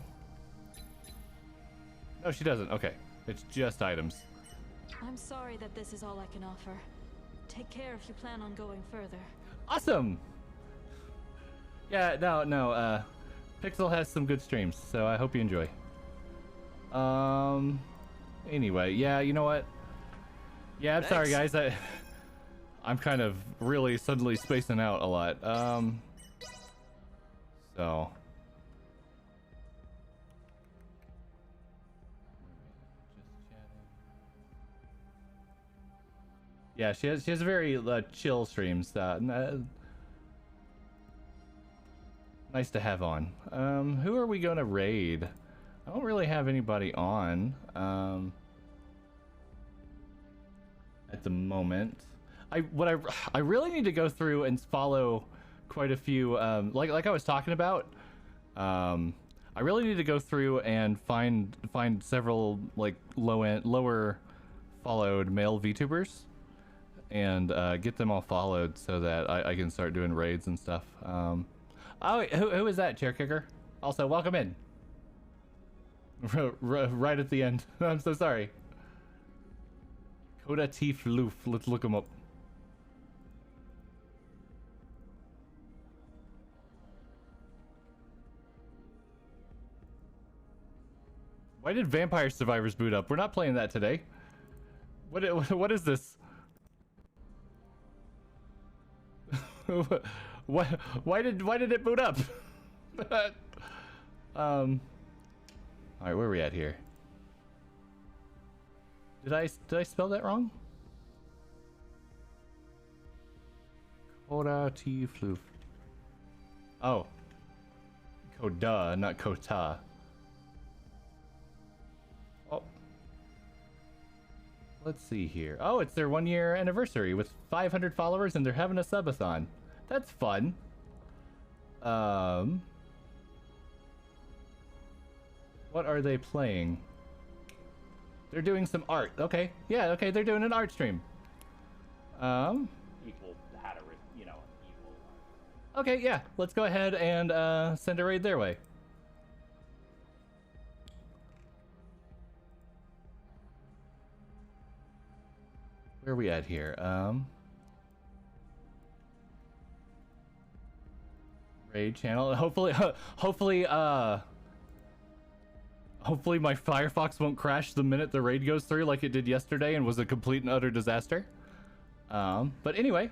No, she doesn't. Okay, it's just items. I'm sorry that this is all I can offer. Take care if you plan on going further. Awesome. Yeah, no. Pixel has some good streams, so I hope you enjoy. Anyway, yeah, you know what? Yeah, I'm sorry, guys. I'm kind of really suddenly spacing out a lot. So. Yeah, she has very chill streams. Nice to have on. Who are we gonna raid? I don't really have anybody on at the moment. I really need to go through and follow quite a few like I was talking about. I really need to go through and find several like lower followed male VTubers and get them all followed so that I can start doing raids and stuff. Oh, wait, who is that, Chair Kicker? Also, welcome in. Right at the end. I'm so sorry. Coda T Floof. Let's look him up. Why did Vampire Survivors boot up? We're not playing that today. What is this? Why did it boot up? All right, where are we at here? Did I spell that wrong? Coda T Floof. Oh. Coda, not Kota. Oh. Let's see here. Oh, it's their 1-year anniversary with 500 followers and they're having a subathon. That's fun. What are they playing? They're doing some art. Okay. Yeah, okay, they're doing an art stream. Equal Hatteras, you know, equal. Okay, yeah. Let's go ahead and send a raid their way. Where are we at here? Raid channel. Hopefully Hopefully my Firefox won't crash the minute the raid goes through like it did yesterday and was a complete and utter disaster. But anyway,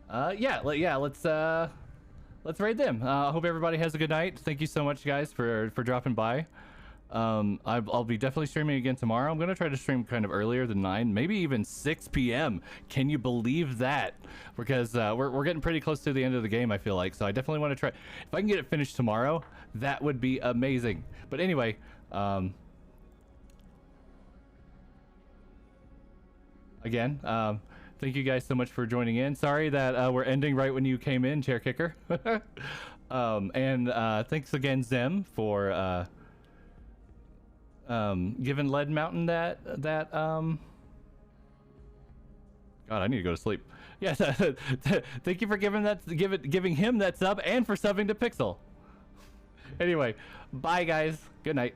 yeah, let's raid them. I hope everybody has a good night. Thank you so much, guys, for dropping by. I'll be definitely streaming again tomorrow. I'm gonna try to stream kind of earlier than 9, maybe even 6 p.m. Can you believe that? Because we're getting pretty close to the end of the game, I feel like. So I definitely want to try. If I can get it finished tomorrow, that would be amazing. But anyway, again, thank you guys so much for joining in. Sorry that we're ending right when you came in, Chair Kicker. And thanks again, Zem, for giving Lead Mountain that God, I need to go to sleep. Yes, thank you for giving him that sub and for subbing to Pixel. Anyway, bye guys. Good night.